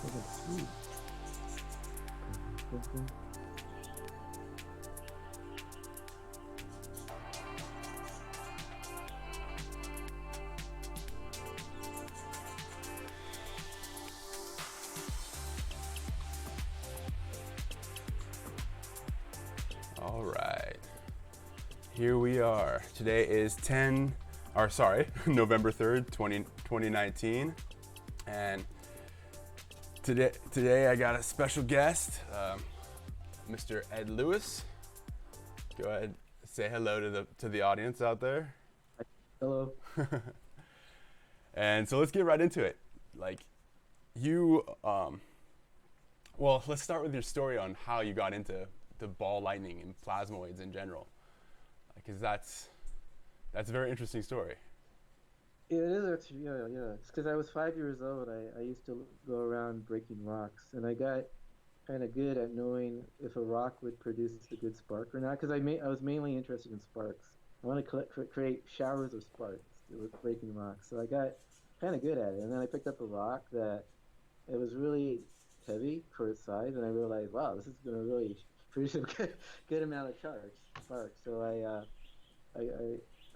Sweet. All right, here we are. Today is November 3rd, 2019. And today I got a special guest, Mr. Ed Lewis. Go ahead, say hello to the audience out there. Hello. And so let's get right into it. Like you, well, let's start with your story on how you got into the ball lightning and plasmoids in general, because that's a very interesting story. Yeah, it is actually, yeah. It's because I was 5 years old. I used to go around breaking rocks, and I got kind of good at knowing if a rock would produce a good spark or not. Because I was mainly interested in sparks. I want to create showers of sparks with breaking rocks. So I got kind of good at it, and then I picked up a rock that it was really heavy for its size, and I realized, wow, this is going to really produce a good amount of sparks. So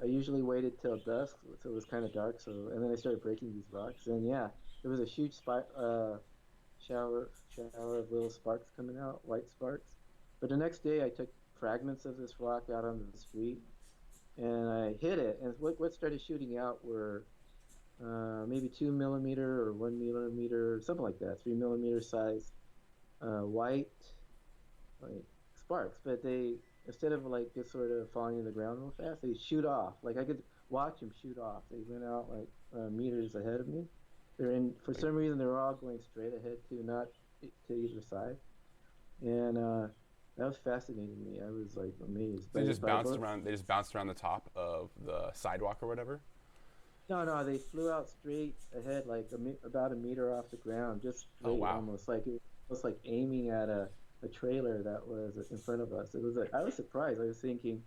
I usually waited till dusk, so it was kind of dark. So and then I started breaking these rocks, and yeah, there was a huge shower of little sparks coming out, white sparks. But the next day, I took fragments of this rock out onto the street, and I hit it, and what started shooting out were maybe 2 millimeter or 1 millimeter, something like that, 3 millimeter size white like sparks, but they instead of like just sort of falling to the ground real fast, they shoot off. Like I could watch them shoot off. They went out like meters ahead of me. For some reason they're all going straight ahead to not to either side, and that was fascinating me. I was like amazed. So they just bounced around. They just bounced around the top of the sidewalk or whatever. No, they flew out straight ahead, like about a meter off the ground, just straight, Oh wow! almost like aiming at a trailer that was in front of us. It was like I was surprised. I was thinking,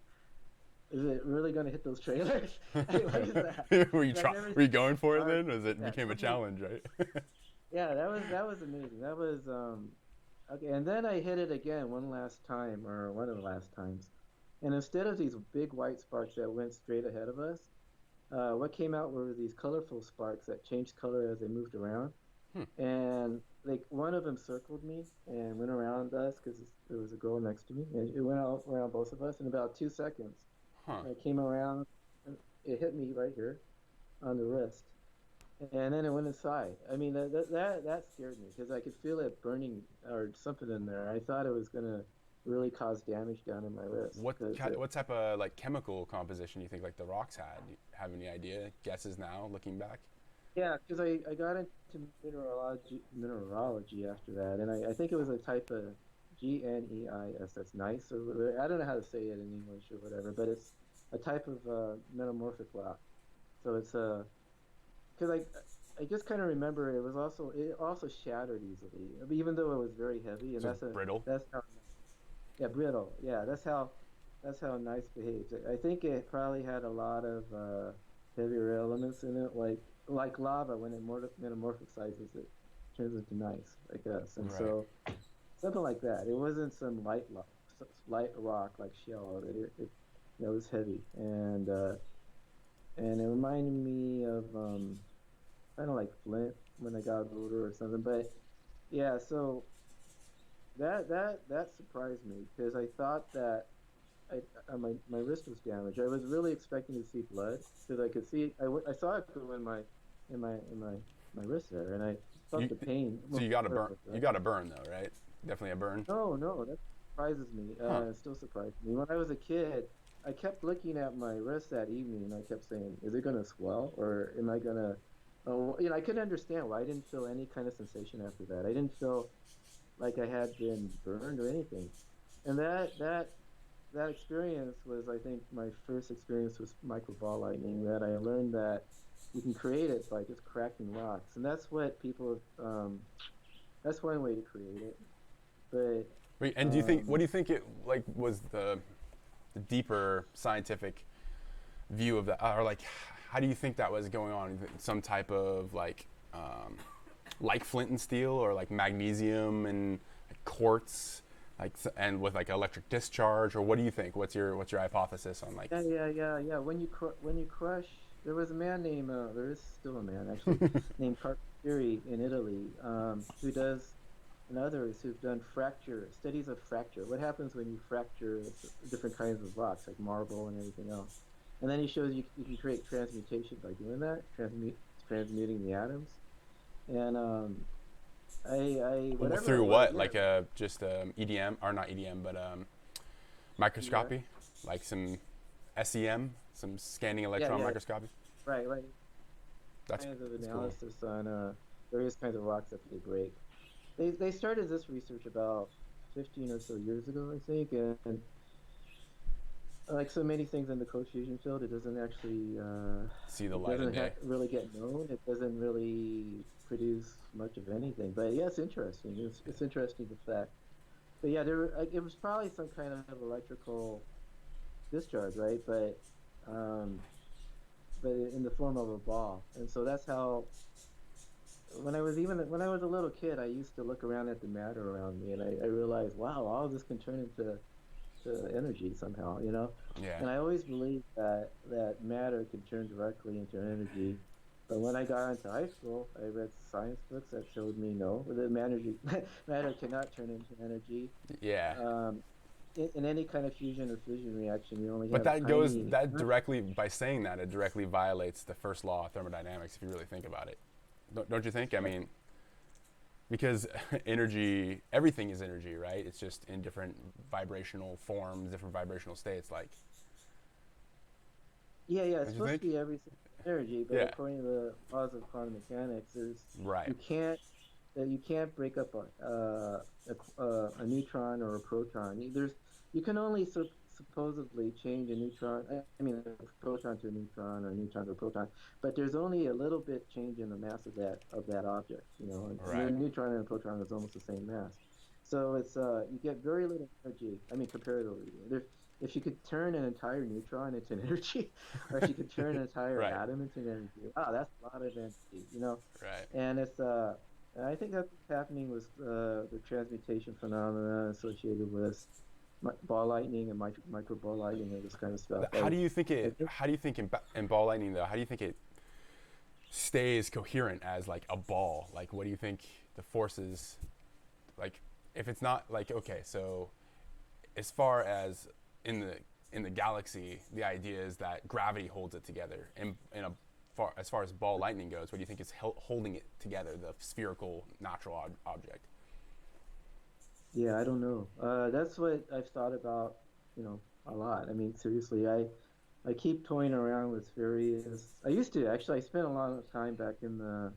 is it really going to hit those trailers? What is that? Were you going for it then? As it Yeah, became a challenge, right? yeah, that was amazing. That was okay. And then I hit it again one last time, or one of the last times. And instead of these big white sparks that went straight ahead of us, what came out were these colorful sparks that changed color as they moved around. And like one of them circled me and went around us because there was a girl next to me, and it went out around both of us in about 2 seconds. Huh. It came around, and it hit me right here on the wrist, and then it went inside. I mean, that scared me because I could feel it burning or something in there. I thought it was gonna really cause damage down in my wrist. What type of like chemical composition do you think like the rocks had? Do you have any idea? Guesses now, looking back. Yeah, because I got into mineralogy after that, and I think it was a type of GNEIS. That's nice, or I don't know how to say it in English or whatever, but it's a type of metamorphic rock. So it's a because I just kind of remember it also shattered easily, even though it was very heavy, and So brittle. that's how yeah, brittle. Yeah, that's how nice behaves. I think it probably had a lot of heavier elements in it, like lava when it metamorphosizes, it turns into nice, I guess. And Right. so something like that. It wasn't some light rock like shell. It was heavy, and it reminded me of kind of like Flint when I got older or something. But yeah, so that surprised me because I thought that my wrist was damaged. I was really expecting to see blood because I could see I saw it go in my wrist there, and I felt the pain. So you got a burn. Right? You got a burn though, right? Definitely a burn. No, that surprises me. Huh. It still surprises me. When I was a kid, I kept looking at my wrist that evening, and I kept saying, "Is it gonna swell, or am I gonna?" Oh, I couldn't understand why I didn't feel any kind of sensation after that. I didn't feel like I had been burned or anything, and that experience was, I think, my first experience with microball lightning. That I learned that you can create it by just cracking rocks, and that's what people. That's one way to create it, but. Wait, and what do you think it like was the deeper scientific view of that, or like how do you think that was going on? Some type of like like flint and steel, or like magnesium and quartz, and with like electric discharge, or what do you think? What's your hypothesis on like? Yeah. When you crush, there was a man named there is still a man actually named Carpentieri in Italy who does and others who've done fracture studies of fracture. What happens when you fracture different kinds of rocks like marble and everything else? And then he shows you can create transmutation by doing that, transmuting the atoms. And I whatever it Through was, what? yeah, Like just EDM, or not EDM, but yeah, microscopy, like some SEM, some scanning electron yeah, microscopy. right. That's Kinds of that's cool. analysis on various kinds of rocks that they break. They started this research about 15 or so years ago, I think, and like so many things in the ColdFusion field, it doesn't actually See the it light of doesn't day. really get known. It doesn't really produce much of anything. But yeah, it's interesting. It's interesting the fact. But yeah, it was probably some kind of electrical discharge, right? Um, but in the form of a ball, and so that's how when I was a little kid, I used to look around at the matter around me, and I realized, wow, all of this can turn into to energy somehow, you know. Yeah. And I always believed that matter can turn directly into energy. But when I got into high school, I read science books that showed me no, the matter cannot turn into energy. Yeah. Um, in any kind of fusion or fission reaction, you only But have tiny. that directly, by saying that, it directly violates the first law of thermodynamics if you really think about it. Don't you think? I mean, because energy, everything is energy, right? It's just in different vibrational forms, different vibrational states. Like, Yeah, it's don't you supposed to think? be everything energy, but Yeah. according to the laws of quantum mechanics, Right. you can't you can't break up a neutron or a proton. You can only supposedly change a neutron. I mean, a proton to a neutron or a neutron to a proton, but there's only a little bit change in the mass of that object. You know, and the Right. neutron and a proton is almost the same mass. So it's you get very little energy. I mean, comparatively, if you could turn an entire neutron into an energy, or if you could turn an entire Right. atom into an energy, wow, that's a lot of energy, you know. Right. And and I think that's what's happening with the transmutation phenomena associated with ball lightning and micro ball lightning and this kind of stuff. How do you think I it? think, How do you think in ball lightning though? How do you think it stays coherent as like a ball? Like, what do you think the forces? Like, if it's not like, okay, so as far as in the galaxy, the idea is that gravity holds it together. In a as far as ball lightning goes, what do you think is holding it together? The spherical natural object. yeah, I don't know. That's what I've thought about, you know, a lot. I mean, seriously, I keep toying around with various. I used to actually. I spent a lot of time back in the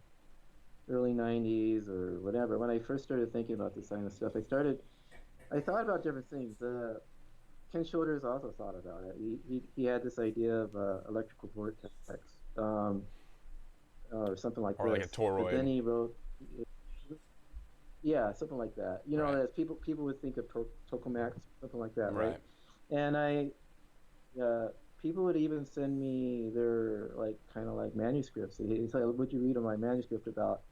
early '90s or whatever when I first started thinking about this kind of stuff. I thought about different things. Ken Shoulders also thought about it. He had this idea of electrical vortex, um, or something like Or like a this. But then toroid. he wrote, yeah, something like that. You know, Right. as people would think of tokamaks, something like that, right? Right. And uh, people would even send me their like kind of like manuscripts. He's like, "Would you read my manuscript about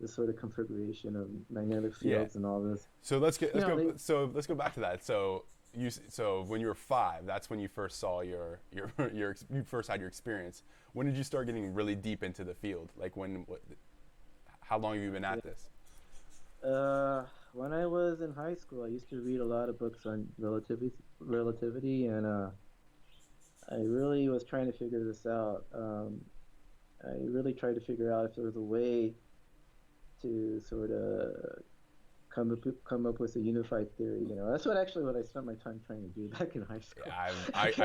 this sort of configuration of magnetic Yeah. fields and all this?" So You know, they let's go back to that. So when you were 5, that's when you first saw you first had your experience. When did you start getting really deep into the field? Like how long have you been yeah. at this? When I was in high school, I used to read a lot of books on relativity, and I really was trying to figure this out. I really tried to figure out if there was a way to sort of come up with a unified theory. You know, that's what I spent my time trying to do back in high school. Yeah,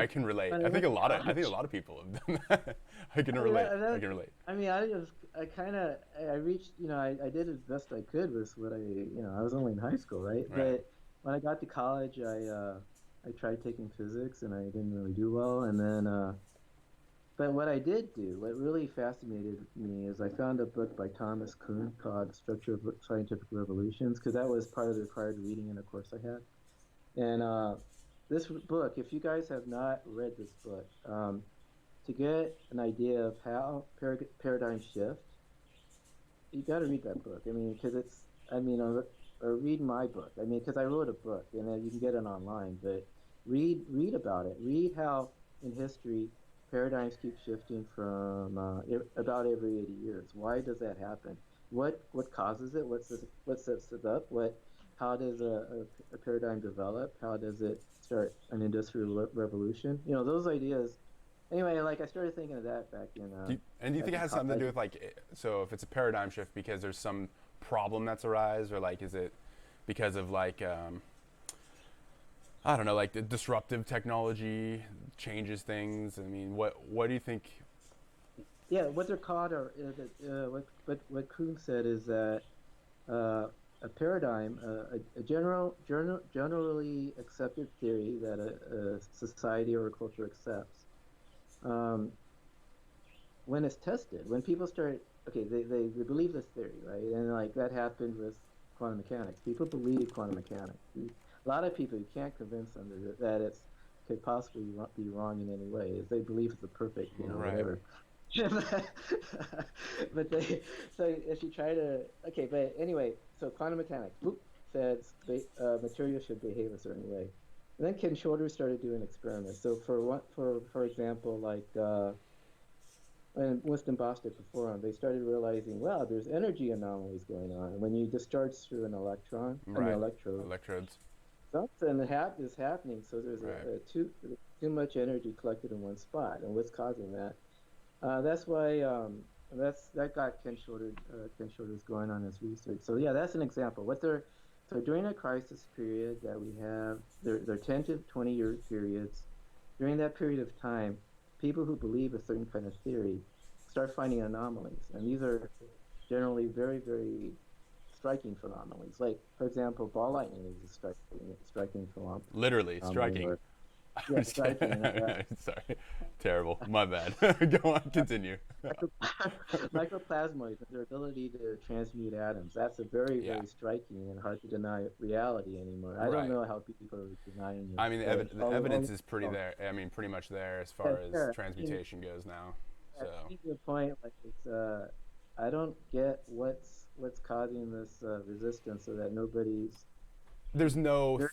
I can relate. When I went to I think a college. lot of people have done that. I can I mean, relate. I can relate. I mean, I kind of, I reached, you know, I did as best I could with what you know, I was only in high school, right? Right. But when I got to college, I tried taking physics and I didn't really do well. And then, but what I did do, what really fascinated me is I found a book by Thomas Kuhn called Structure of Scientific Revolutions, because that was part of the required reading in a course I had. And this book, if you guys have not read this book, to get an idea of how paradigm shift you got to read that book. I mean, because it's, I mean, or read my book. I mean, because I wrote a book, and you can get it online. But read about it. Read how in history paradigms keep shifting from about every 80 years. Why does that happen? What causes it? What sets it up? How does a paradigm develop? How does it start an industrial revolution? You know, those ideas. Anyway, like I started thinking of that Do you back think it in has something to college. do with like, so if it's a paradigm shift because there's some problem that's arise, or like is it because of like I don't know, like the disruptive technology changes things? I mean, what do you think? Yeah, what they're called are what Kuhn said is that a paradigm, generally accepted theory that a society or a culture accepts, um, when it's tested, when people start, okay, they believe this theory, right? And like that happened with quantum mechanics. People believe quantum mechanics. A lot of people, you can't convince them that it's could possibly be wrong in any way. They believe it's a perfect, Right. whatever. But so if you try to, okay, but anyway, so quantum mechanics, boop, says material should behave a certain way. And then Ken Shorter started doing experiments. So for example, like and Winston Bostick before him, they started realizing, wow, there's energy anomalies going on. When you discharge through an Right. electrode, Electrodes. something is happening. So there's Right. too much energy collected in one spot, and what's causing that? That's why that got Ken Shorter's going on his research. So yeah, that's an example. So during a crisis period that we have, they're 10 to 20-year periods. During that period of time, people who believe a certain kind of theory start finding anomalies, and these are generally very, very striking anomalies. Like, for example, ball lightning is a striking Literally anomaly, striking. or I'm yeah, just kidding. striking. Sorry. Terrible. My bad. Go on. Continue. Micro, Microplasmoids and their ability to transmute atoms. That's a very, Yeah. very striking and hard to deny reality anymore. I don't Right. know how people are denying it, I mean, but the evidence is pretty oh, there. I mean, pretty much there as yeah, far as sure. I mean, transmutation goes now. at So the point, like I don't get what's causing this resistance, so that nobody's there.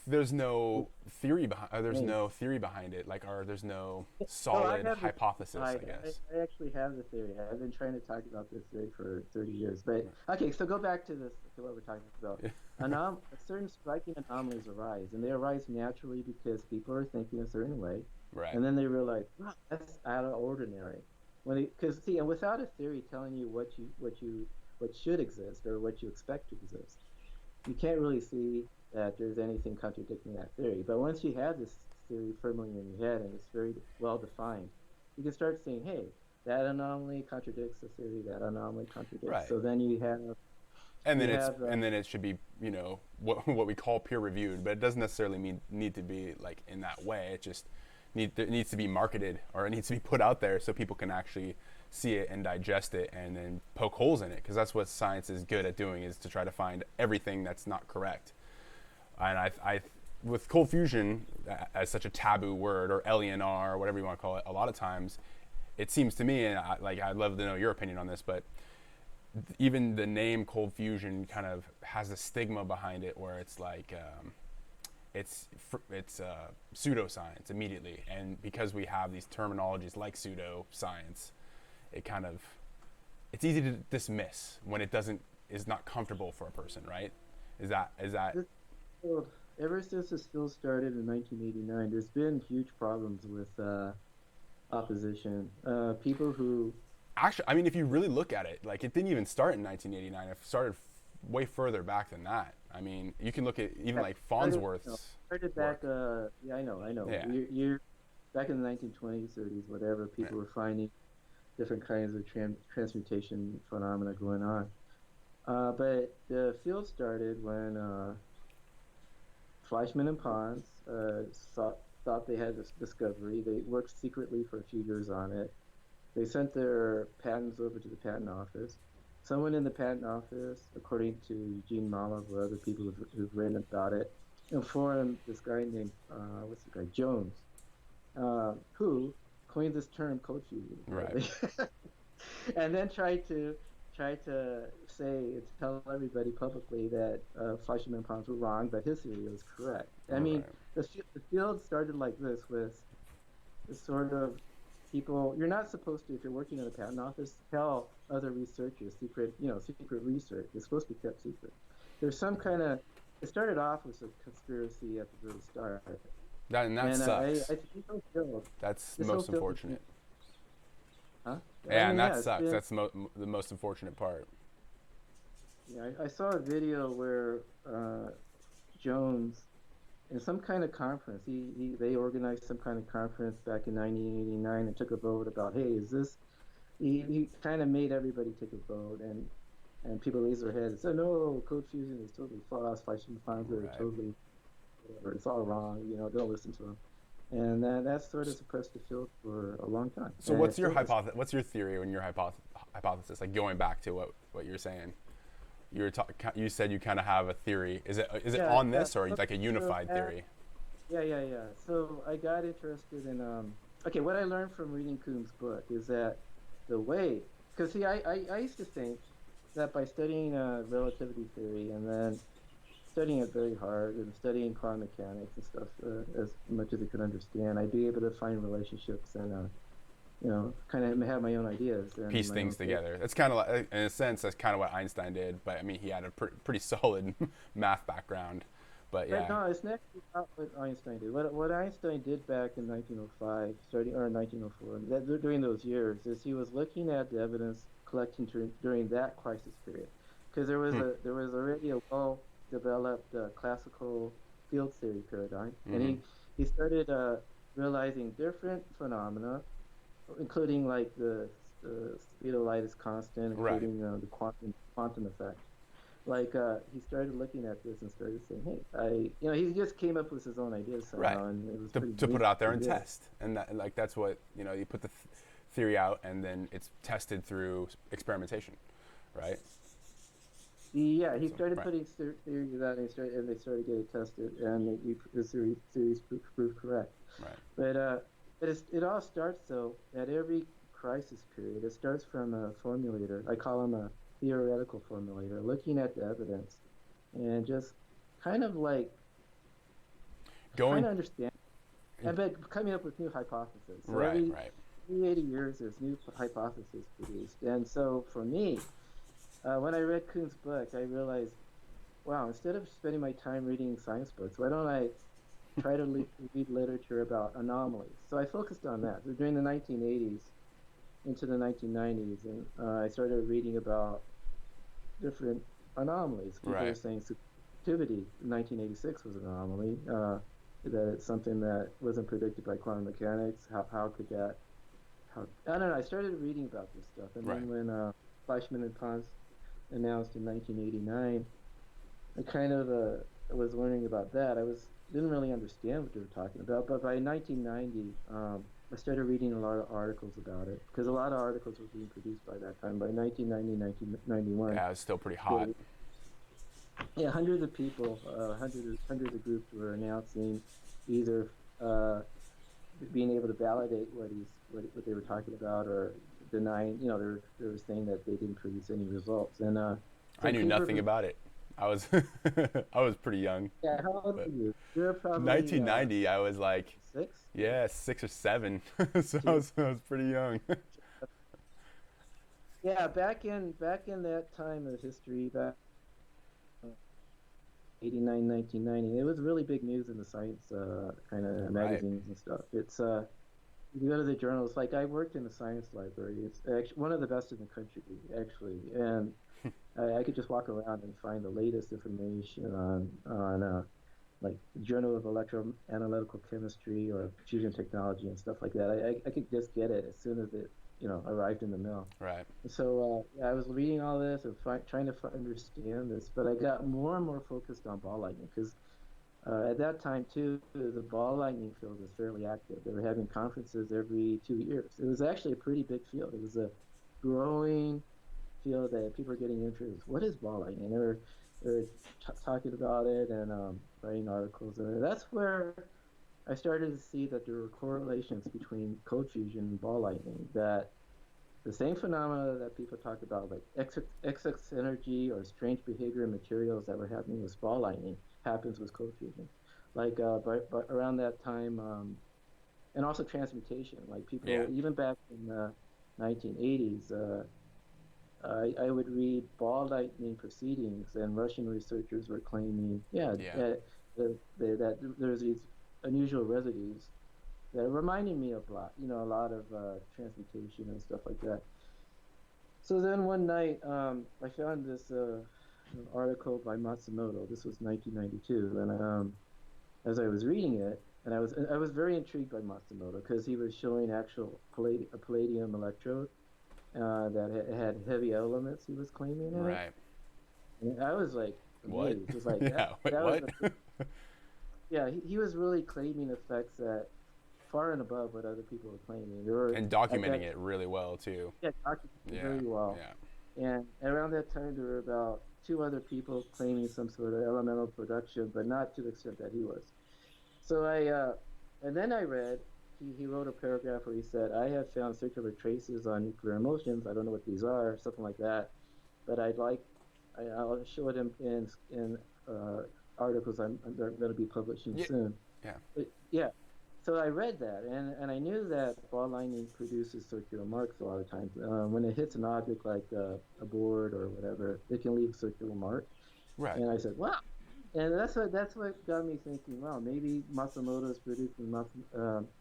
there's no theory behind there's no theory behind it. Like, or there's no Oh, I solid have the hypothesis, I, I guess. I actually have the theory. I've been trying to talk about this theory for 30 years. But okay, so go back to what we're talking about. Certain striking anomalies arise, and they arise naturally because people are thinking a certain way, Right. and then they realize, wow, that's out of ordinary. Because see, and without a theory telling you what should exist or what you expect to exist, you can't really see that there's anything contradicting that theory. But once you have this theory firmly in your head and it's very well defined, you can start saying, hey, that anomaly contradicts the theory, that anomaly contradicts. Right. So then And you then have it should be, what we call peer reviewed, but it doesn't necessarily need to be like in that way. It just it needs to be marketed, or it needs to be put out there so people can actually see it and digest it and then poke holes in it, because that's what science is good at doing, is to try to find everything that's not correct. And I with cold fusion as such a taboo word, or LENR, or whatever you want to call it, a lot of times it seems to me, and I'd love to know your opinion on this, but even the name cold fusion kind of has a stigma behind it, where it's like it's pseudoscience immediately, and because we have these terminologies like pseudoscience, it kind of it's easy to dismiss when it doesn't is not comfortable for a person, right? Is that this field, ever since this field started in 1989, there's been huge problems with opposition. People who actually, I mean, if you really look at it, like, it didn't even start in 1989. It started way further back than that. I mean, you can look at even like Farnsworth's started back. work. Yeah, I know. Yeah, You're back in the 1920s, 30s, whatever. yeah, People were finding different kinds of transmutation phenomena going on. But the field started when Fleischmann and Pons thought they had this discovery. They worked secretly for a few years on it. They sent their patents over to the patent office. Someone in the patent office, according to Eugene Malov or other people who've written about it, informed this guy named what's the guy Jones, who coined this term code fusion, right. and then tried to tried to tell everybody publicly that Fleischmann ponds were wrong, but his theory was correct. I mean, Right. the field started like this with the sort of people. You're not supposed to, if you're working in a patent office, tell other researchers secret research. It's supposed to be kept secret. There's some kind of. It started off with a conspiracy at the very start, That and sucks. I think That's this whole most field, unfortunate. huh? I Yeah, and mean, that yeah, it's sucks. been. That's the most unfortunate part. Yeah, I saw a video where Jones in some kind of conference. They organized some kind of conference back in 1989 and took a vote about, hey, is this? He kind of made everybody take a vote, and people raised their heads and said, no, ColdFusion is totally false. Fleischmann ponds are Right. totally whatever. It's all wrong. Don't listen to them. And that sort of suppressed the field for a long time. So And it what's your still is. hypothesis? What's your theory and your hypothesis? Like going back to what you're saying. You said you kind of have a theory. Is it Yeah, on yeah. this or like a So unified theory? yeah. So I got interested in okay, what I learned from reading Kuhn's book is that the way, because see, I used to think that by studying relativity theory and then studying it very hard and studying quantum mechanics and stuff as much as I could understand, I'd be able to find relationships and kind of have my own ideas and Piece my own things theory. together. That's kind of like, in a sense, that's kind of what Einstein did. But I mean, he had a pretty solid math background. But Right, yeah, no, it's not what Einstein did. What Einstein did back in 1905, starting or 1904, during those years, is he was looking at the evidence collecting during that crisis period, because hmm. there was already a well-developed classical field theory paradigm, and Hmm. he started realizing different phenomena, including like the speed of light is constant, Right, including the quantum effect. Like he started looking at this and started saying, "Hey, he just came up with his own ideas right. somehow, and it was To pretty to put neat it out there to and hear." test, and like that's what you put the theory out, and then it's tested through experimentation, right? Yeah, he So started right, putting theories out, and they started getting tested, and his theories proved correct. right, But it all starts though at every crisis period. It starts from a formulator. I call him a theoretical formulator, looking at the evidence and just kind of like trying going to understand and but coming up with new hypotheses. So right, right. every 80 years, there's new hypotheses produced. And so for me, when I read Kuhn's book, I realized, wow, instead of spending my time reading science books, why don't I try to read literature about anomalies? So I focused on that. So during the 1980s into the 1990s, and I started reading about different anomalies. People were Right. saying subjectivity in 1986 was an anomaly. That it's something that wasn't predicted by quantum mechanics. How could that? How I don't know. I started reading about this stuff, and Right. then when Fleischmann and Pons announced in 1989, I kind of was learning about that. I was didn't really understand what they were talking about, but by 1990, I started reading a lot of articles about it because a lot of articles were being produced by that time. By 1990, 1991, Yeah, it's still pretty hot. the, yeah, hundreds of people, hundreds of groups were announcing either being able to validate what they were talking about or denying. They were saying that they didn't produce any results. And I so knew paper nothing was about it. I was I was pretty young, yeah. How old are but you? You're probably 1990, I was like, six. yeah, 6 or 7, so I Two. was pretty young. Yeah, back in that time of history, back 89, 1990, it was really big news in the science kind of Right. magazines and stuff. It's you go to the journals. Like I worked in the science library. It's actually one of the best in the country, actually, and I could just walk around and find the latest information on like Journal of Electroanalytical Chemistry or Fusion Technology and stuff like that. I could just get it as soon as it arrived in the mail. Right. So yeah, I was reading all this and trying to understand this, but I got more and more focused on ball lightning because at that time too, the ball lightning field was fairly active. They were having conferences every 2 years. It was actually a pretty big field. It was a growing field that people are getting interested. What is ball lightning? They were talking about it and writing articles. And that's where I started to see that there were correlations between cold fusion and ball lightning. That the same phenomena that people talk about, like excess energy or strange behavior in materials that were happening with ball lightning, happens with cold fusion. Like, but around that time, and also transmutation. Like Yeah. people, even back in the 1980s, I would read ball lightning proceedings, and Russian researchers were claiming, yeah, Yeah. that there's these unusual residues that reminded me of a lot of transmutation and stuff like that. So then one night, I found this an article by Matsumoto. This was 1992, and as I was reading it, and I was very intrigued by Matsumoto because he was showing actual a palladium electrode that had heavy elements he was claiming in it. Right. And I was like What? amazed. It was like Yeah. Wait, that was what? the yeah, he was really claiming effects that far and above what other people were claiming. There were And at documenting that it really well too. yeah, documented Yeah. very well. Yeah. And around that time, there were about two other people claiming some sort of elemental production, but not to the extent that he was. So and then I read, he wrote a paragraph where he said, I have found circular traces on nuclear emulsions. I don't know what these are, something like that. But I'll show it in articles they're going to be publishing Yeah. soon. Yeah. But yeah, so I read that, and I knew that ball lightning produces circular marks a lot of times. When it hits an object like a board or whatever, it can leave a circular mark. Right. And I said, wow. And that's what got me thinking, wow, maybe Matsumoto is producing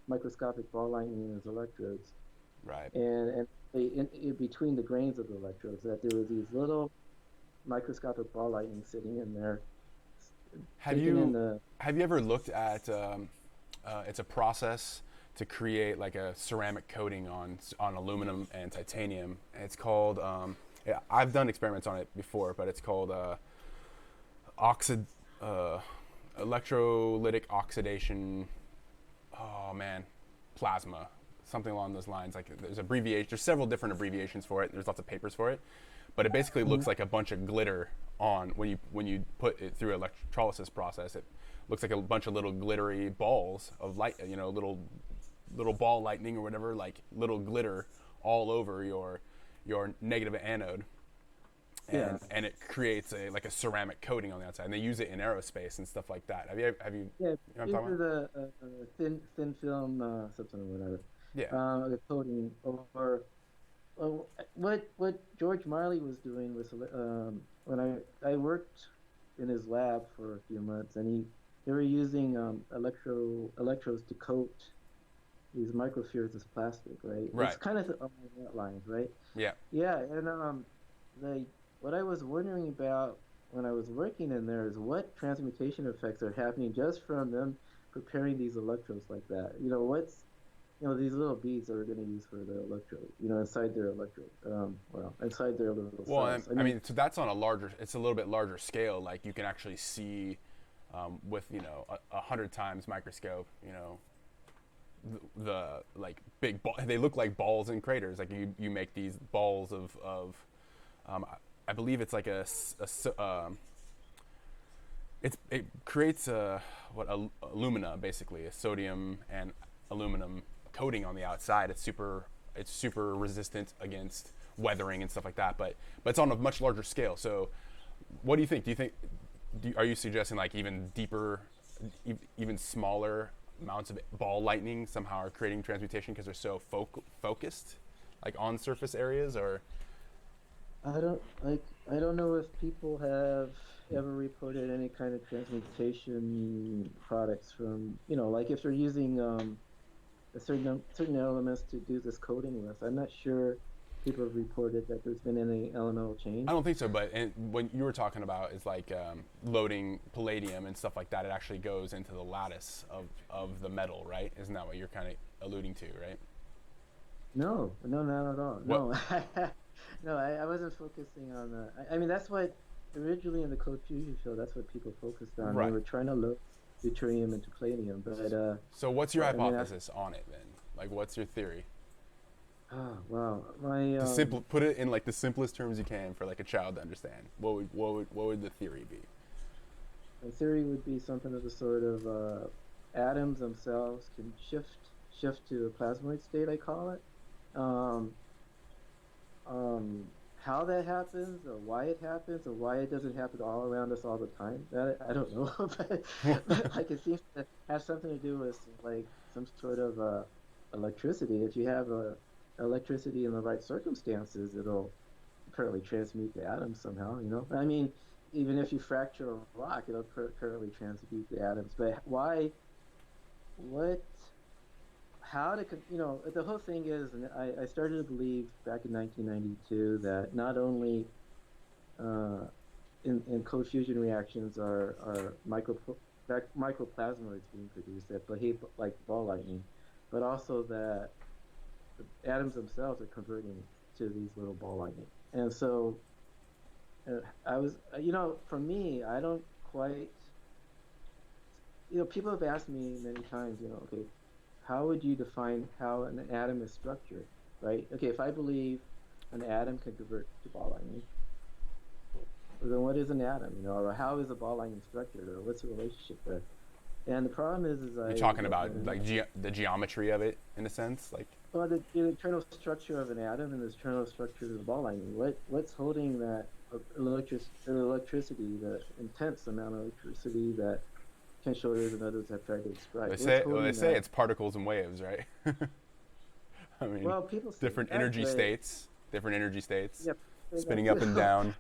microscopic ball lightning in his electrodes, Right. and in between the grains of the electrodes, that there was these little microscopic ball lightning sitting in there, Have taking in you the have you ever looked at it's a process to create like a ceramic coating on aluminum and titanium. It's called yeah, I've done experiments on it before, but it's called oxid electrolytic oxidation. Oh man, plasma, something along those lines. Like there's several different abbreviations for it. There's lots of papers for it, but it basically looks like a bunch of glitter on when you put it through electrolysis process. It looks like a bunch of little glittery balls of light, little ball lightning or whatever, like little glitter all over your negative anode. yeah. And it creates like a ceramic coating on the outside, and they use it in aerospace and stuff like that. Have you you Yeah, know what I'm talking into about? the thin film something or whatever. Yeah. The coating or what George Marley was doing was when I worked in his lab for a few months, and they were using electrodes to coat these microspheres as plastic, right? It's Right. kind of along that lines, right? Yeah. Yeah, and the what I was wondering about when I was working in there is what transmutation effects are happening just from them preparing these electrodes like that. These little beads that we're going to use for the electrode, inside their electrode, inside their little Well, cells. I I mean, mean, so that's on it's a little bit larger scale. Like you can actually see with a hundred times microscope, the like big ball. They look like balls in craters. Like you make these balls of I believe it's like it creates alumina, basically a sodium and aluminum coating on the outside. It's super resistant against weathering and stuff like that, but it's on a much larger scale. So what do you think? Are you suggesting like even deeper, even smaller amounts of ball lightning somehow are creating transmutation because they're so focused, like on surface areas? Or I don't know if people have ever reported any kind of transmutation products from, like if they're using certain elements to do this coating with. I'm not sure people have reported that there's been any elemental I change. don't think so, but when you were talking about is like loading palladium and stuff like that, it actually goes into the lattice of the metal, right? Isn't that what you're kind of alluding to, right? No, no, not at all. What? No, no, I wasn't focusing on that. I mean, that's what originally in the Cold Fusion show, that's what people focused on. They Right. were trying to load deuterium into palladium, So what's your but I mean, hypothesis on it then? Like, what's your theory? oh wow, my Put it in like the simplest terms you can for like a child to understand. What would the theory be? my theory would be something of the sort of atoms themselves can shift to a plasmoid state, I call it. Um, how that happens, or why it happens, or why it doesn't happen all around us all the time, that I don't know. But like it seems to have something to do with like some sort of electricity. If you have electricity in the right circumstances, it'll apparently transmute the atoms somehow. I mean, even if you fracture a rock, it'll apparently transmute the atoms. But why? What? How to, the whole thing is, and I started to believe back in 1992 that not only uh, in cold fusion reactions are microplasmoids being produced that behave like ball lightning, but also that the atoms themselves are converting to these little ball lightning. And so I was, for me, I don't quite, people have asked me many times, okay, how would you define how an atom is structured, right? Okay, if I believe an atom can convert to ball lightning, well, then what is an atom, or how is a ball lightning structured, or what's the relationship there? And the problem is You're talking about like the geometry of it in a sense, like. Well, the internal structure of an atom and the internal structure of the ball lightning. What's holding that electricity, the intense amount of electricity that potentiators and others have tried to describe? They say it's particles and waves, right? I mean, well, people say different energy states, yeah, spinning up and down.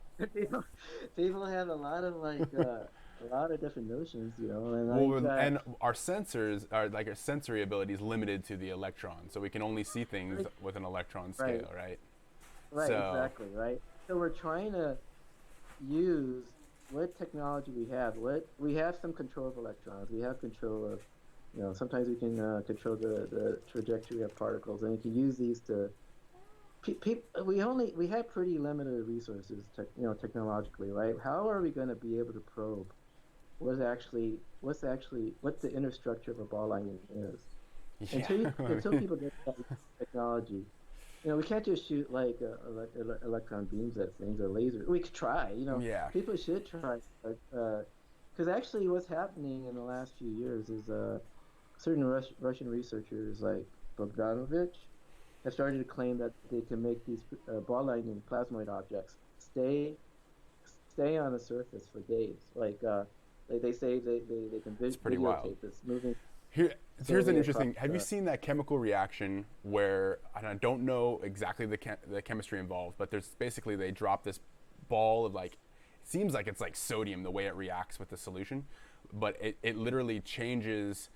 people have a lot of a lot of different notions, And our sensors are like our sensory ability is limited to the electron, so we can only see things with an electron scale, right? Right, exactly, right. So we're trying to use what technology we have. What we have some control of electrons. We have control of, sometimes we can control the trajectory of particles, and we can use these to. We have pretty limited resources, technologically, right? How are we going to be able to probe what the inner structure of a ball lightning is? Yeah. Until people get that technology, we can't just shoot like electron beams at things or laser. We could try, Yeah. People should try, because actually, what's happening in the last few years is certain Russian researchers like Bogdanovich have started to claim that they can make these ball lightning plasmoid objects stay on the surface for days. Like they say they can videotape this moving. Here's an interesting. Have you seen that chemical reaction where, and I don't know exactly the chemistry involved, but there's basically they drop this ball of like, it seems like it's like sodium the way it reacts with the solution, but it literally changes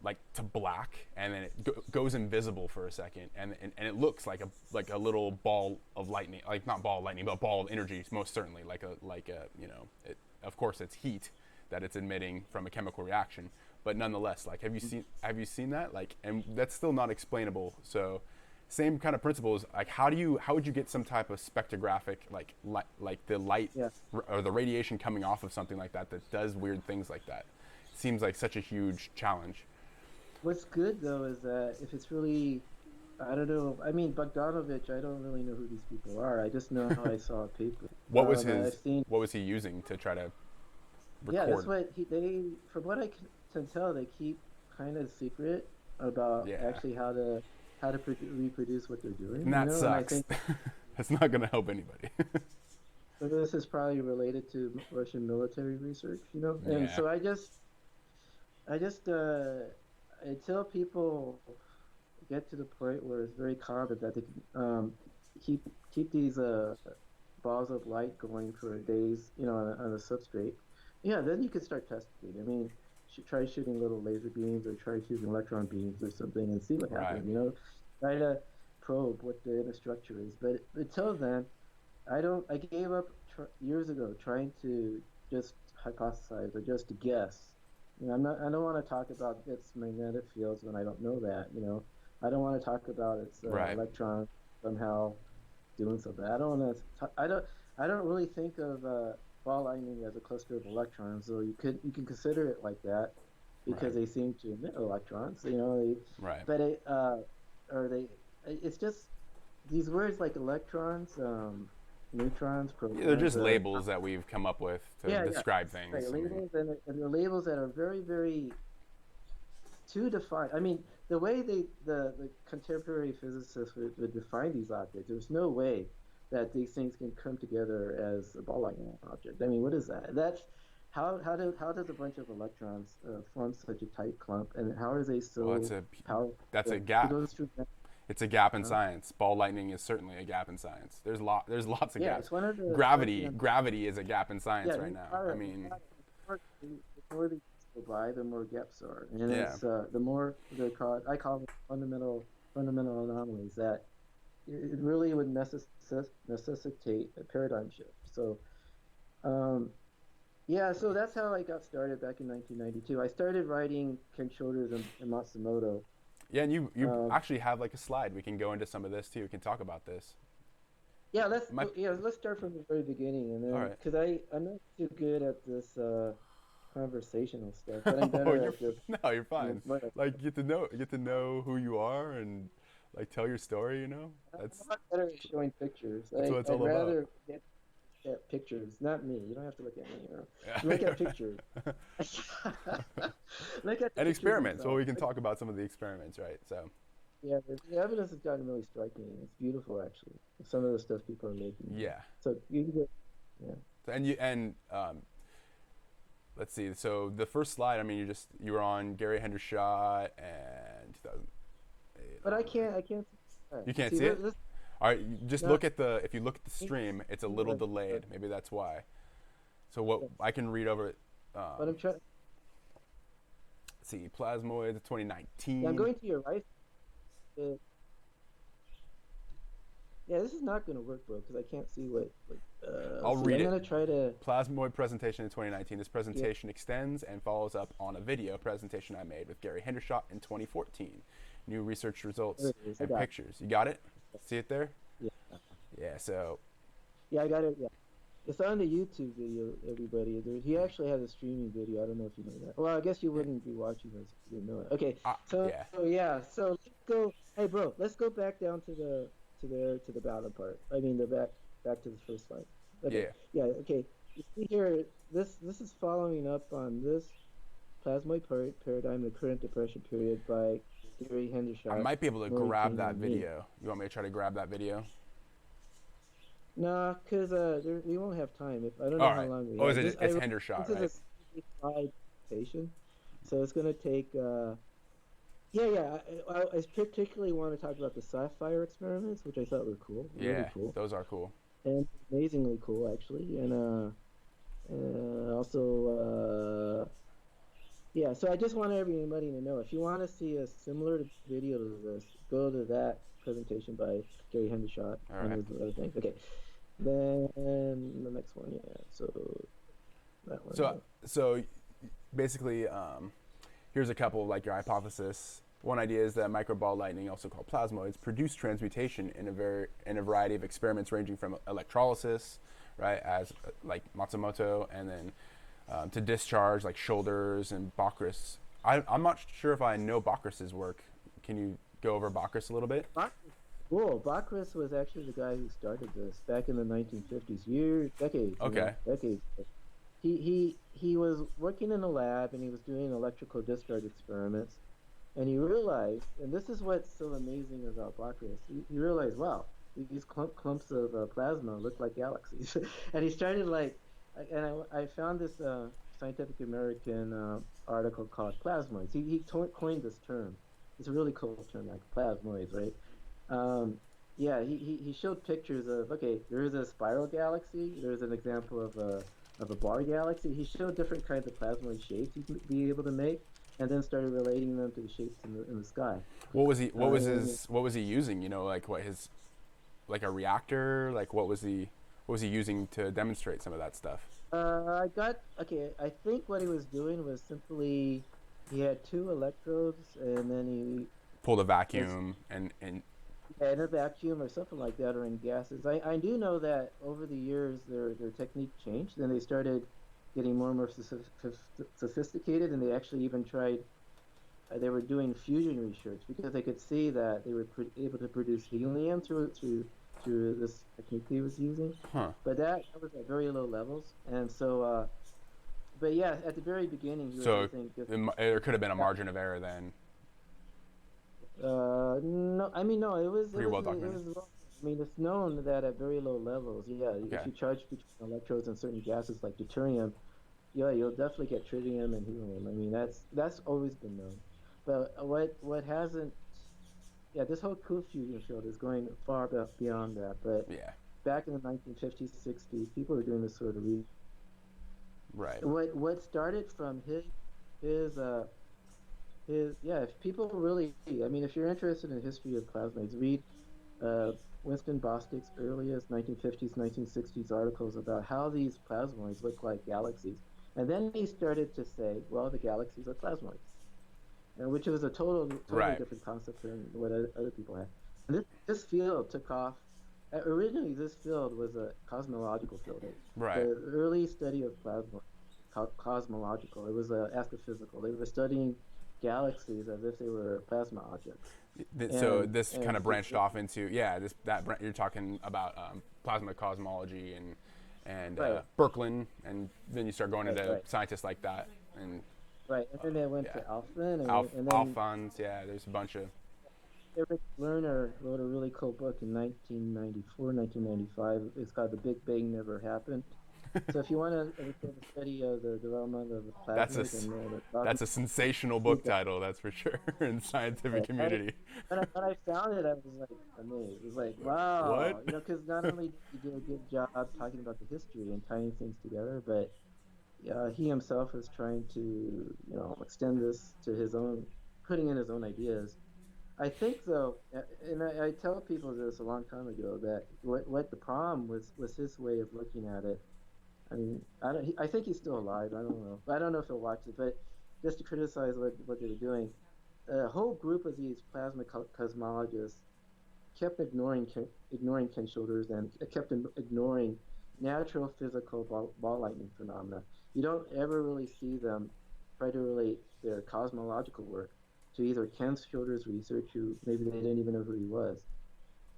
like to black, and then it goes invisible for a second, and it looks like a little ball of lightning, like not ball of lightning, but ball of energy, most certainly, like a of course it's heat that it's emitting from a chemical reaction, but nonetheless, like have you seen that, like, and that's still not explainable. So same kind of principles, like how would you get some type of spectrographic like the light or the radiation coming off of something like that does weird things like that? Seems like such a huge challenge. What's good though is that if it's really, I don't know. I mean, Bogdanovich, I don't really know who these people are. I just know I saw a paper. What was he using to try to record? Yeah, that's what from what I can tell, they keep kind of secret about actually how to reproduce what they're doing. And that sucks. And I think that's not going to help anybody. So this is probably related to Russian military research, And so I just until people get to the point where it's very common that they can keep these balls of light going for days, on a substrate, then you can start testing. I mean, try shooting little laser beams or try shooting electron beams or something and see what happens. Try to probe what the inner structure is. But until then, I gave up years ago trying to just hypothesize or just to guess. I don't want to talk about its magnetic fields when I don't know that. I don't want to talk about its electron somehow doing something. I don't want to. I don't really think of ball lightning as a cluster of electrons. So you can consider it like that because they seem to emit electrons. But it's just these words like electrons. Neutrons, protons. They're just labels that we've come up with to describe things. Right, labels, and they're labels that are very, very to define. I mean, the way the contemporary physicists would define these objects, there's no way that these things can come together as a ball lightning object. I mean, what is that? That's how does a bunch of electrons form such a tight clump, and how are they Well, so powerful that's a to gap. go through that? It's a gap in Huh? science. Ball lightning is certainly a gap in science. There's lots of Yeah, gaps. it's one of the Gravity is a gap in science yeah, right you now. I are, mean, the more these go by, the more gaps are, and yeah. it's the more I call them fundamental anomalies that it really would necessitate a paradigm shift. So, um, yeah, so that's how I got started back in 1992. I started writing Ken Shoulders and Matsumoto. Yeah, and you Um, actually have like a slide. We can go into some of this too. We can talk about this. yeah, My, let's start from the very beginning, and all then right. because I'm not too good at this conversational stuff, but I'm Oh, better at this. no, you're fine. What Like get to know who you are and like tell your story. You know, I'm a lot better at showing pictures. that's what it's I'd all about. rather get at pictures, not me. You don't have to look at me. Yeah. Look at pictures. Look at the And pictures experiments. Well, themselves. we can talk about some of the experiments, right? So, Yeah, the evidence has gotten really striking. It's beautiful, actually. Some of the stuff people are making. yeah. So you can get, yeah. Let's see. So the first slide. I mean, you were on Gary Hendershot and 2008. But I can't. You can't See, see it. this, All right. Just no, look at the. If you look at the stream, it's a little delayed. Maybe that's why. So what I can read over it. but I'm trying. Let's see. Plasmoids Yeah, I'm 2019. going to your right. Uh, yeah, this is not going to work, bro, because I can't see what. I'll See, read I'm it. gonna try to. Plasmoid presentation in 2019. This Yeah, presentation extends and follows up on a video presentation I made with Gary Hendershot in 2014. New research there results it is. I and got pictures. You got it? it. See it there? Yeah, Yeah. So, yeah, I got it. Yeah, it's on the YouTube video. Everybody, he actually has a streaming video. I don't know if you know that. Well, I guess you yeah. wouldn't be watching this if you didn't know it. Okay, Yeah. so yeah, so let's go. Hey, bro, let's go back down to the bottom part. I mean, the back to the first slide. Okay, Yeah. yeah, okay. You see here, this is following up on this plasmoid paradigm, the current depression period by Gary I Hendershot, might be able to Murray grab King, that and me. video. You want me to try to grab that video? Nah, cause we won't have time. If I don't know All how right. long we Oh, have. it's Hendershot, This is right? a slide presentation, so it's gonna take. Yeah. I particularly want to talk about the sapphire experiments, which I thought were cool, really Yeah. cool, Those are cool. and amazingly cool actually, and also yeah. So I just want everybody to know if you want to see a similar video to this, go to that presentation by Gary Hendershot All and right. his other things. Okay. Then the next one, yeah. So that one, So so basically, here's a couple of like your hypothesis. One idea is that microball lightning, also called plasmoids, produce transmutation in a variety of experiments ranging from electrolysis, right, as like Matsumoto, and then to discharge like Shoulders and Bacchus. I'm not sure if I know Bacchus's work. Can you go over Bacchus a little bit? Bach- cool. Bacchus was actually the guy who started this back in the 1950s, decades, Okay. decades. He was working in a lab and he was doing electrical discharge experiments, and he realized, and this is what's so amazing about Bacchus, he realized, wow, these clumps of plasma look like galaxies, and he started like, and I found this Scientific American article called Plasmoids. He coined this term. It's a really cool term, like plasmoids, right? Um, yeah, he showed pictures of, okay, there is a spiral galaxy. There's an example of a bar galaxy. He showed different kinds of plasmoid shapes he could be able to make, and then started relating them to the shapes in the sky. What was he? What was And his? What was he using? You know, like what his, like a reactor? Like what was he? What was he using to demonstrate some of that stuff? okay. I think what he was doing was simply he had two electrodes, and then he Pulled a was vacuum and yeah, in a vacuum or something like that, or in gases. I do know that over the years their technique changed, and they started getting more and more sophisticated, and they actually even tried. They were doing fusion research because they could see that they were able to produce helium through this technique he was using, huh. but that was at very low levels, and so but yeah, at the very beginning, he was, I So think, just there could have been a margin of error then. no, I mean, no, Pretty well it documented. was low. I mean, it's known that at very low levels, yeah, if Okay. you charge between electrodes and certain gases like deuterium, yeah, you'll definitely get tritium and helium. I mean, that's always been known. But what hasn't, yeah, this whole cool fusion field is going far beyond that. But Yeah. back in the 1950s, 60s, people were doing this sort of Right. what started from his yeah, if people really, I mean, if you're interested in the history of plasmoids, read uh, Winston Bostick's earliest 1950s, 1960s articles about how these plasmoids look like galaxies. And then he started to say, well, the galaxies are plasmoids, which was a totally Right. different concept than what other people had. And this field took off. Originally, this field was a cosmological field. Right. The early study of plasma, cosmological. It was astrophysical. They were studying galaxies as if they were plasma objects. So And this kind and of branched off into, yeah, you're talking about plasma cosmology and right, Birkeland, and then you start going right, into right, scientists like that, and right. And then they went yeah, to Alphen, and then Alphons, yeah, there's a bunch of Eric Lerner wrote a really cool book in 1994, 1995. It's called The Big Bang Never Happened. So if you want to study the development of the that's a plasmids and the that's a sensational book title, that's for sure, in the scientific community. when I found it, I was like amazed. It was like, wow, What? because not only did he do a good job talking about the history and tying things together, but he himself was trying to, extend this to his own, putting in his own ideas. I think though, and I tell people this a long time ago that what the problem was his way of looking at it. I mean, I think he's still alive. I don't know. I don't know if he'll watch it, but just to criticize what they were doing, a whole group of these plasma cosmologists kept ignoring Ken Shoulders and kept ignoring natural physical ball lightning phenomena. You don't ever really see them try to relate their cosmological work to either Ken Shoulders' research, who maybe they didn't even know who he was,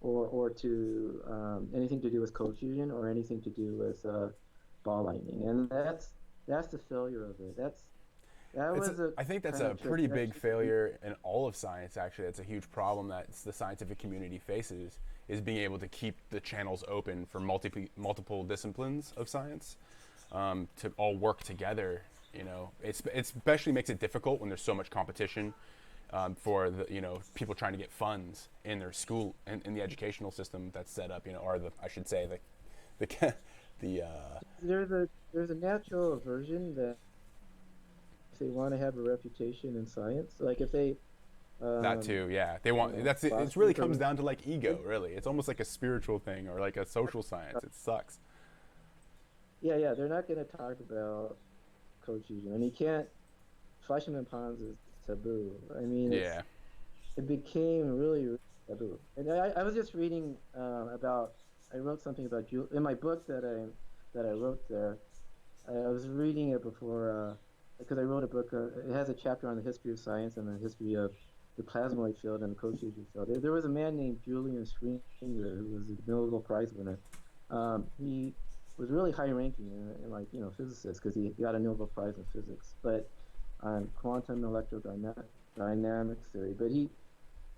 or to anything to do with cold fusion or anything to do with ball lightning. And that's the failure of it. That was a I think that's kind a of pretty big trajectory. failure in all of science, actually. That's a huge problem that the scientific community faces, is being able to keep the channels open for multiple disciplines of science to all work together. It especially makes it difficult when there's so much competition for the people trying to get funds in their school and in the educational system that's set up. Or I should say the the There's a natural aversion that if they want to have a reputation in science, like if they that too, yeah. They want that's it. It philosophy really comes from down to like ego, really. It's almost like a spiritual thing or like a social science. It sucks. yeah, they're not going to talk about cold fusion, and you can't. Fleischmann Pons is taboo. I mean, Yeah. it became really taboo. And I was just reading about. I wrote something about in my book that I wrote there. I was reading it before because I wrote a book. It has a chapter on the history of science and the history of the plasmoid field and the cold fusion field. There was a man named Julian Schwinger who was a Nobel Prize winner. He was really high ranking in like physicist because he got a Nobel Prize in physics, but on quantum electrodynamics theory. But he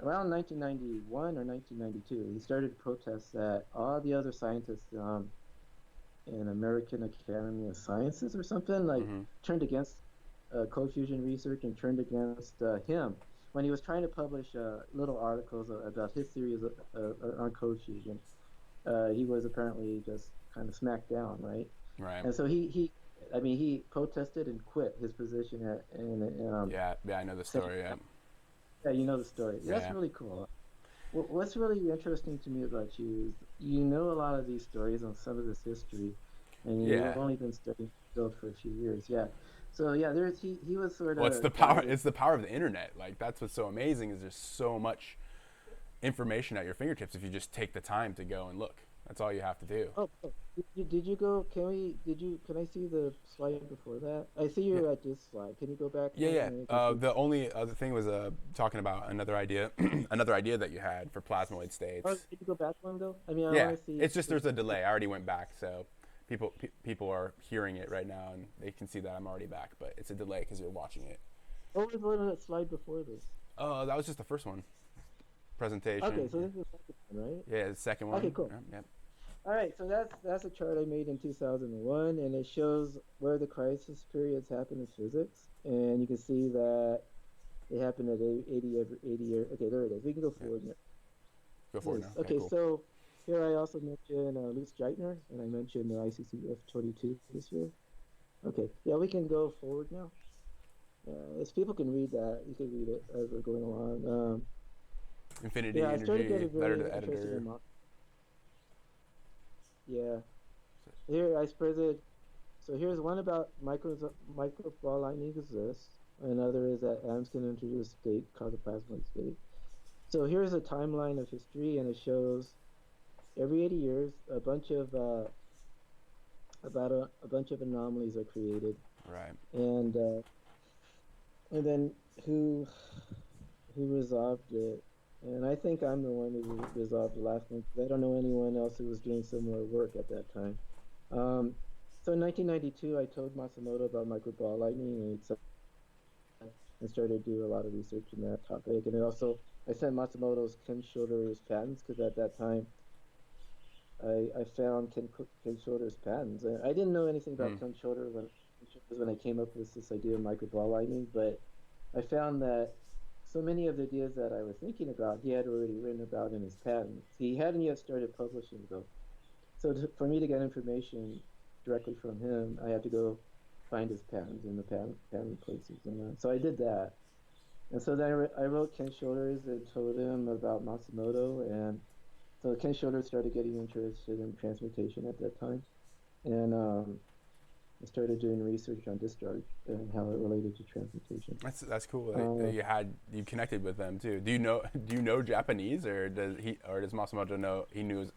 around 1991 or 1992, he started to protest that all the other scientists in American Academy of Sciences or something like Hmm. turned against cold fusion research and turned against him when he was trying to publish little articles about his theories on cold fusion. He was apparently just kind of smacked down, right? Right. And so I mean, he protested and quit his position Yeah. Yeah. I know the story. Yeah. yeah, you know the story. That's Yeah. really cool. What's really interesting to me about you is you know a lot of these stories and some of this history, and you've Yeah. only been studying field for a few years. Yeah. So yeah, he was sort Well, it's of the guy power. that It's the power of the internet. Like that's what's so amazing is there's so much information at your fingertips if you just take the time to go and look. That's all you have to do. oh, did you go? Can I see the slide before that? I see Yeah. you're at this slide. Can you go back Yeah, one yeah. and I can see? The only other thing was talking about another idea, another idea that you had for plasmoid Oh, states. did you go back one though? I mean, I Yeah, want to see. it's just there's a delay. I already went back, so people are hearing it right now, and they can see that I'm already back, but it's a delay because you're watching it. What was the slide before this? That was just the first one. Okay, Presentation. so Yeah, this is the second one, right? yeah, the second one. Okay, cool. Yep, yep. All right, so that's a chart I made in 2001, and it shows where the crisis periods happen in physics, and you can see that they happen at 80 year. Okay, there it is. We can go Yeah. forward now. Go forward now. Okay, Okay, cool. so here I also mentioned Lutz Geithner, and I mentioned the ICCF 22 this year. Okay, yeah, we can go forward now. If people can read that, you can read it as we're going along. Infinity, Yeah, I started energy, getting letter really to the interested editor. in yeah. Here I spread. So here's one about micro ball lightning exists. Another is that atoms can introduce state called the plasmoid state. So here's a timeline of history, and it shows every 80 years a bunch of a bunch of anomalies are created, Right. and then who resolved it. And I think I'm the one who resolved the last one because I don't know anyone else who was doing similar work at that time. So in 1992, I told Matsumoto about microball lightning, and started to do a lot of research in that topic. And I sent Matsumoto's Ken Shorter's patents because at that time I found Ken Shorter's patents. And I didn't know anything about Ken Shorter when I came up with this idea of microball lightning, but I found that so many of the ideas that I was thinking about, he had already written about in his patents. He hadn't yet started publishing though. So for me to get information directly from him, I had to go find his patents in the patent places. And so I did that. And so then I wrote Ken Shoulders and told him about Matsumoto. And so Ken Shoulders started getting interested in transmutation at that time. And I started doing research on discharge and how it related to transmutation. That's cool. You connected with them too. Do you know Japanese, or does Matsumoto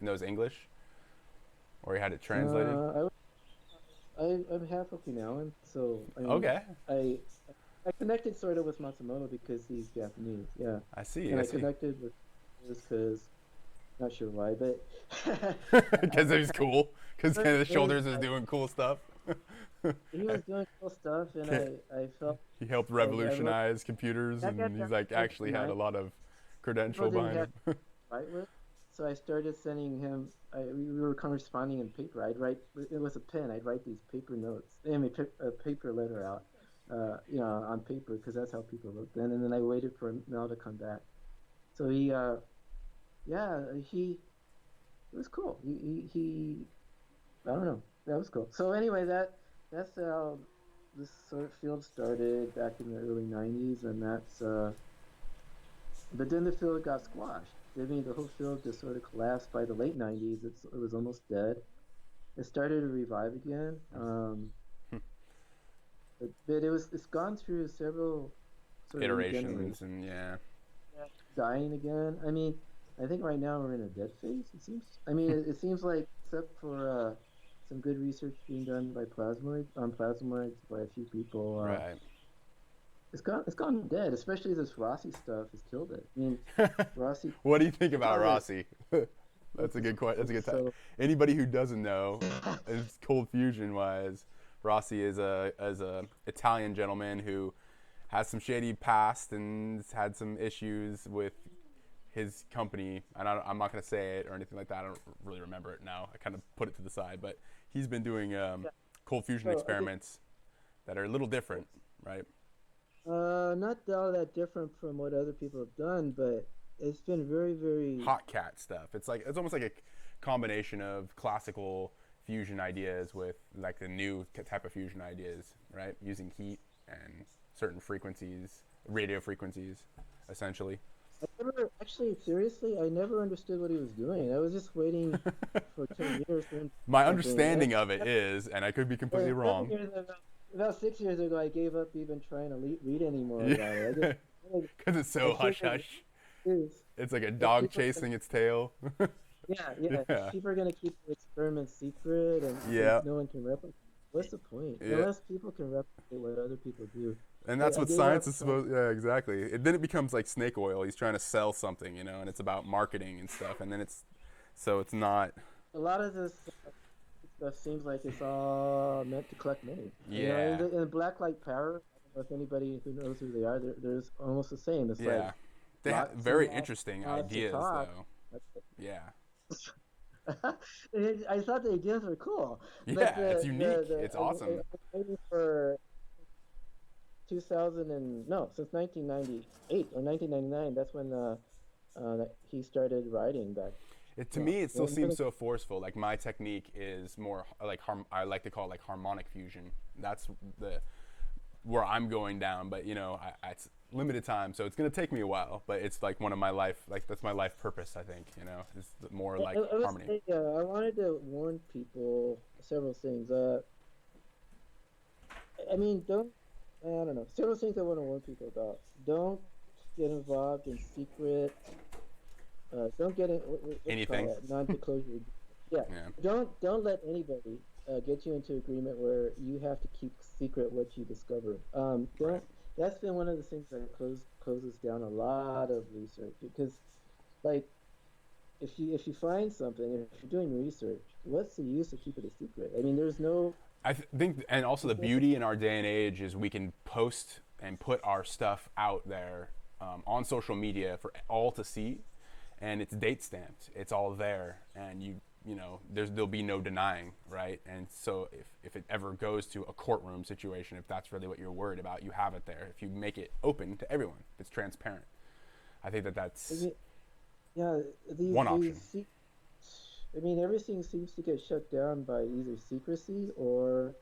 knows English, or he had it translated? I'm half Okinawan, so Okay. I connected sort of with Matsumoto because he's Japanese. Yeah, I see. and I connected with because not sure why, but because it was cool. Because the Shoulders is doing cool stuff. He was doing cool stuff, and I felt he helped revolutionize computers, and he's like actually had a lot of credential behind him. Right with, so I started sending him. We were corresponding in paper. I'd write it with a pen. I'd write these paper notes. I mean, a paper letter out, on paper because that's how people wrote then. And then I waited for Mel to come back. So it was cool. He I don't know. That was cool. So anyway, that's how this sort of field started back in the early '90s, and but then the field got squashed. I mean, the whole field just sort of collapsed by the late '90s. It was almost dead. It started to revive again, but it's gone through several sort iterations and dying again. I mean, I think right now we're in a dead phase. It seems. I mean, it seems like except for some good research being done by plasmoids by a few people. Right. It's gone dead. Especially this Rossi stuff has killed it. I mean, Rossi. What do you think about Rossi? That's a good question. That's a good time. Anybody who doesn't know, is ColdFusion wise, Rossi is a Italian gentleman who has some shady past and had some issues with his company, and I'm not going to say it or anything like that. I don't really remember it now. I kind of put it to the side, but he's been doing ColdFusion experiments that are a little different, right? Not all that different from what other people have done, but it's been very, very hot cat stuff. It's almost like a combination of classical fusion ideas with like the new type of fusion ideas, right? Using heat and certain frequencies, radio frequencies, essentially. I never understood what he was doing. I was just waiting for 10 years for him. My understanding of it is, and I could be completely wrong. About 6 years ago, I gave up even trying to read anymore about it. Because it's so hush-hush. It's like a dog chasing its tail. Yeah. People are going to keep the experiment secret, and no one can replicate. What's the point? Unless people can replicate what other people do. And that's what science is supposed. Yeah, exactly. Then it becomes like snake oil. He's trying to sell something, and it's about marketing and stuff. And then it's not. A lot of this, stuff seems like it's all meant to collect money. You know, Yeah, in Blacklight Power, I don't know if anybody who knows who they are, there's almost the same. It's like yeah. They have lots and very lots interesting and lots of ideas, talk. though. Yeah, I thought the ideas were cool, but yeah. It's unique. It's I awesome. was waiting for 2000 and no, since 1998 or 1999. That's when he started writing back. To No, me, it still when seems did so forceful. Like my technique is more like I like to call it like harmonic fusion. That's the where I'm going down. But you know, it's limited time, so it's gonna take me a while. But it's like one of my life, like that's my life purpose. I think you know, is more like I was harmony. saying, I wanted to warn people several things. I mean, I don't know, several things I want to warn people about. Don't get involved in secret. Don't get in what you call Anything. that non-disclosure. Yeah, Yeah. don't let anybody get you into agreement where you have to keep secret what you discover. Right. Don't. That's been one of the things that closes down a lot of research because, like, if you find something, if you're doing research, what's the use of keeping it a secret? I mean, there's no. Think, and also the beauty in our day and age is we can post and put our stuff out there on social media for all to see, and it's date stamped. It's all there, and you know there'll be no denying, right? And so if it ever goes to a courtroom situation, if that's really what you're worried about, you have it there. If you make it open to everyone, it's transparent. I think that I that's mean, yeah, one option. I mean, everything seems to get shut down by either secrecy or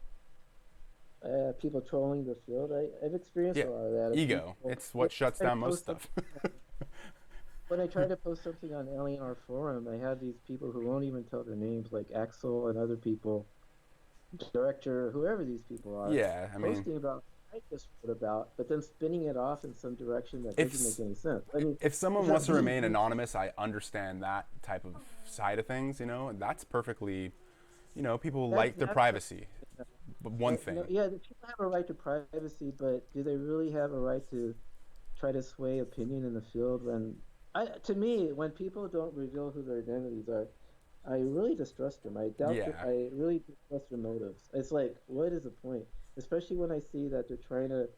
people trolling the field. I've experienced Yeah, a lot of that. Of ego. people It's what shuts try to down most post stuff. something. When I try to post something on LNR forum, I have these people who won't even tell their names, like Axel and other people, director, whoever these people are, Yeah, I mean, posting about what I just wrote about, but then spinning it off in some direction that doesn't make if any sense. I mean, if someone it's wants not to these. remain anonymous, I understand that type of side of things. You know, that's perfectly. You know, people like their That's privacy. But one no, thing, yeah, the people have a right to privacy, but do they really have a right to try to sway opinion in the field when to me, when people don't reveal who their identities are, I really distrust them. yeah, I really distrust their motives. It's like, what is the point? Especially when I see that they're trying to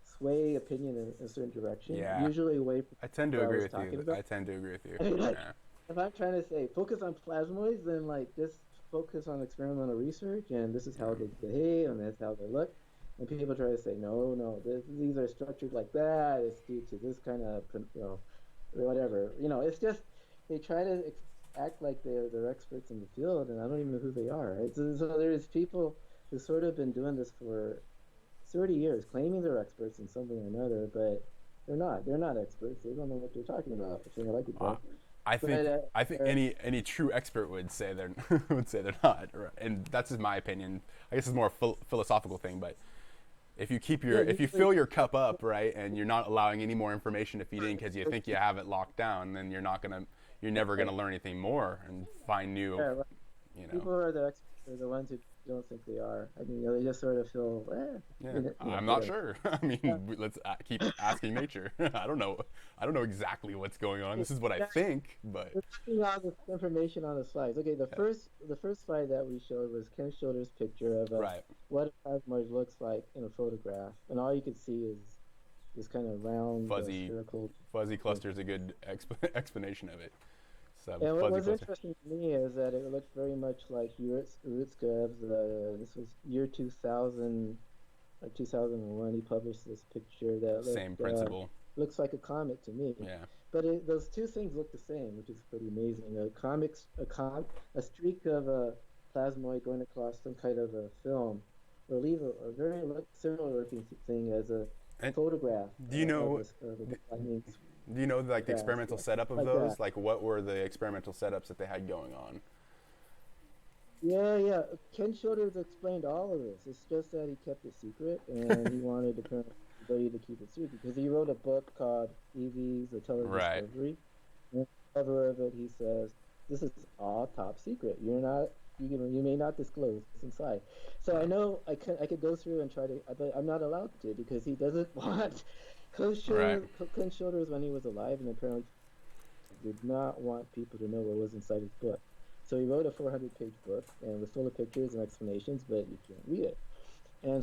sway opinion in a certain direction, yeah. usually away from I tend to what I agree was with you. talking about. I tend to agree with you. I mean, like, Yeah. if I'm trying to say focus on plasmoids, then like just focus on experimental research, and this is how Yeah. they behave, and that's how they look. And people try to say, no, no, these are structured like that. It's due to this kind of, whatever. You know, it's just they try to act like they're experts in the field, and I don't even know who they are. Right? So there's people who sort of been doing this for 30 years, claiming they're experts in something or another, but they're not. They're not experts. They don't know what they're talking about. If they're like it, Uh, though. But I think any true expert would say they're would say they're not, right? And that's just my opinion. I guess it's more a philosophical thing, but if you keep yeah, your if you fill your cup up, right, and you're not allowing any more information to feed in because you think you have it locked down, then you're never gonna learn anything more and find new, yeah, you know. people who are the experts are the ones who don't think they are. I mean, they just sort of feel, Yeah, I'm not whatever. sure. I Yeah. mean, let's keep asking nature. I don't know. I don't know exactly what's going on. This is what I Yeah, think, but we're looking at this information on the slides. Okay, yeah. the first slide that we showed was Ken Schiller's picture of Right. what a plasmoid looks like in a photograph, and all you could see is this kind of round Fuzzy, spherical fuzzy thing. cluster is a good explanation of it. So And what fuzzy was cluster. interesting to me is that it looked very much like Urutskev's. This was year 2000 or 2001. He published this picture that Same principle. looks like a comet to me. Yeah. But those two things look the same, which is pretty amazing. A streak of a plasmoid going across some kind of a film will leave a very similar looking thing as a And photograph do you know? of the lightning Do you know like the gas, experimental yeah, setup of like that. those? Like what were the experimental setups that they had going on? Yeah, yeah. Ken Shoulders explained all of this. It's just that he kept it secret, and he wanted apparently everybody to keep it secret because he wrote a book called EVs, The Right. Telediscovery. And on the cover of it, he says, "This is all top secret. You may not disclose what's inside." So I know I could go through and try to, but I'm not allowed to because he doesn't want. Right. Ken Shoulders, when he was alive, and apparently did not want people to know what was inside his book. So he wrote a 400-page book and was full of pictures and explanations, but you can't read it. And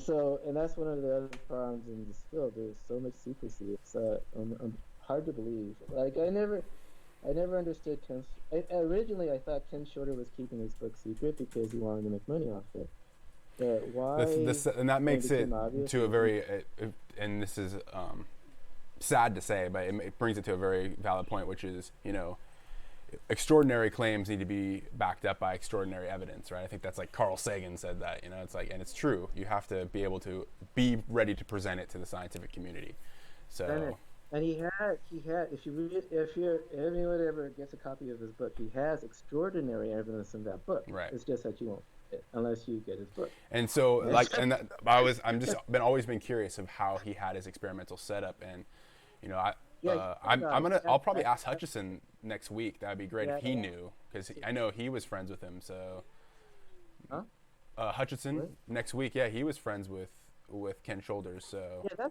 that's one of the other problems in this field. There's so much secrecy. It's hard to believe. Like I never understood Ken. Originally, I thought Ken Shorter was keeping his book secret because he wanted to make money off it. But why? And that makes it obvious, to a very, and this is sad to say, but it brings it to a very valid point, which is, extraordinary claims need to be backed up by extraordinary evidence, right? I think that's like Carl Sagan said that, it's like, and it's true. You have to be able to be ready to present it to the scientific community. So. And he had. If anyone ever gets a copy of his book, he has extraordinary evidence in that book. Right. It's just that you won't get it unless you get his book. And so, always been curious of how he had his experimental setup, and I'll probably ask Hutchison next week. That'd be great if he knew, because I know he was friends with him. So, Hutchison What? next week, yeah, he was friends with Ken Shoulders. So Yeah,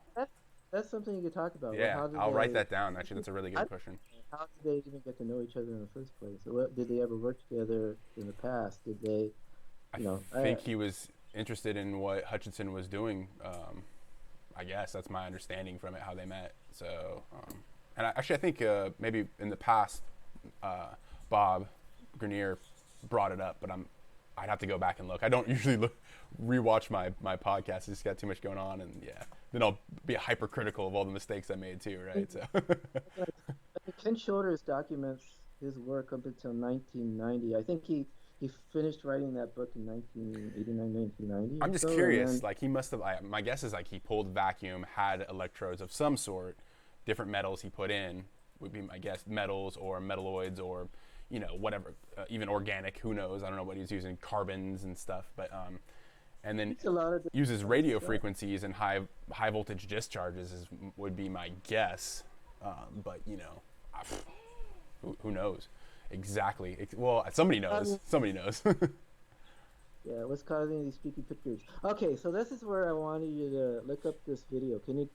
that's something you could talk about. yeah, I'll write that down. Actually, that's a really good question. How did they even get to know each other in the first place? Did they ever work together in the past? Did they? I think he was interested in what Hutchison was doing. I guess that's my understanding from it, how they met. So, and I think maybe in the past, Bob Grenier brought it up, but I'd have to go back and look. I don't usually rewatch my podcast. It's just got too much going on, and yeah, then I'll be hypercritical of all the mistakes I made too, right? So. Ken Shoulders documents his work up until 1990. I think he finished writing that book in 1989, 1990. I'm just curious. Like he must have. My guess is like he pulled vacuum, had electrodes of some sort, different metals he put in would be my guess. Metals or metalloids or whatever, even organic. Who knows? I don't know what he's using, carbons and stuff. But and then uses radio frequencies and high voltage discharges would be my guess. But who knows exactly? Well, somebody knows. Somebody knows. Yeah, what's causing these spooky pictures? Okay, so this is where I wanted you to look up this video. Can you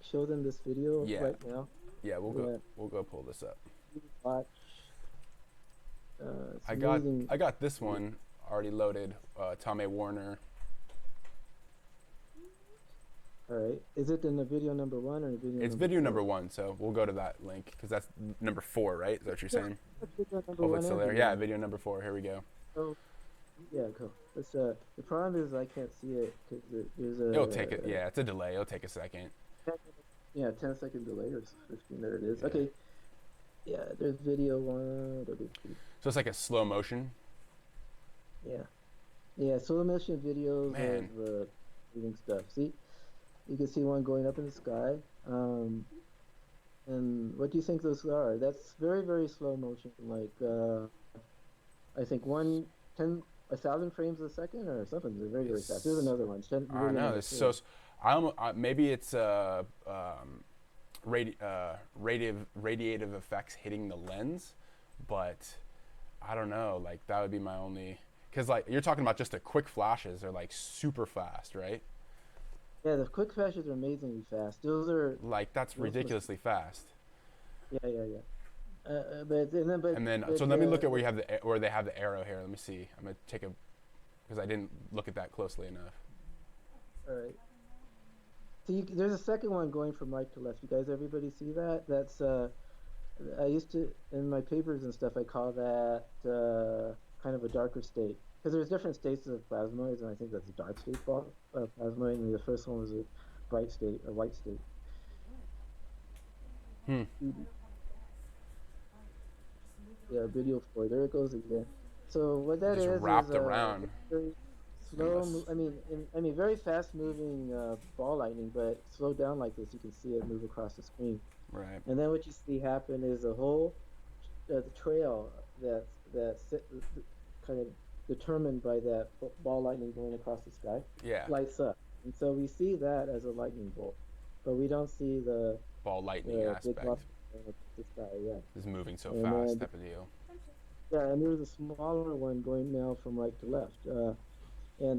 show them this video right now? Yeah, we'll go pull this up. Watch. I got this one already loaded. Tom A. Warner. All right. Is it in the video number 1 or video? It's video number 1, so we'll go to that link because that's number 4, right? Is that what you're saying? Hopefully it's still there. Yeah, video number 4. Here we go. So, yeah, go. The problem is I can't see it because there's a. It'll take it. Yeah, it's a delay. It'll take a second. Yeah, 10-second delay or 15. There it is. Yeah. Okay. Yeah, there's video 1. So it's like a slow motion. Yeah, slow motion videos Man. of moving stuff. See, you can see one going up in the sky. And what do you think those are? That's very, very slow motion. Like I think 1,000 frames a second or something. They're very, very fast. There's another one. I know. It's so. Maybe it's radiative effects hitting the lens, but I don't know. Like that would be my only. Because like you're talking about just the quick flashes. They're like super fast, right? Yeah, the quick flashes are amazingly fast. Those are like that's ridiculously fast. Yeah. And then so let me look at where you have where they have the arrow here. Let me see. I'm gonna take because I didn't look at that closely enough. All right. So there's a second one going from right to left. You guys, everybody see that? That's I used to in my papers and stuff. I call that kind of a darker state because there's different states of plasmoids, and I think that's a dark state plasmoid, and the first one was a bright state, a white state. Yeah, video 4. There it goes again. So what that is wrapped around. Very slow. I mean, very fast-moving ball lightning, but slowed down like this, you can see it move across the screen. Right. And then what you see happen is a whole the trail that's kind of determined by that ball lightning going across the sky. Yeah. Lights up, and so we see that as a lightning bolt, but we don't see the ball lightning aspect. The sky, yeah. Is moving so fast, type of deal. Yeah, and there's a smaller one going now from right to left, and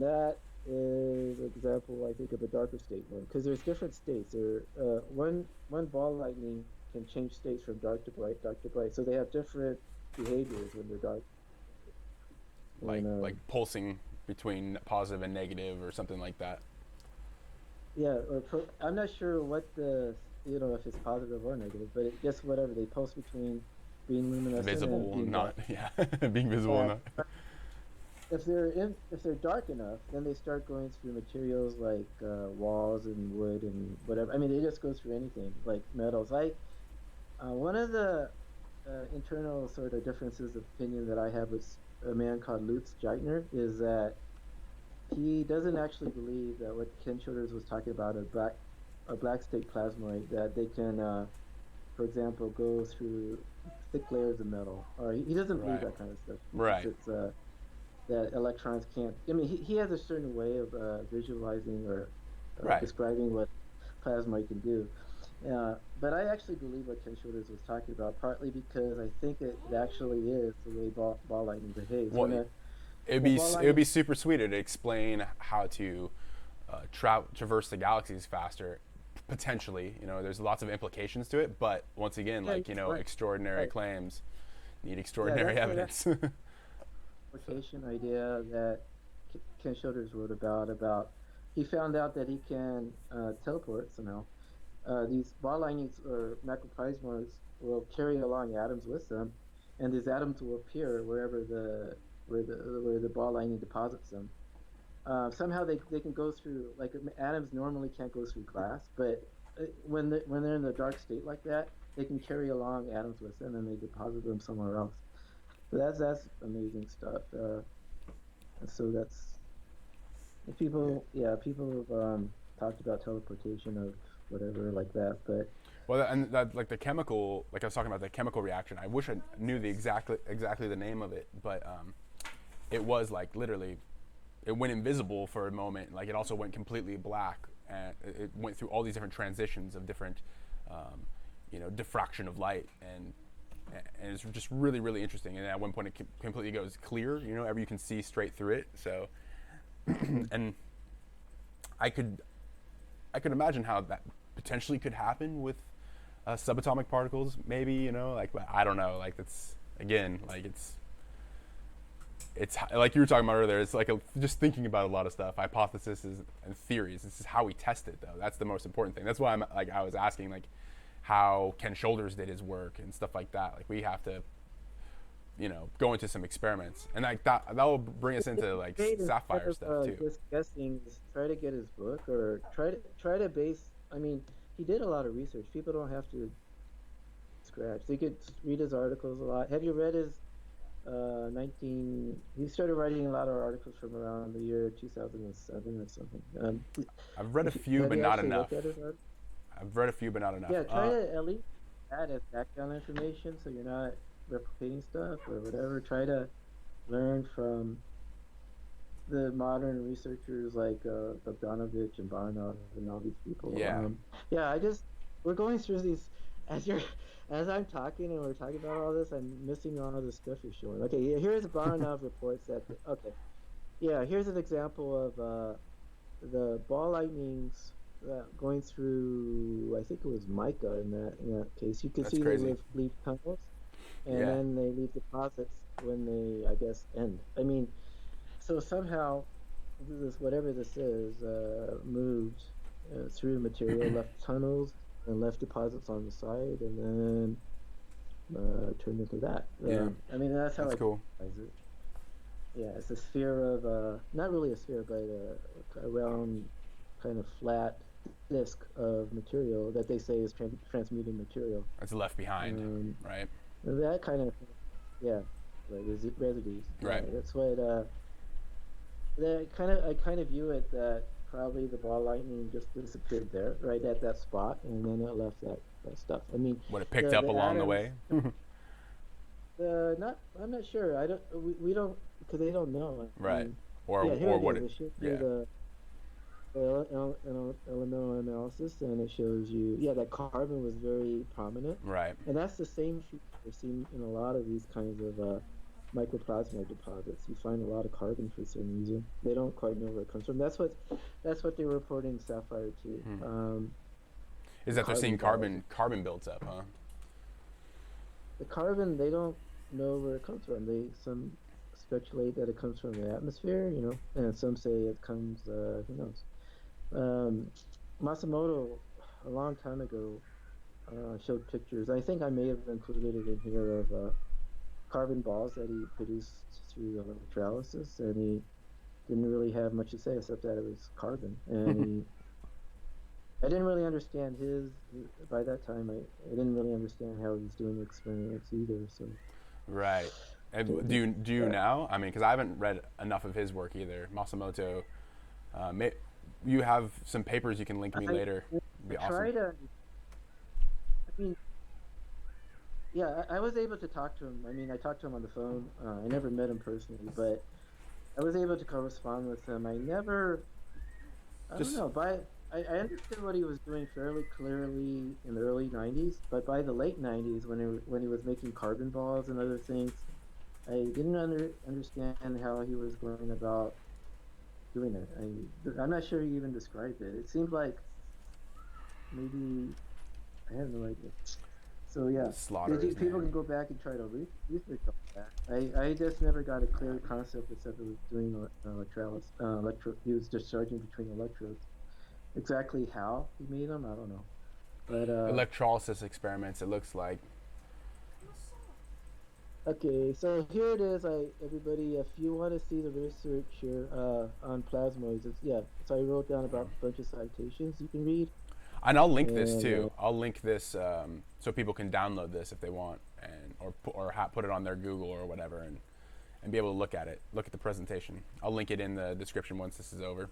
that is an example, I think, of a darker state one, because there's different states. One ball lightning can change states from dark to bright, so they have different behaviors when they're dark. And like pulsing between positive and negative or something like that. yeah, I'm not sure what if it's positive or negative, but it just whatever they pulse between being luminescent and Visible, being dark. not yeah, being visible, Uh, not if they're dark enough, then they start going through materials like walls and wood and whatever. I mean, they just go through anything like metals. One of the internal sort of differences of opinion that I have with a man called Lutz Geithner is that he doesn't actually believe that what Ken Childers was talking about a black state plasmoid that they can, for example, go through thick layers of metal. Or he doesn't believe right, that kind of stuff. He thinks right, it's that electrons can't. I mean, he has a certain way of visualizing or right. describing what plasmoid can do. But I actually believe what Ken Shoulders was talking about, partly because I think it actually is the way ball lightning behaves. Well, When ball it would lightning, be super sweet to explain how to traverse the galaxies faster. Potentially, there's lots of implications to it, but once again, yeah, like right, extraordinary right, claims need yeah, extraordinary evidence. application idea that Ken Shoulders wrote about. He found out that he can teleport somehow. These ball lightnings or macroplasmoids will carry along atoms with them, and these atoms will appear wherever where the ball lightning deposits them. Somehow they can go through like atoms normally can't go through glass, but when they're in the dark state like that, they can carry along atoms with them and they deposit them somewhere else. So that's amazing stuff. And so that's people have talked about teleportation of whatever like that, but Well, and that like the chemical, like I was talking about the chemical reaction. I wish I knew the exactly the name of it, but it was like literally, it went invisible for a moment. Like it also went completely black, and it went through all these different transitions of different, diffraction of light, and it's just really really interesting. And at one point, it completely goes clear. You can see straight through it. So, and I could imagine how that potentially could happen with subatomic particles, maybe, but I don't know. Like that's again, like it's like you were talking about earlier. It's like just thinking about a lot of stuff, hypotheses and theories. This is how we test it, though. That's the most important thing. That's why I was asking like how Ken Shoulders did his work and stuff like that. Like we have to, go into some experiments, and like that will bring us into like sapphire stuff too. just guessing, try to get his book or try to base. I mean, he did a lot of research. People don't have to scratch. They could read his articles a lot. Have you read his 19? He started writing a lot of articles from around the year 2007 or something. I've read a few, Have but you not actually enough. looked at his articles? I've read a few, but not enough. Yeah, try to at least add as background information so you're not replicating stuff or whatever. Try to learn from the modern researchers like Bogdanovich and Barnard and all these people. Yeah, Yeah, we're going through these as you're as I'm talking and we're talking about all this. I'm missing all the stuff you're showing. Okay, yeah, here's Barnard reports that. Okay, yeah, here's an example of the ball lightnings going through. I think it was mica in that case. You can that's see they crazy. leave tunnels, and Yeah, then they leave deposits when they, I guess, end. I mean, so somehow this whatever this is moved through material, left tunnels and left deposits on the side, and then turned into that. yeah, I mean, that's how I that's cool. visualize it. Yeah, it's a sphere of not really a sphere, but a round, kind of flat disk of material that they say is transmuting material. It's left behind, Um, right? that kind of, yeah, like residues. Yeah, Right. that's what. I kind of view it that probably the ball lightning just disappeared there, right at that spot, and then it left that stuff. I mean, What it picked up the along the atoms. way. Not. I'm not sure. I don't. We don't because they don't know. I Right. mean, Or yeah, here or it what is. it. It shows you Yeah. the elemental analysis, and it shows you, yeah, that carbon was very prominent, Right. and that's the same feature seen in a lot of these kinds of microplasmoid deposits. You find a lot of carbon for some reason. They don't quite know where it comes from. That's what they're reporting sapphire to. Is The that they're seeing carbon carbon builds up, huh? the carbon they don't know where it comes from. speculate that it comes from the atmosphere, and some say it comes, who knows. Um, Matsumoto, a long time ago, showed pictures. I think I may have included it in here of carbon balls that he produced through electrolysis, and he didn't really have much to say except that it was carbon. And I didn't really understand by that time, I didn't really understand how he was doing the experiments either. So, Right. And so do you yeah, now? I mean, because I haven't read enough of his work either. Matsumoto, you have some papers you can link me I, later. It'd I be awesome. try to, I mean, yeah, I was able to talk to him. I mean, I talked to him on the phone. I never met him personally, but I was able to correspond with him. I don't Just know, I understood what he was doing fairly clearly in the early 90s, but by the late 90s, when he was making carbon balls and other things, I didn't understand how he was going about doing it. I'm not sure he even described it. It seemed like maybe I have no idea. So yeah, slaughter his people man. can go back and try to research all that. I just never got a clear concept except it was doing electrolysis. He was discharging between electrodes. Exactly how he made them, I don't know. But Electrolysis experiments, it looks like. okay, so here it is. Everybody, if you want to see the research here on plasmoids, yeah. So I wrote down about a bunch of citations you can read, And I'll link this and too. I'll link this so people can download this if they want, and or put it on their Google or whatever, and be able to look at it, look at the presentation. I'll link it in the description once this is over,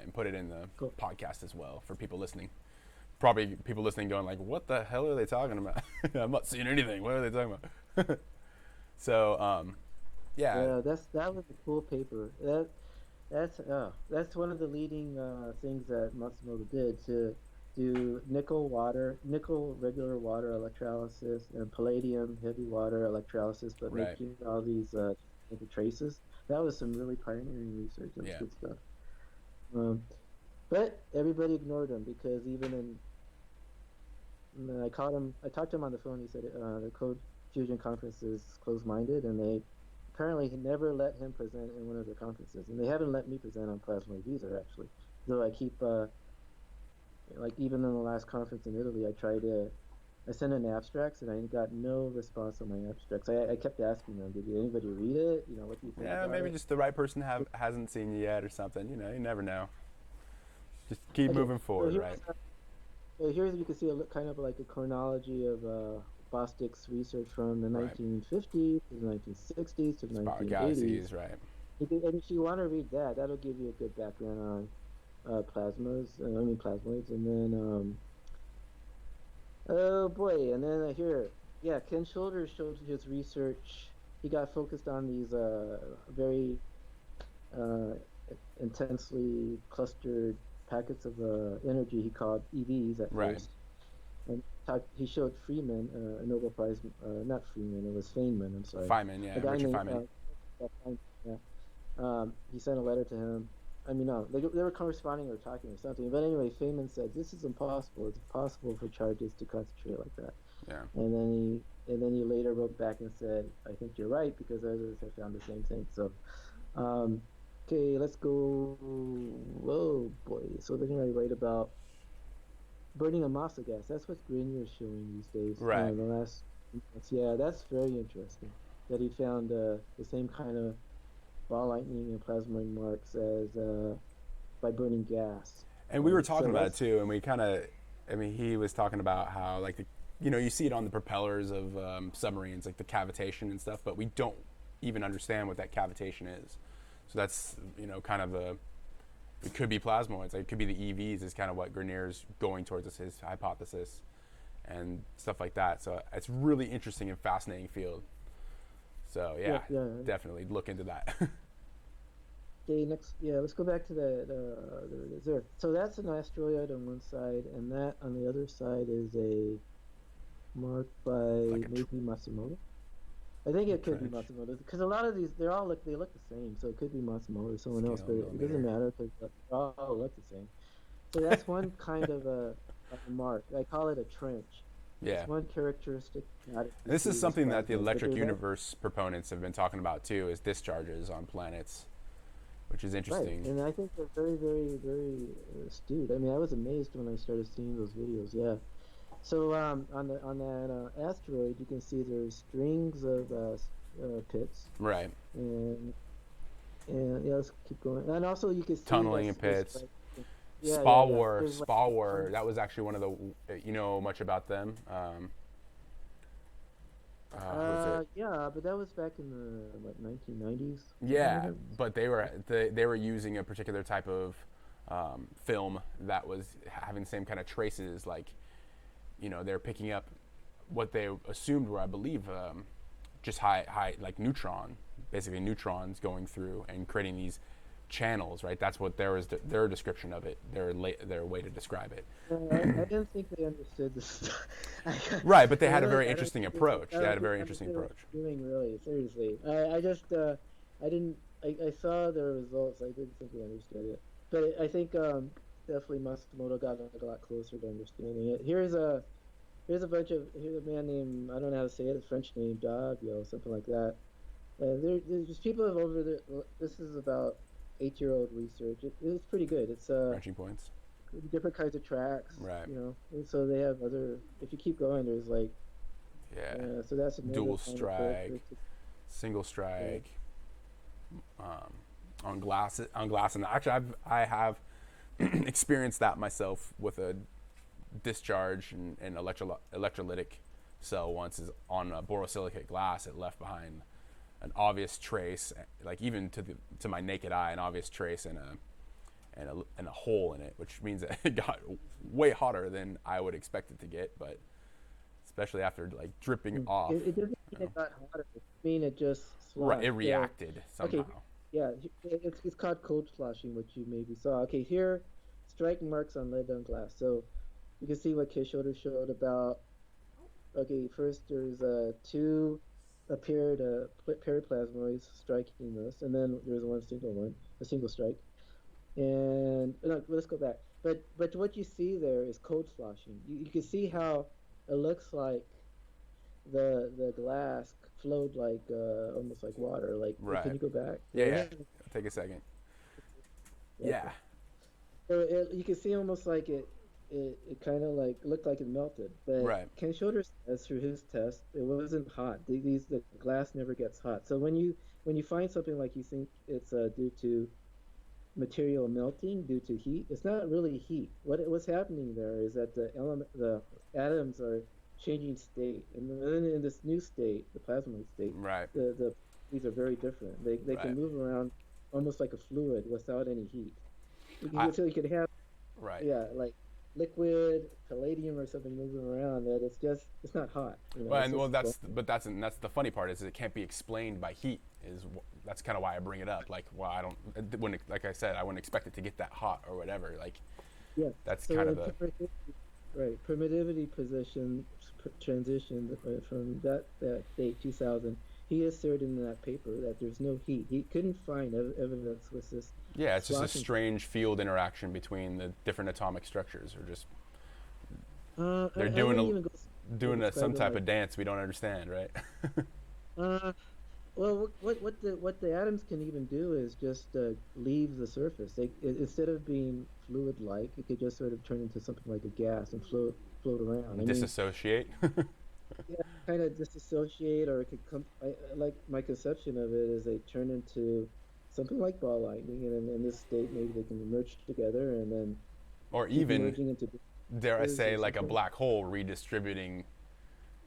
and put it in the cool. podcast as well for people listening. Probably people listening going like, "What the hell are they talking about? I'm not seeing anything. What are they talking about?" So, yeah, Yeah, that was a cool paper. That's one of the leading things that Matsumoto did to do nickel regular water electrolysis, and palladium heavy water electrolysis, but right, making all these traces. That was some really pioneering research. That was yeah, good stuff. Um, but everybody ignored him because I talked to him on the phone. He said the ColdFusion conference is closed-minded, and they apparently never let him present in one of their conferences, and they haven't let me present on Plasmoid either, actually. Though I keep like even in the last conference in Italy, I sent in abstracts and I got no response on my abstracts. I kept asking them, did anybody read it? What do you think yeah. about Maybe it? just the right person hasn't seen you yet or something. You never know. Just keep Okay, moving so forward, right? here's you can see kind of like a chronology of Bostic's research from the Right. 1950s to the 1960s to the Spiral 1980s. galaxies, right? And if you want to read that, that'll give you a good background on plasmoids, and then oh boy, and then here, yeah, Ken Shoulders showed his research. He got focused on these very uh, intensely clustered packets of energy he called EVs at Right. first. And he showed Freeman, a Nobel Prize, not Freeman, it was Feynman, I'm sorry. Feynman, A yeah, guy Richard named, Feynman. yeah. He sent a letter to him. I mean, no, they were corresponding or talking or something. But anyway, Feynman said, this is impossible. It's impossible for charges to concentrate like that. Yeah. And then he later wrote back and said, I think you're right because others have found the same thing. So, um, okay, let's go. Whoa, boy. So then I write about burning a massa gas. That's what Grenier is showing these days. Right. The last, yeah, that's very interesting. That he found the same kind of ball lightning and plasmoid marks as by burning gas. And we were talking So about it that's too, and we kind of, I mean, he was talking about how like you see it on the propellers of submarines, like the cavitation and stuff, but we don't even understand what that cavitation is. So that's kind of it could be plasmoids, like it could be the EVs is kind of what Grenier's going towards as his hypothesis and stuff like that. So it's really interesting and fascinating field. So yeah, yeah, yeah. definitely look into that. Okay, next, yeah, let's go back to there it is there. So that's an asteroid on one side, and that on the other side is a mark by Like a maybe Matsumoto. I think it could be trench Matsumoto because a lot of these they look the same, so it could be Matsumoto or someone else, scale but it doesn't millimeter. matter because they all look the same. So that's one kind of a mark. I call it a trench. Yeah. It's one characteristic that you This is see with something that the plasmoids, but electric there's that. universe proponents have been talking about too, is discharges on planets, which is Right, interesting. and I think they're very, very, very astute. I mean, I was amazed when I started seeing those videos. Yeah. So on that asteroid, you can see there's strings of pits, Right. and yeah, let's keep going. And also you can see Tunneling in this this pits. like Spa yeah. War, There's like Spa War. That was actually one of the. You know much about them? Who was it? yeah, but that was back in the what 1990s, something like Yeah, that. but they were using a particular type of film that was having the same kind of traces. Like, they're picking up what they assumed were, I believe, just high like basically neutrons going through and creating these channels. Right. That's what their description of it. Their way to describe it. I didn't think they understood this. Right, but they I had a really, very I don't interesting think approach. I They don't had a think very they interesting understood what approach. they're doing really. Seriously, I just I didn't I saw the results. I didn't think they understood it, but I think definitely Matsumoto got a lot closer to understanding it. Here's a man named, I don't know how to say it, a French name, Davio, something like that. There's just people have over the. This is about 8-year-old research. It's pretty good. It's Branching points. different kinds of tracks, Right. And so they have other. If you keep going, there's like, Yeah. so that's another Dual kind of strike, characteristic. single Yeah. strike, on glass. On glass, and actually, I have experienced that myself with a discharge and electrolytic cell once is on a borosilicate glass. It left behind an obvious trace, like even to my naked eye, an obvious trace and a hole in it, which means that it got way hotter than I would expect it to get, but especially after like dripping off. It doesn't mean it got hotter. I mean it just Right, it sloshed. Yeah. reacted Okay. somehow. Yeah. It's called cold sloshing, which you maybe saw. Okay. Here, strike marks on lead on glass. So you can see what Kishoda showed about. Okay. First, there's two paired plasmoids striking this, and then there's a single strike. And no, let's go back. But what you see there is cold sloshing. You can see how it looks like the glass flowed like almost like water. Like, can Right. you go back? Yeah, Yeah. yeah. Take a second. Okay. Yeah. So you can see almost like it kind of like looked like it melted. But Right. Ken Schroeder says through his test, it wasn't hot. The glass never gets hot. So when you find something like you think it's due to material melting due to heat, it's not really heat. What's happening there is that the atoms are changing state, and then in this new state, the plasmoid state, Right. these are very different. They Right. can move around almost like a fluid without any heat. I, So you could have, right. yeah, like liquid palladium or something moving around that it's not hot. Well, It's and well, just that's the funny part is it can't be explained by heat. That's kind of why I bring it up. Like, well, I don't when like I said, I wouldn't expect it to get that hot or whatever. Like, yeah. that's So kind of the right, primitivity position transition from that date 2000. He asserted in that paper that there's no heat. He couldn't find evidence with this yeah. It's just a sloshing. strange field interaction between the different atomic structures, or just I they're wouldn't even go some describe it type like. of dance we don't understand, right? Uh, well, what the atoms can even do is just leave the surface. Instead of being fluid-like, it could just sort of turn into something like a gas and float around. I mean, Disassociate. yeah, kind of disassociate, or it could come. Like my conception of it is they turn into something like ball lightning, and in this state, maybe they can merge together and then Or keep even, merging into dare I differences say, or like a something. black hole redistributing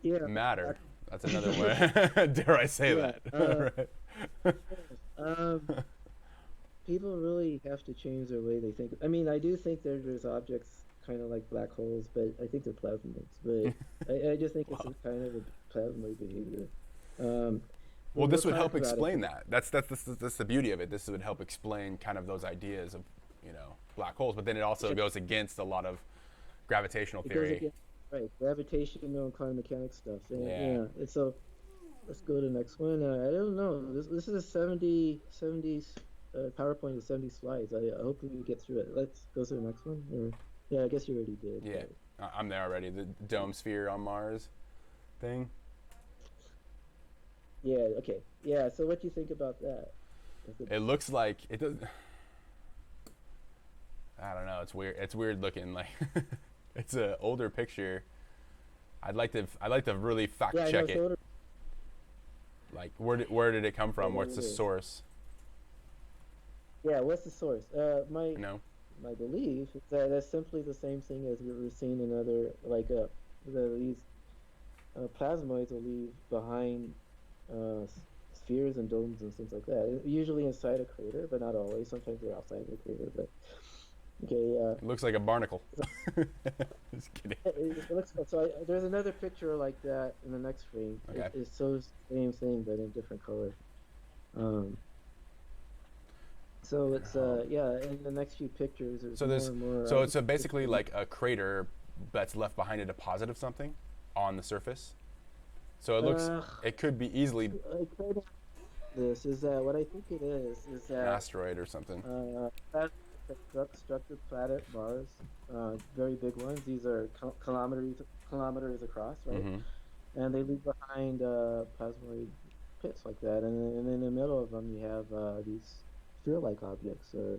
Yeah, matter. That's another way. Dare I say yeah. that? Right. Um, people really have to change their way they think. I mean, I do think there's objects kind of like black holes, but I think they're plasmoids. But I just think it's Wow. a kind of a plasmoid behavior. Um, Well, this would talk help about it. explain that. That's the beauty of it. This would help explain kind of those ideas of, black holes. But then it also goes against a lot of gravitational It goes theory. against, right, gravitational and quantum mechanics stuff. Yeah. Yeah. And so let's go to the next one. I don't know. This is a 70 PowerPoint with 70 slides. I hope we get through it. Let's go to the next one. Yeah, I guess you already did. Yeah. I'm there already. The dome sphere on Mars thing. Yeah. Okay. Yeah. So what do you think about that? Is it- It looks like it does. I don't know. It's weird. It's weird looking. Like it's an older picture. I'd like to really fact Yeah, I know check it's it. older. Like where did it come Yeah, from? it What's the is. source? Yeah. What's the source? You know. My belief is that that's simply the same thing as we were seeing in other these plasmoids will leave behind spheres and domes and things like that. Usually inside a crater, but not always. Sometimes they're outside the crater. But okay, It looks like a barnacle. Just kidding. it looks so. There's another picture like that in the next frame. Okay. It shows the same thing but in different color. Um, so it's yeah. In the next few pictures, there's So more there's and more. so it's basically like a crater that's left behind a deposit of something on the surface. So it looks Uh, it could be easily I tried this is that what I think it is an that asteroid or something. that struck the planet Mars, very big ones. These are kilometers across, right? Mm-hmm. And they leave behind plasmoid pits like that, and in the middle of them you have these sphere-like objects, or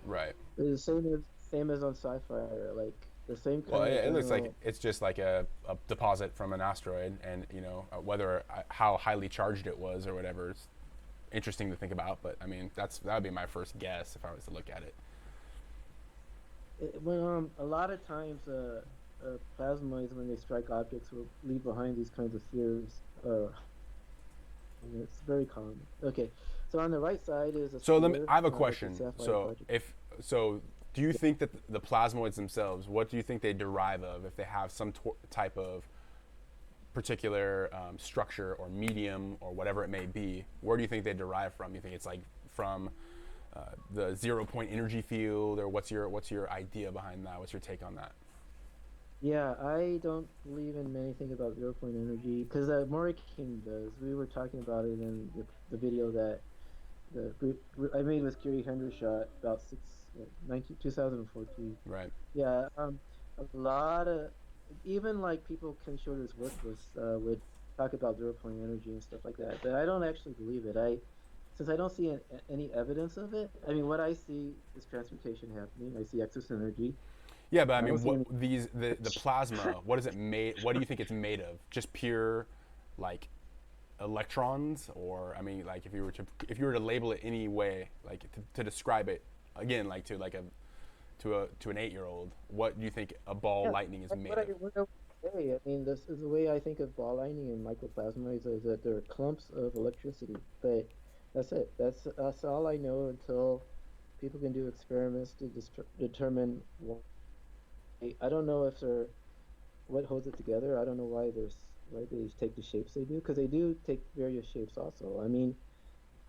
Right. the same as on sci-fi, like the same Well, kind of it looks like general. it's just like a deposit from an asteroid, and you know whether how highly charged it was or whatever. It's interesting to think about, but I mean that would be my first guess if I was to look at it. When a lot of times plasmoids when they strike objects will leave behind these kinds of spheres. And it's very common. Okay, so on the right side is a So sphere, I have a like a question. sapphire So project. if so, do you think that the plasmoids themselves, what do you think they derive of? If they have some type of particular structure or medium or whatever it may be, where do you think they derive from? You think it's like from the 0 point energy field, or what's your idea behind that? What's your take on that? Yeah, I don't believe in anything about zero point energy because Maury King does. We were talking about it in the video that I made with Gary Hendershot about 2014. Right. Yeah, a lot of even like people Ken Shorter's work with would talk about zero point energy and stuff like that, but I don't actually believe it. Since I don't see any evidence of it, I mean, what I see is transmutation happening. I see excess energy. Yeah, but I I don't mean, see what any. the plasma? What is it made? What do you think it's made of? Just pure, like, electrons, or I mean, like if you were to label it any way, like to describe it again, like to an 8-year-old, what do you think a ball Yeah, lightning is made what of? I would say. I mean, this is the way I think of ball lightning and microplasmoids is that they're clumps of electricity. But that's it. That's all I know until people can do experiments to determine. I don't know if they're what holds it together. I don't know why they take the shapes they do because they do take various shapes also. I mean,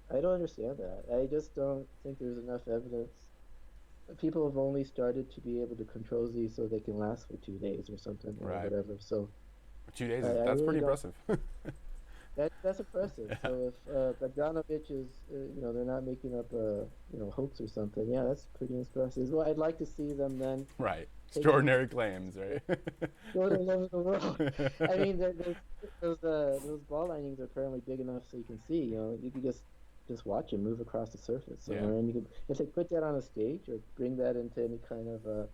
I don't understand that. I just don't think there's enough evidence. People have only started to be able to control these so they can last for 2 days or something or Right. whatever. So 2 days I, is I that's really pretty don't. impressive. That's impressive. Yeah. So if Bogdanovich is, they're not making up a, hoax or something. Yeah, that's pretty impressive. Well, I'd like to see them then Right. take it Extraordinary claims, right? go to all over the world. I mean, those ball linings are apparently big enough so you can see. You can just watch it move across the surface Yeah. somewhere, and you can if they put that on a stage or bring that into any kind of a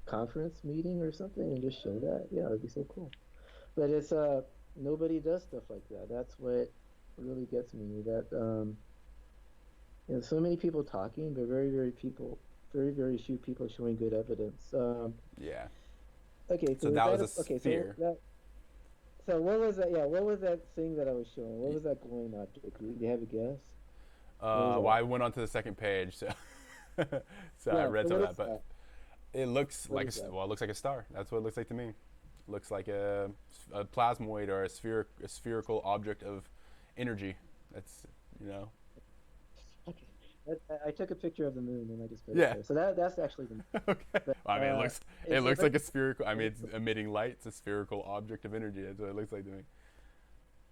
conference meeting or something and just show that, yeah, it'd be so cool. But it's nobody does stuff like that. That's what really gets me. That so many people talking, but very few people showing good evidence. Yeah. Okay, so So is that was that a okay? So sphere. that so what was that? Yeah, what was that thing that I was showing? What was that glowing object? Do you have a guess? What was Well, that? I went on to the second page, so so I Yeah. read So some what of that, is but that? it looks What like is that? well, it looks like a star. That's what it looks like to me. Looks like a plasmoid or a spherical object of energy. That's you know. Okay. I took a picture of the moon and I just put it Yeah. there. So that's actually the moon. Okay. But Well, I mean, it it's looks very like a spherical. I mean, it's, it's emitting light. It's a spherical object of energy. That's what it looks like to me.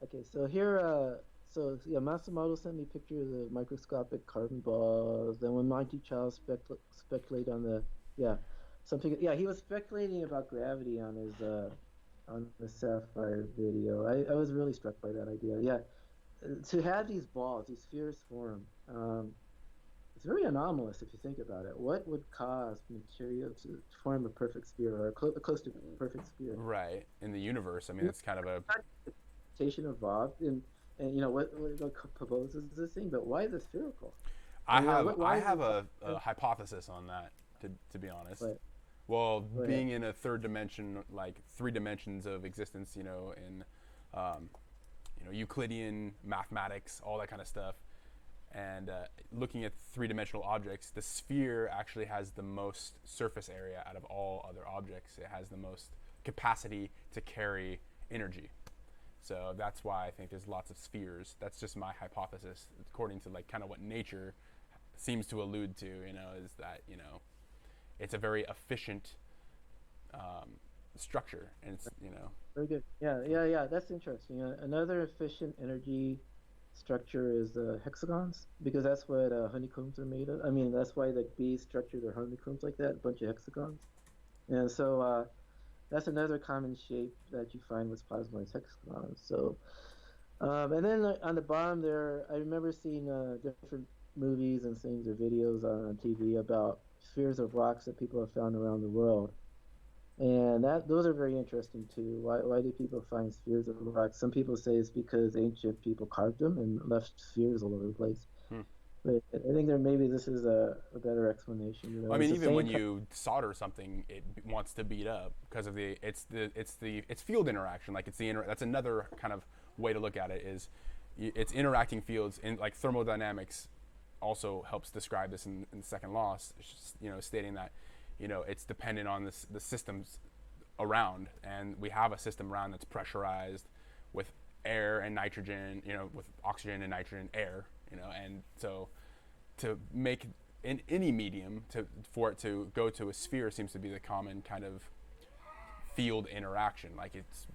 okay. So here, so yeah, Matsumoto sent me pictures of microscopic carbon balls. Then when Monty Chow speculate on the yeah. something. Yeah, he was speculating about gravity on the Sapphire video. I was really struck by that idea. Yeah, to have these balls, these spheres form, it's very anomalous if you think about it. What would cause material to form a perfect sphere or close to a perfect sphere? Right. In the universe, I mean, it's kind of a Gravitation evolved, and what proposes this thing, but why is it spherical? I I mean, have why I is have it? a hypothesis on that to be honest. But Well, go ahead. being in a third dimension, like three dimensions of existence, in um, Euclidean mathematics, all that kind of stuff, and looking at three-dimensional objects, the sphere actually has the most surface area out of all other objects. It has the most capacity to carry energy. So that's why I think there's lots of spheres. That's just my hypothesis, according to like kind of what nature seems to allude to. Is that it's a very efficient structure, and it's Very good. Yeah, yeah, yeah. That's interesting. Another efficient energy structure is hexagons because that's what honeycombs are made of. I mean, that's why the bees structure their honeycombs like that, a bunch of hexagons. And so that's another common shape that you find with plasmoids, hexagons. So, and then on the bottom there, I remember seeing different movies and things or videos on TV about spheres of rocks that people have found around the world. And that those are very interesting too. Why do people find spheres of rocks? Some people say it's because ancient people carved them and left spheres all over the place. hmm. But I think there maybe this is a better explanation. I It's mean, the even same when you solder something, it wants to beat up because of it's field interaction. Like that's another kind of way to look at it is it's interacting fields in like thermodynamics also helps describe this in the second law, stating that it's dependent on the systems around, and we have a system around that's pressurized with air and nitrogen, with oxygen and nitrogen, air, and so to make in any medium for it to go to a sphere seems to be the common kind of field interaction, like it's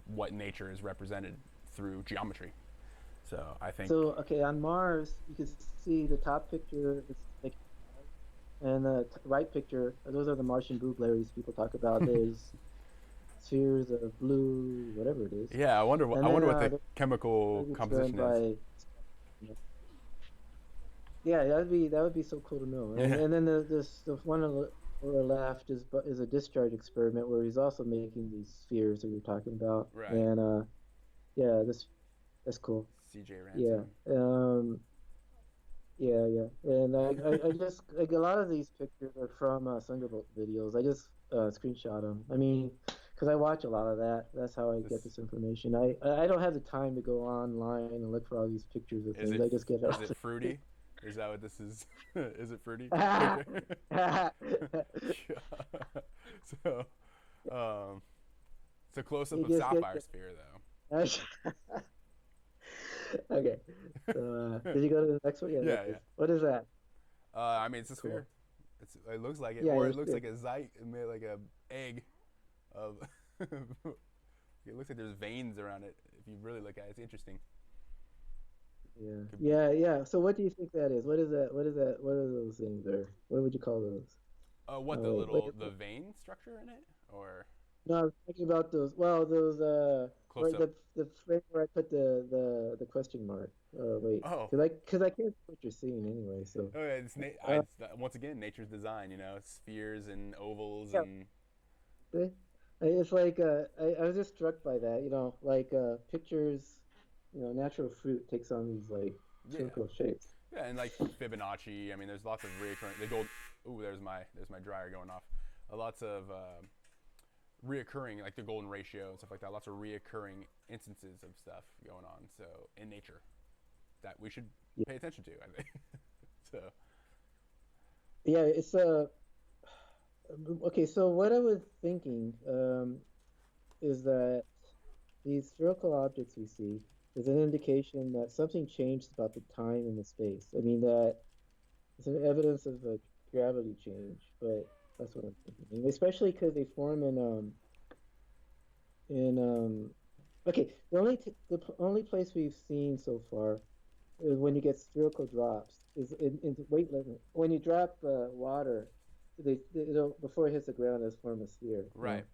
what nature is represented through geometry. So I think so okay on Mars. You can see the top picture is like, and the right picture. Those are the Martian blueberries people talk about. There's spheres of blue, whatever it is, yeah, and I then wonder what the there's chemical maybe explained composition is. by. Yeah, that would be so cool to know. And Yeah, and then the one on the left is a discharge experiment where he's also making these spheres that you're talking about. right. And yeah, this that's cool. CJ Yeah. Ransom. Yeah, yeah. And I just like a lot of these pictures are from Thunderbolt videos. I just screenshot them. I mean, because I watch a lot of that. That's how I get This this information. I don't have the time to go online and look for all these pictures of is things. it I just get it is off it fruity? Is that what this is? Is it fruity the. picture? so, um, it's a close up You of just get sapphire sphere, though. okay. So did you go to the next one? Yeah, Yeah, yeah. what is that? I mean, it's a Cool. sphere. It looks like it, Yeah, or you're it looks sure. like a zyte, made like a egg of. It looks like there's veins around it. If you really look at it, it's interesting. Yeah. Could, Yeah, yeah. So what do you think that is? What is that? What is that? What are those things there? What would you call those? what Oh wait, wait. the vein structure in it, or No, I was thinking about those. Well, those close where up? the frame where I put the question mark. Wait, Oh, because I can't see what you're seeing anyway. So oh yeah, uh, once again nature's design. Spheres and ovals yeah, and it's like I was just struck by that. Like pictures. Natural fruit takes on these like yeah, circle shapes. yeah, and like Fibonacci. I mean, there's lots of reoccurring. The gold. Ooh, there's my dryer going off. Lots of reoccurring, like the golden ratio and stuff like that. Lots of reoccurring instances of stuff going on. So in nature, that we should Yeah, pay attention to. I think. So yeah. It's okay. So what I was thinking is that these spherical objects we see is an indication that something changed about the time and the space. I mean that it's an evidence of a gravity change, but that's what I'm thinking. Especially because they form in okay, the only place we've seen so far is when you get spherical drops is in weight limit. When you drop water they don't before it hits the ground, it's form a sphere. Right.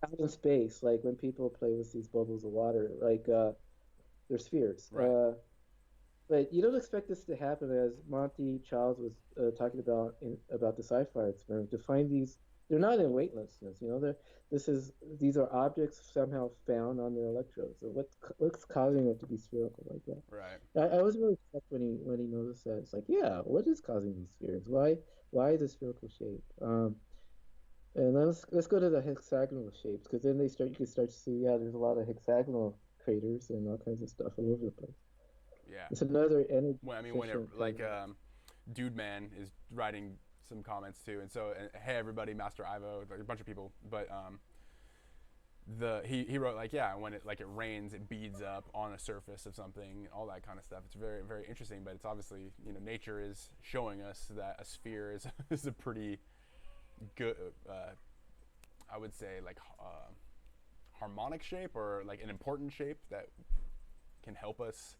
Out in space, like when people play with these bubbles of water, like they're spheres. Right. But you don't expect this to happen, as Monty Childs was talking about about the sci-fi experiment. To find these, they're not in weightlessness. These are objects somehow found on their electrodes. So what's causing it to be spherical like that? Right. I was really shocked when he noticed that. It's like, yeah, what is causing these spheres? Why the spherical shape? And let's go to the hexagonal shapes, because then you can start to see, yeah, there's a lot of hexagonal craters and all kinds of stuff all over the place. Yeah. It's another energy When I mean when it efficient kind like Dude Man is writing some comments too, and so hey everybody, Master Ivo, like a bunch of people, but the he wrote like yeah when it rains it beads up on a surface of something, all that kind of stuff. It's very very interesting, but it's obviously nature is showing us that a sphere is is a pretty good I would say like harmonic shape, or like an important shape that can help us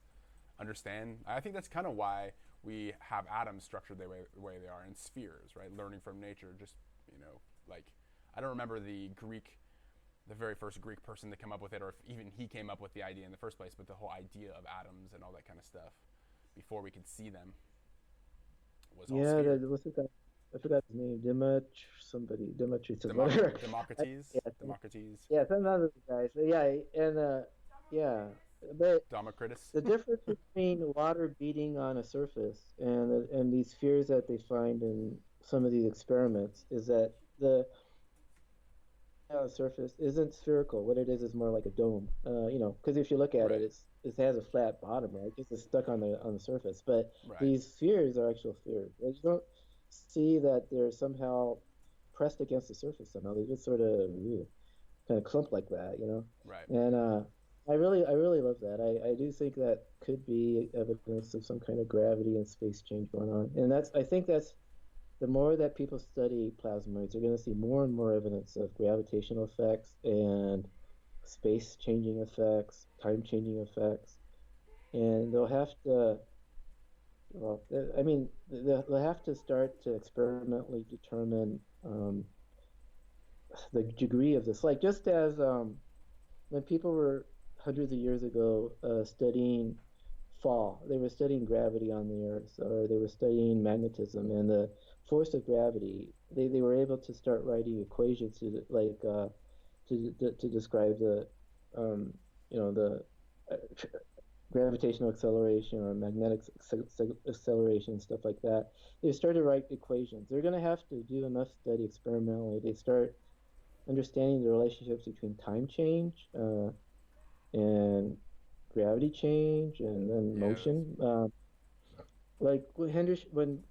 understand. I think that's kind of why we have atoms structured the way they are in spheres, right? Learning from nature. Just like I don't remember the very first Greek person to come up with it, or if even he came up with the idea in the first place. But the whole idea of atoms and all that kind of stuff, before we could see them, was all Yeah, sphere. what's the guy? I forgot his name. Demetrius, whatever. Democritus, Yeah, Democritus, yeah, some other guys. Yeah, and yeah, but Democritus. the difference between water beating on a surface and these spheres that they find in some of these experiments is that the surface isn't spherical. What it is more like a dome. Because if you look at it, Right. it has a flat bottom, right? It's stuck on the surface. But Right. these spheres are actual spheres. You don't see that they're somehow pressed against the surface somehow. They just sort of kind of clump like that. Right. And I really love that. I do think that could be evidence of some kind of gravity and space change going on. And I think that's the more that people study plasmoids, they're going to see more and more evidence of gravitational effects and space changing effects, time changing effects, and they'll have to. Well, I mean, they'll have to start to experimentally determine the degree of this. Like just as when people were hundreds of years ago studying fall, they were studying gravity on the Earth, or they were studying magnetism and the force of gravity. They were able to start writing equations to describe the um, the uh, gravitational acceleration or magnetic acceleration, stuff like that. They started to write equations. They're going to have to do enough study experimentally. They start understanding the relationships between time change and gravity change and then Yeah. motion. Like when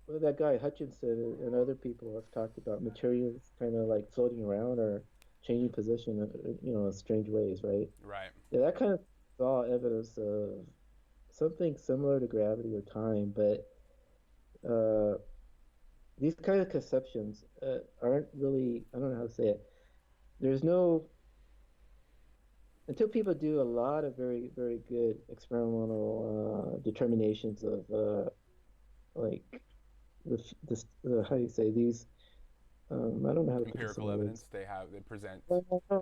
that guy Hutchinson and other people have talked about materials kind of like floating around or changing position, in strange ways, right? Right. Yeah, that kind of saw evidence of something similar to gravity or time, but uh, these kind of conceptions aren't really, I don't know how to say it. There's no, until people do a lot of very, very good experimental determinations of like how do you say these? I don't know how to put this in Empirical words. evidence. They present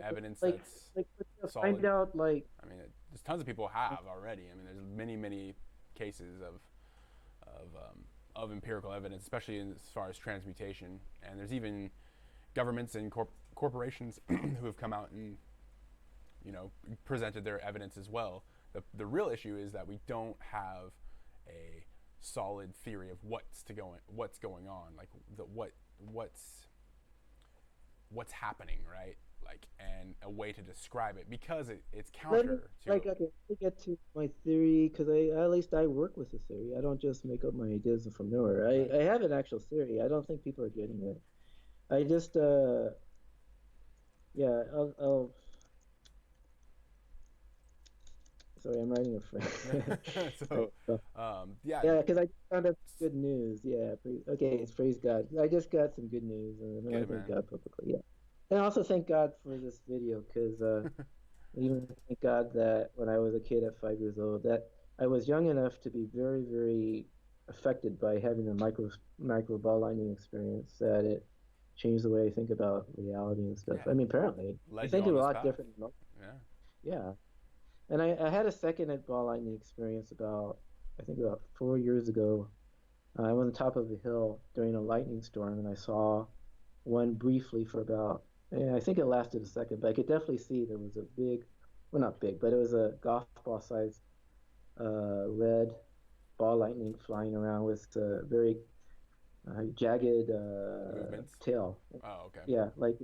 evidence Like, that's to find solid. out, like, I mean, there's tons of people have already. I mean, there's many cases of empirical evidence, especially as far as transmutation. And there's even governments and corporations who have come out and presented their evidence as well. The real issue is that we don't have a solid theory of what's going on, like what's happening, right? Like, and a way to describe it, because it's let me counter to. like okay, let me get to my theory, because at least I work with a theory. I don't just make up my ideas from nowhere. Right. I have an actual theory. I don't think people are getting it. I just yeah, I'll sorry, I'm writing a friend. So yeah. Yeah, because I just found out some good news. Yeah, okay, it's praise God. I just got some good news, and I Good thank man. God publicly. Yeah, and I also thank God for this video, because even thank God that when I was a kid at 5 years old, that I was young enough to be very, very affected by having a micro ball lightning experience. That changed the way I think about reality and stuff. Yeah, I mean, apparently, I led you think a on this lot path. different. Yeah. Yeah. And I had a second at ball lightning experience about, I think about 4 years ago. I was on top of a hill during a lightning storm, and I saw one briefly for about, I think it lasted a second, but I could definitely see there was a big, well, not big, but it was a golf ball size red ball lightning flying around with a very jagged Movements. tail. Oh, okay. Yeah, like,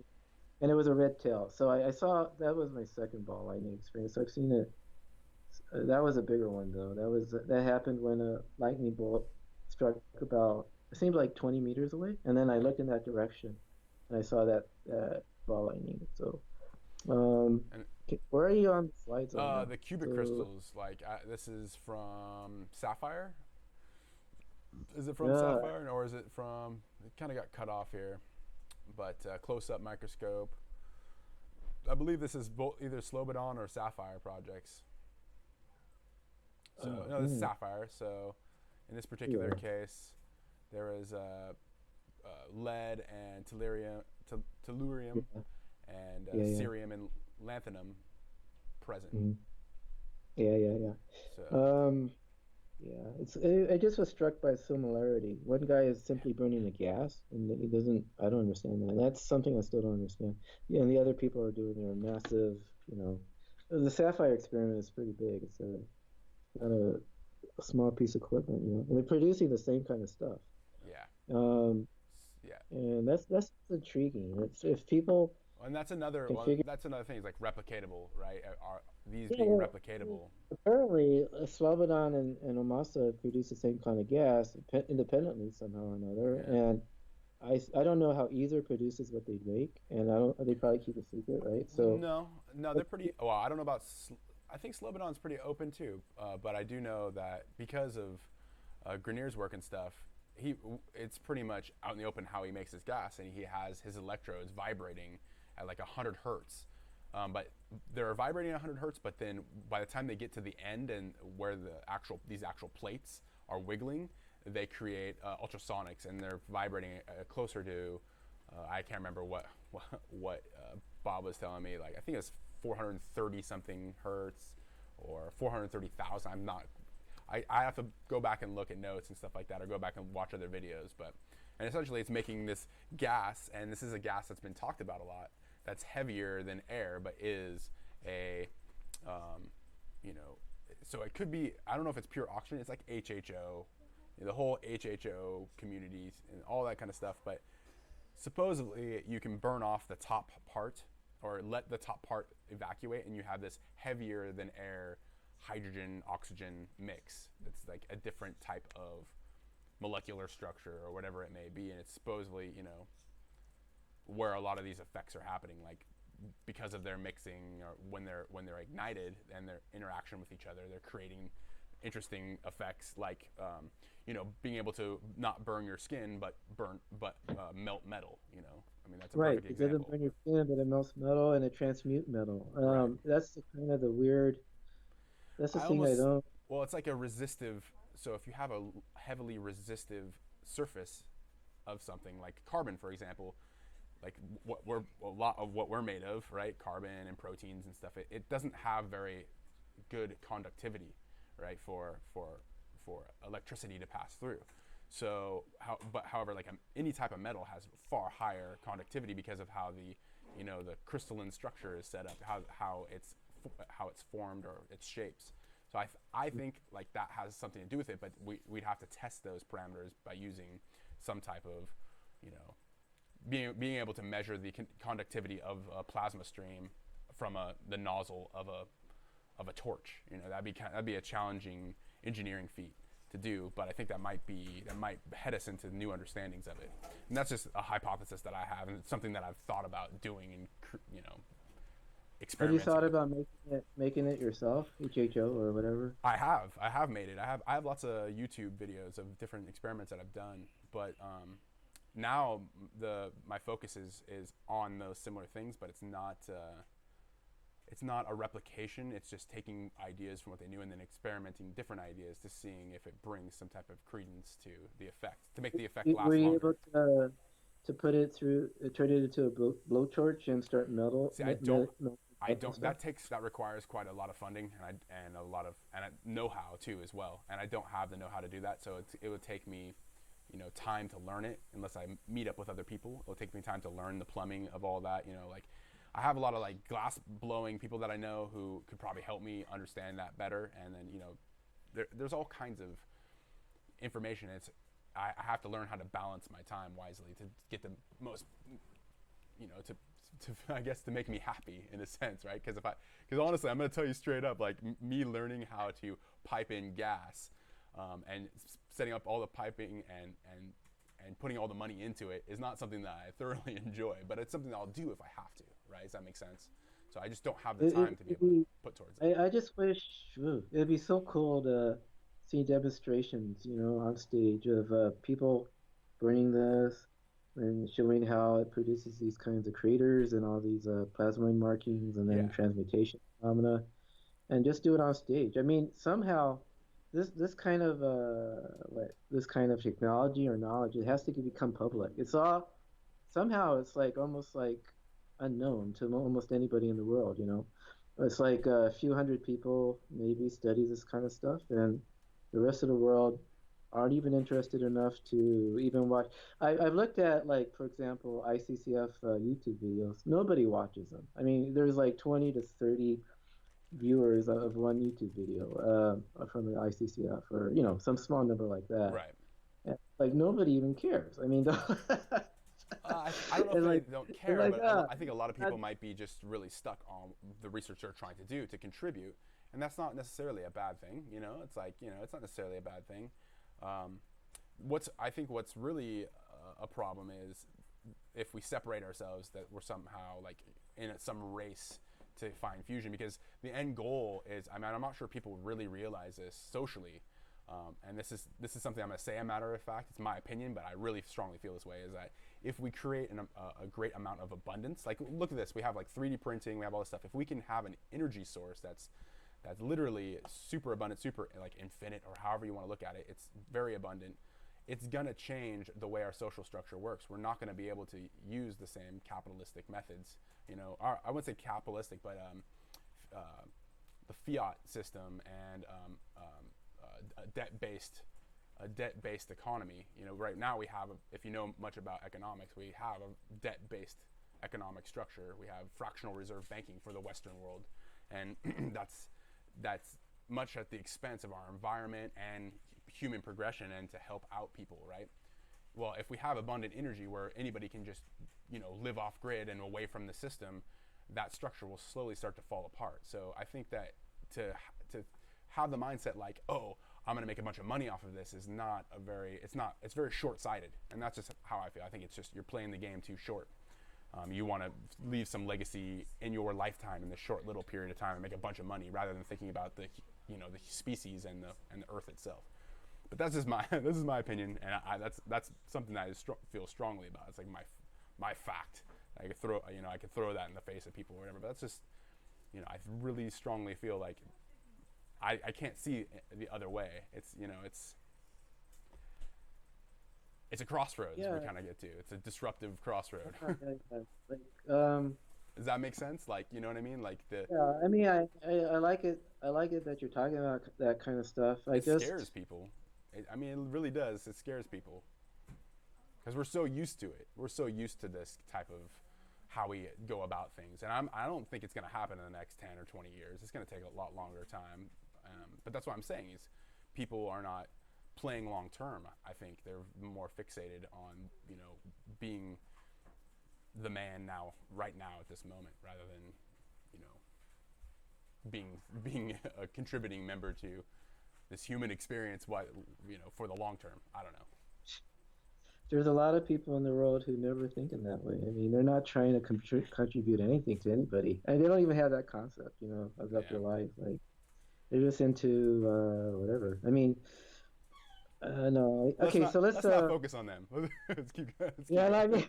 and it was a red tail. So I saw that was my second ball lightning experience. So I've seen it. That was a bigger one though. That happened when a lightning bolt struck about, it seemed like 20 meters away, and then I looked in that direction, and I saw that ball lightning. So, And where are you on the slides on now? the cubic So, crystals, like this is from sapphire. Is it from yeah, sapphire, or is it from? It kind of got cut off here, but close-up microscope. I believe this is both either Slobodan or Sapphire projects. So no, this is mm, Sapphire. So in this particular yeah, case, there is lead and tellurium yeah, and yeah, yeah, cerium and lanthanum present. mm, yeah, yeah, yeah. So Yeah, I just was struck by similarity. One guy is simply burning a gas, and he doesn't. I don't understand that. That's something I still don't understand. Yeah, and the other people are doing their massive, you know, the Sapphire experiment is pretty big. It's not a small piece of equipment, you know, and they're producing the same kind of stuff. yeah, Um, yeah. and that's intriguing. It's if people And that's another can well, figure. that's another thing is like replicatable, right? Are these Yeah, being well, replicatable? apparently, Slobodan and Omasa produce the same kind of gas independently somehow or another, Yeah. and I don't know how either produces what they make, and I don't. They probably keep a secret, right? So, No, no, but, they're pretty. Well, I don't know about. I think Slobodan's pretty open too, but I do know that because of Grenier's work and stuff, it's pretty much out in the open how he makes his gas, and he has his electrodes vibrating at like 100 hertz. But they're vibrating at 100 hertz, but then by the time they get to the end and where these actual plates are wiggling, they create ultrasonics, and they're vibrating closer to I can't remember what Bob was telling me. Like I think it's 430 something hertz or 430,000. I'm not. I have to go back and look at notes and stuff like that, or go back and watch other videos. But and essentially, it's making this gas, and this is a gas that's been talked about a lot. That's heavier than air, but is a you know, so it could be. I don't know if it's pure oxygen. It's like HHO, the whole HHO communities and all that kind of stuff. But supposedly you can burn off the top part or let the top part evacuate, and you have this heavier than air hydrogen oxygen mix. It's like a different type of molecular structure or whatever it may be, and it's supposedly where a lot of these effects are happening, like because of their mixing or when they're ignited and their interaction with each other, they're creating interesting effects like being able to not burn your skin but melt metal. I mean, that's a right, perfect it doesn't example. burn your skin, but it melts metal and it transmute metal. Right. That's the kind of the weird. That's the I thing I almost don't. Well, it's like a resistive. So if you have a heavily resistive surface of something like carbon, for example, like a lot of what we're made of, right? Carbon and proteins and stuff. It doesn't have very good conductivity, right? For electricity to pass through. So, however, like any type of metal has far higher conductivity because of how the crystalline structure is set up, how it's formed or its shapes. So I think like that has something to do with it, but we'd have to test those parameters by using some type of, you know, being able to measure the conductivity of a plasma stream from the nozzle of a torch. That'd be a challenging engineering feat to do, but I think that might head us into new understandings of it. And that's just a hypothesis that I have, and it's something that I've thought about doing and Have you experimenting thought with. about making it yourself, HHO or whatever? I have made it. I have lots of YouTube videos of different experiments that I've done, but now my focus is on those similar things, but it's not a replication. It's just taking ideas from what they knew and then experimenting different ideas to seeing if it brings some type of credence to the effect, to make the effect Were last you able longer. to put it through, turn it into a blowtorch and start See, I metal don't. stuff. That requires quite a lot of funding and a lot of know-how too as well. And I don't have the know-how to do that, so it would take me, time to learn it. Unless I meet up with other people, it'll take me time to learn the plumbing of all that. Like I have a lot of like glass blowing people that I know who could probably help me understand that better. And then there's all kinds of information. I have to learn how to balance my time wisely to get the most, to I guess to make me happy in a sense, right? Because honestly, I'm gonna tell you straight up, like me learning how to pipe in gas, and setting up all the piping and putting all the money into it is not something that I thoroughly enjoy, but it's something that I'll do if I have to, right? Does that make sense? So I just don't have the time to be It'd able to be, put towards it. I just wish it'd be so cool to see demonstrations, on stage of people burning this and showing how it produces these kinds of craters and all these plasmoid markings and then Yeah, transmutation phenomena, and just do it on stage. I mean, somehow this kind of this kind of technology or knowledge, it has to become public. It's all somehow it's like almost like unknown to almost anybody in the world, It's like a few hundred people maybe study this kind of stuff, and the rest of the world aren't even interested enough to even watch. I've looked at, like, for example, ICCF YouTube videos. Nobody watches them. I mean, there's like 20 to 30 viewers of one YouTube video from the ICCF, or some small number like that. right. And, like, nobody even cares. I mean, I don't know if and they like don't and care, like but I think a lot of I, people might be just really stuck on the research they're trying to do to contribute, and that's not necessarily a bad thing. It's like it's not necessarily a bad thing. Um, I think what's really a problem is if we separate ourselves, that we're somehow like in some race to find fusion, because the end goal is, I mean, I'm not sure people really realize this socially. And this is something I'm going to say a matter of fact. It's my opinion, but I really strongly feel this way. Is that if we create a great amount of abundance, like look at this, we have like 3D printing, we have all this stuff. If we can have an energy source that's literally super abundant, super like infinite, or however you want to look at it, it's very abundant. It's gonna change the way our social structure works. We're not gonna be able to use the same capitalistic methods. I wouldn't say capitalistic, but the fiat system and a debt-based economy. Right now we have, if you know much about economics, we have a debt-based economic structure. We have fractional reserve banking for the Western world, and that's much at the expense of our environment and human progression, and to help out people, right? Well, if we have abundant energy where anybody can just live off grid and away from the system, that structure will slowly start to fall apart. So I think that to have the mindset like, oh, I'm going to make a bunch of money off of this is not a very, it's very short-sighted. And that's just how I feel. I think it's just, you're playing the game too short. You want to leave some legacy in your lifetime in this short little period of time and make a bunch of money, rather than thinking about the species and the earth itself. But that's just this is my opinion, and that's something that I feel strongly about. It's like my fact. I could throw that in the face of people or whatever, but that's just, I really strongly feel like I can't see the other way. It's a crossroads yeah, we kind of get to. It's a disruptive crossroad. like Does that make sense? Like, you know what I mean? Like yeah, I mean, I like it. I like it that you're talking about that kind of stuff. I it just scares people. I mean, it really does. It scares people because we're so used to it. We're so used to this type of how we go about things, and I don't think it's going to happen in the next 10 or 20 years. It's going to take a lot longer time. But that's what I'm saying is, people are not playing long term. I think they're more fixated on being the man right now at this moment, rather than being a contributing member to this human experience. For the long term. I don't know. there's a lot of people in the world who never think in that way. I mean, they're not trying to contribute anything to anybody, and they don't even have that concept, about Yeah. their life. Like, they're just into whatever. I mean, no. Let's Okay, not so let's let's not focus on them. Let's keep let's keep yeah. going.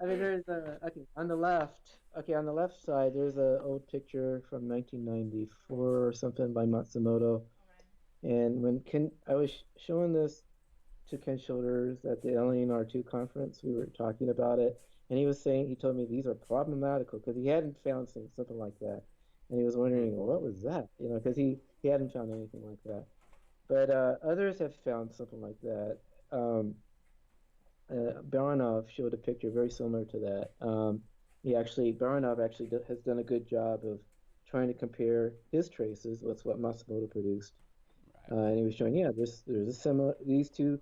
I mean, there's okay on the left. Okay, on the left side, there's a old picture from 1994 or something by Matsumoto. And when I was showing this to Ken Shoulders at the LNR2 conference. We were talking about it, and he was saying, he told me these are problematical because he hadn't found something like that, and he was Hmm. wondering, well, what was that? Because he hadn't found anything like that. But others have found something like that. Baranov showed a picture very similar to that. Baranov actually has done a good job of trying to compare his traces with what Matsumoto produced. Right. And he was showing, yeah, there's a similar, these two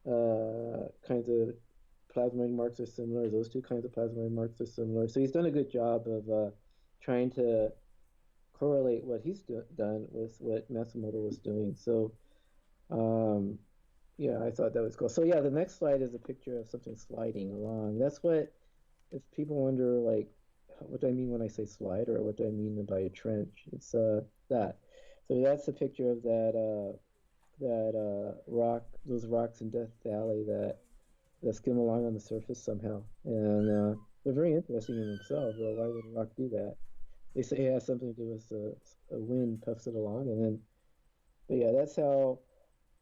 kinds of plasmoid marks are similar. Those two kinds of plasmoid marks are similar. So he's done a good job of trying to correlate what done with what Matsumoto was doing. So, um, yeah, I thought that was cool. So yeah, the next slide is a picture of something sliding along. That's what, if people wonder like what do I mean when I say slide or what do I mean by a trench? It's that. So that's a picture of that rock, those rocks in Death Valley that skim along on the surface somehow, and they're very interesting in themselves. Well, why would a rock do that? They say it has something to do with a wind puffs it along, and then. But yeah, that's how.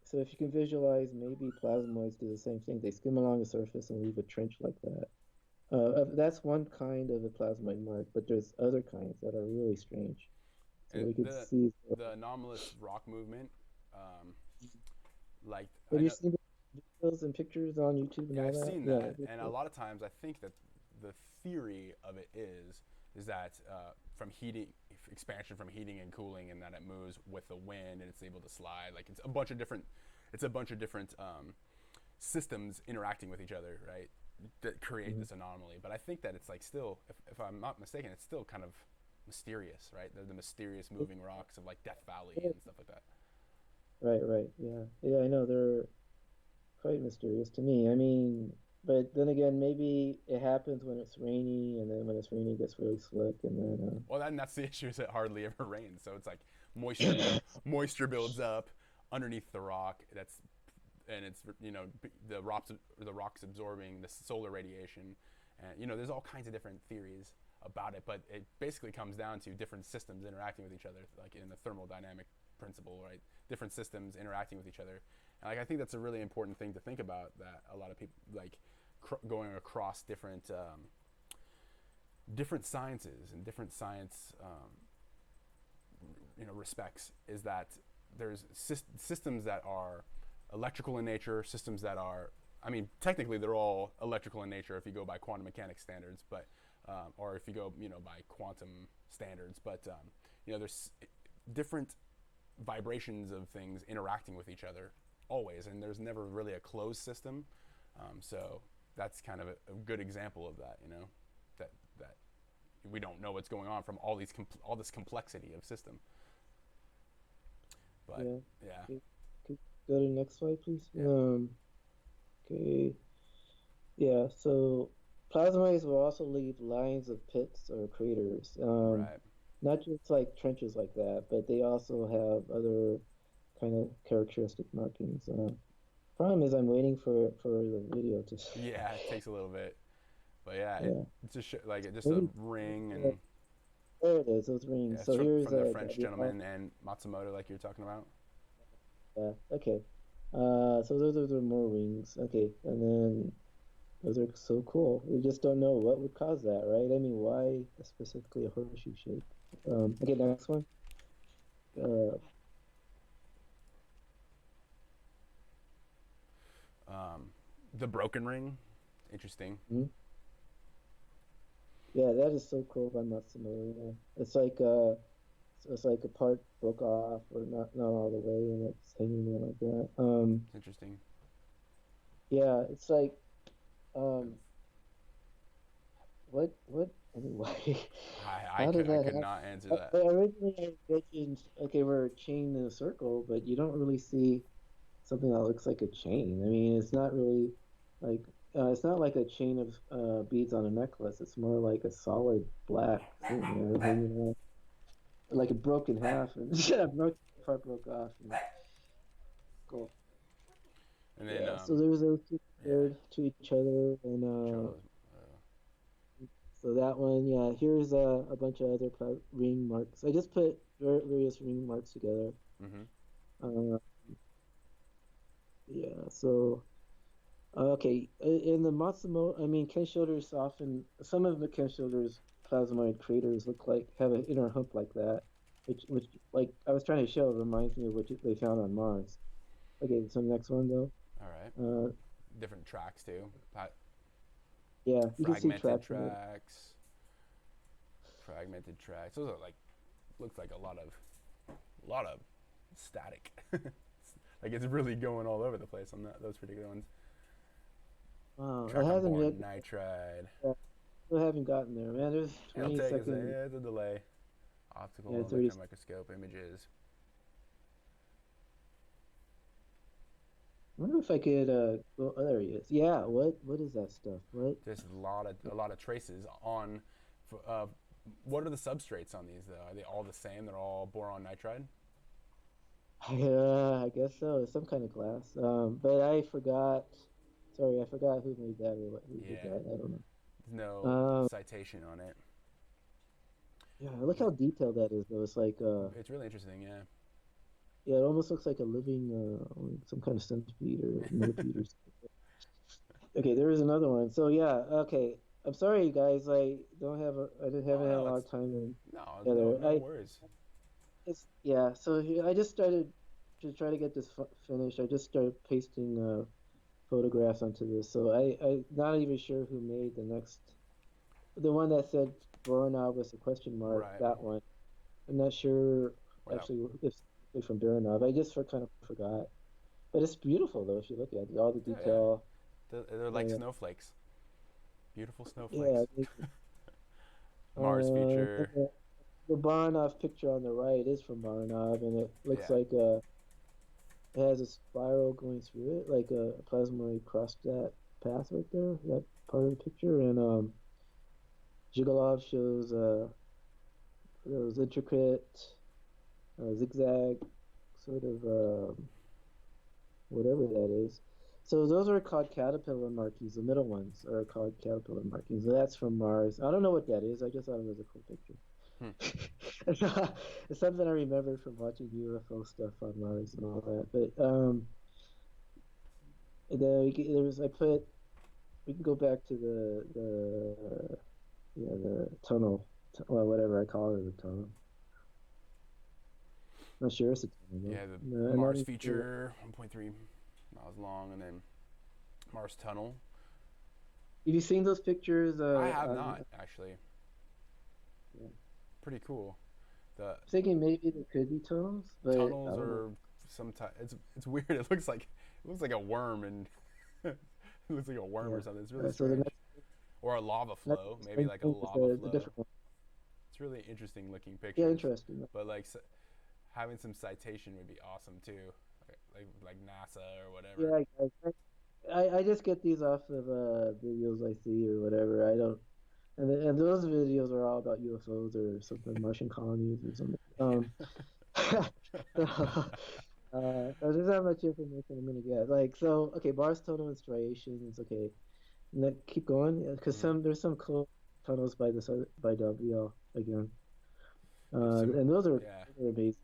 So if you can visualize, maybe plasmoids do the same thing. They skim along the surface and leave a trench like that. That's one kind of a plasmoid mark, but there's other kinds that are really strange. So And we could the see. the anomalous rock movement, um, like Have I you know, seen the videos and pictures on YouTube and yeah, all I've that? seen Yeah, that, and a lot of times I think that the theory of it is that from heating expansion from heating and cooling, and that it moves with the wind and it's able to slide. Like it's a bunch of different systems interacting with each other, right? That create Mhm. this anomaly. But I think that it's like still, if I'm not mistaken, it's still kind of mysterious, right? They're the mysterious moving rocks of like Death Valley and stuff like that. Right, right. Yeah. Yeah, I know they're quite mysterious to me. I mean, but then again, maybe it happens when it's rainy, and then when it's rainy, it gets really slick, and then Well, that's the issue is it hardly ever rains, so it's like moisture moisture builds up underneath the rock. And it's the rocks absorbing the solar radiation, and there's all kinds of different theories about it, but it basically comes down to different systems interacting with each other, like in the thermodynamic principle, right? Different systems interacting with each other, and like I think that's a really important thing to think about. That a lot of people like going across different sciences and different science respects is that there's systems that are electrical in nature, systems that are, I mean, technically they're all electrical in nature if you go by quantum mechanics standards, but or if you go by quantum standards, but there's different vibrations of things interacting with each other always, and there's never really a closed system. So that's kind of a good example of that. That we don't know what's going on from all this complexity of system. But yeah. yeah, Okay. Could go to the next slide, please. yeah, Okay. Yeah. So plasmoids will also leave lines of pits or craters. right. Not just like trenches like that, but they also have other kind of characteristic markings. Problem is, I'm waiting for the video to. Yeah, it takes a little bit, but yeah, Yeah. it's just like just a Maybe ring, uh, and there it is. Those yeah, rings. it's So from here's from the the French outline. gentleman and Matsumoto, like you're talking about. Yeah. Okay. So those are the more rings. Okay, and then those are so cool. We just don't know what would cause that, right? I mean, why specifically a horseshoe shape? Okay, next one. Uh, The broken ring, interesting. hmm. Yeah, that is so cool by Matsumoto. Yeah. It's like a part broke off or not all the way, and it's hanging there like that. It's interesting. Yeah, it's like um, what? I mean, why? How did I that could happen? not answer that. Originally, I envisioned, okay, we're chained in a circle, but you don't really see something that looks like a chain. I mean, it's not really like it's not like a chain of beads on a necklace. It's more like a solid black thing, hanging around, like a broken half, and yeah, broke part broke off. And, cool. And then Yeah. So there's those two yeah, compared to each other, and Charles. so that one, yeah. Here's a bunch of other ring marks. I just put various ring marks together. Mm-hmm. Uh, yeah. So. Okay, in the Matsumoto, I mean, Ken Shoulders often, some of the Ken Shoulders plasmoid craters look like have an inner hump like that, which, like I was trying to show, reminds me of what they found on Mars. Okay, so next one though. All right. Uh, Different tracks too. yeah, you can see Fragmented tracks in it. tracks. Fragmented tracks. Those are like looks like a lot of static. Like it's really going all over the place on those particular ones. Wow, I Track on haven't yet. board nitride. Still haven't gotten there, man. There's It'll 20 take us. second, Yeah, it's a delay. yeah, Optical 30. electron microscope images. I wonder if I could go, oh, there he is. Yeah, what is that stuff? What? Just a lot of traces on. What are the substrates on these though? Are they all the same? They're all boron nitride. Yeah, I guess so. It's some kind of glass. But I forgot. Sorry, I forgot who made that or what who did Yeah, that. I don't there's know. no citation on it. Yeah, look how detailed that is though. It's like It's really interesting. Yeah. yeah, it almost looks like a living like some kind of centipede or millipede or something. Okay, there is another one. So yeah, okay. I'm sorry, guys. I didn't Oh haven't had a no, lot it's of time no together. worries. It's yeah. So I just started to try to get this finished. I just started pasting photographs onto this. So I not even sure who made the one that said Voronov was a question mark. Right. That one. I'm not sure Wow. actually if it's from Voronov. I just kind of forgot. But it's beautiful though if you look at it, all the Yeah, yeah. detail. They're like Uh, snowflakes. Beautiful yeah. snowflakes. Mars feature. The Voronov picture on the right is from Voronov, and it looks Yeah. like it has a spiral going through it, like a plasmoid crossed that path right there, that part of the picture. And Zhigalov shows those intricate zigzag sort of whatever that is. So those are called caterpillar markings. The middle ones are called caterpillar markings. So that's from Mars. I don't know what that is. I just thought it was a cool picture. Hmm. It's something I remembered from watching UFO stuff on Mars and all that. But and then there was I put we can go back to the yeah the tunnel, well whatever I call it, the tunnel. Not sure it's a tunnel though. Yeah, the No, and Mars then feature, 1.3 miles long, and then Mars tunnel. have you seen those pictures? I have not actually. Yeah. Pretty cool. The Thinking maybe there could be tunnels, but I tunnels don't know. are some type. It's weird. It looks like a worm and it looks like a worm or Yeah. something. It's really So the strange. Or a lava next flow, maybe thing like a lava is a flow. different one. It's really interesting looking Yeah, pictures, interesting. but like having some citation would be awesome too, like NASA or whatever. Yeah, I just get these off of videos I see or whatever. I don't, and those videos are all about UFOs or something, Martian colonies or something. So, there's not much information I'm gonna get. Like, so, okay, Mars tunnel and striations. Okay, keep going because Mm. there's some cool tunnels by this by WL again. There's some, And yeah, those are amazing.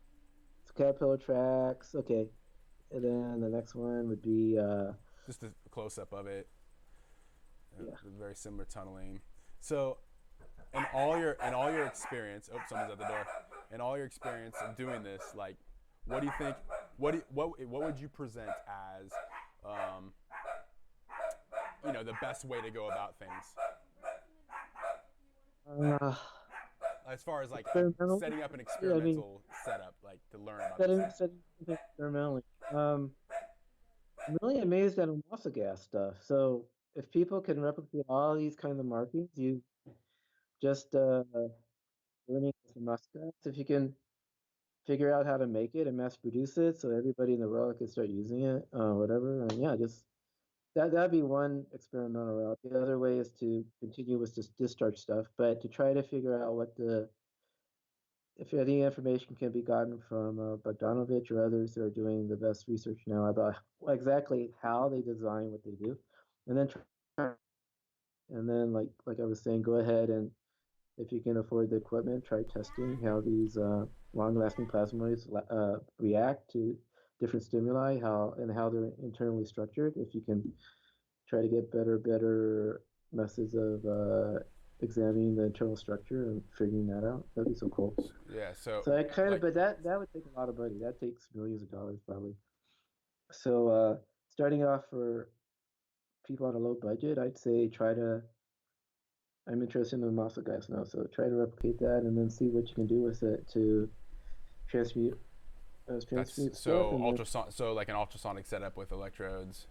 So caterpillar tracks. Okay, and then the next one would be just a close up of it. yeah. Very similar tunneling. So, in all your experience, oh, someone's at the door. In all your experience of doing this, like, what do you think? What would you present as, um, the best way to go about things? Uh, As far as like experimental. setting up an Yeah, I mean, experimental setup, like to learn about this stuff. setting things experimentally. I'm really amazed at amorphic gas stuff. So if people can replicate all these kind of markings, you just learning the muscats. If you can figure out how to make it and mass produce it, so everybody in the world can start using it, whatever. And yeah, just that'd be one experimental route. The other way is to continue with this discharge stuff, but to try to figure out what the if any information can be gotten from Bogdanovich or others who are doing the best research now about exactly how they design what they do, and then like I was saying, go ahead and if you can afford the equipment, try testing how these long-lasting plasmoids react to different stimuli, how they're internally structured. If you can try to get better methods of examining the internal structure and figuring that out. That'd be so cool. Yeah. So So I kind of, like but that would take a lot of money. That takes millions of dollars probably. So starting off for people on a low budget, I'd say try to. I'm interested in the muscle gas now, so try to replicate that and then see what you can do with it to transmute that's transmute stuff, so and then ultrason so like an ultrasonic setup with electrodes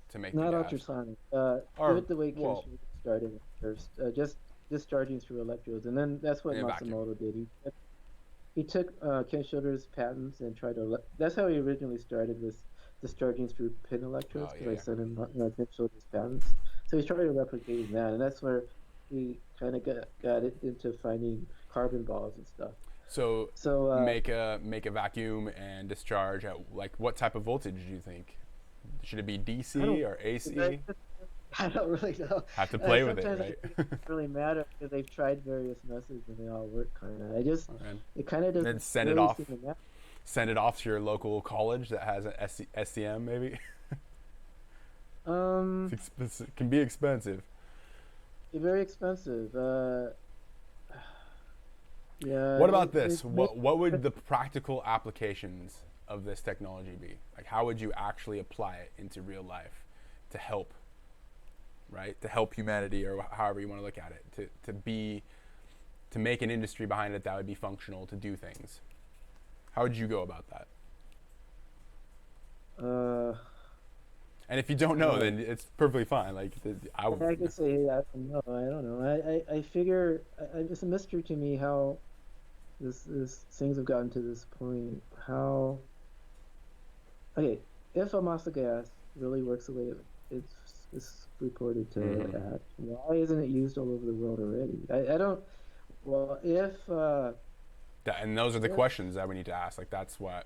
to make the not gas. ultrasonic. Do Or it the way Ken well, Shoulders started at first. Just discharging through electrodes, and then that's what in a vacuum. Matsumoto did. He took Ken Shoulders' patents and tried to. That's how he originally started was discharging through pin electrodes Oh because yeah, I yeah. sent him Ken Shoulders' patents. So he's trying to replicating that, and that's where he kind of got it into finding carbon balls and stuff. So So make a vacuum and discharge at like what type of voltage do you think? Should it be I DC don't. or AC? I don't really know. Have to play with it, Sometimes I right? think it doesn't really matter because they've tried various methods and they all work kind of. I just Okay. it kind of Then doesn't send it really off. seem to matter. Send it off to your local college that has an SCM maybe. Um, It can be expensive. very expensive. Yeah, What about this? may- What would the practical applications of this technology be? Like how would you actually apply it into real life to help, right? To help humanity or however you want to look at it. To make an industry behind it that would be functional to do things. How would you go about that? uh, And if you don't know, uh, then it's perfectly fine. Like I could say I don't know. I don't know. I figure it's a mystery to me how this things have gotten to this point. How okay, if a muscle gas really works the way it's reported to mm-hmm. act, why isn't it used all over the world already? I don't. Well, And those are the if questions that we need to ask. Like that's what.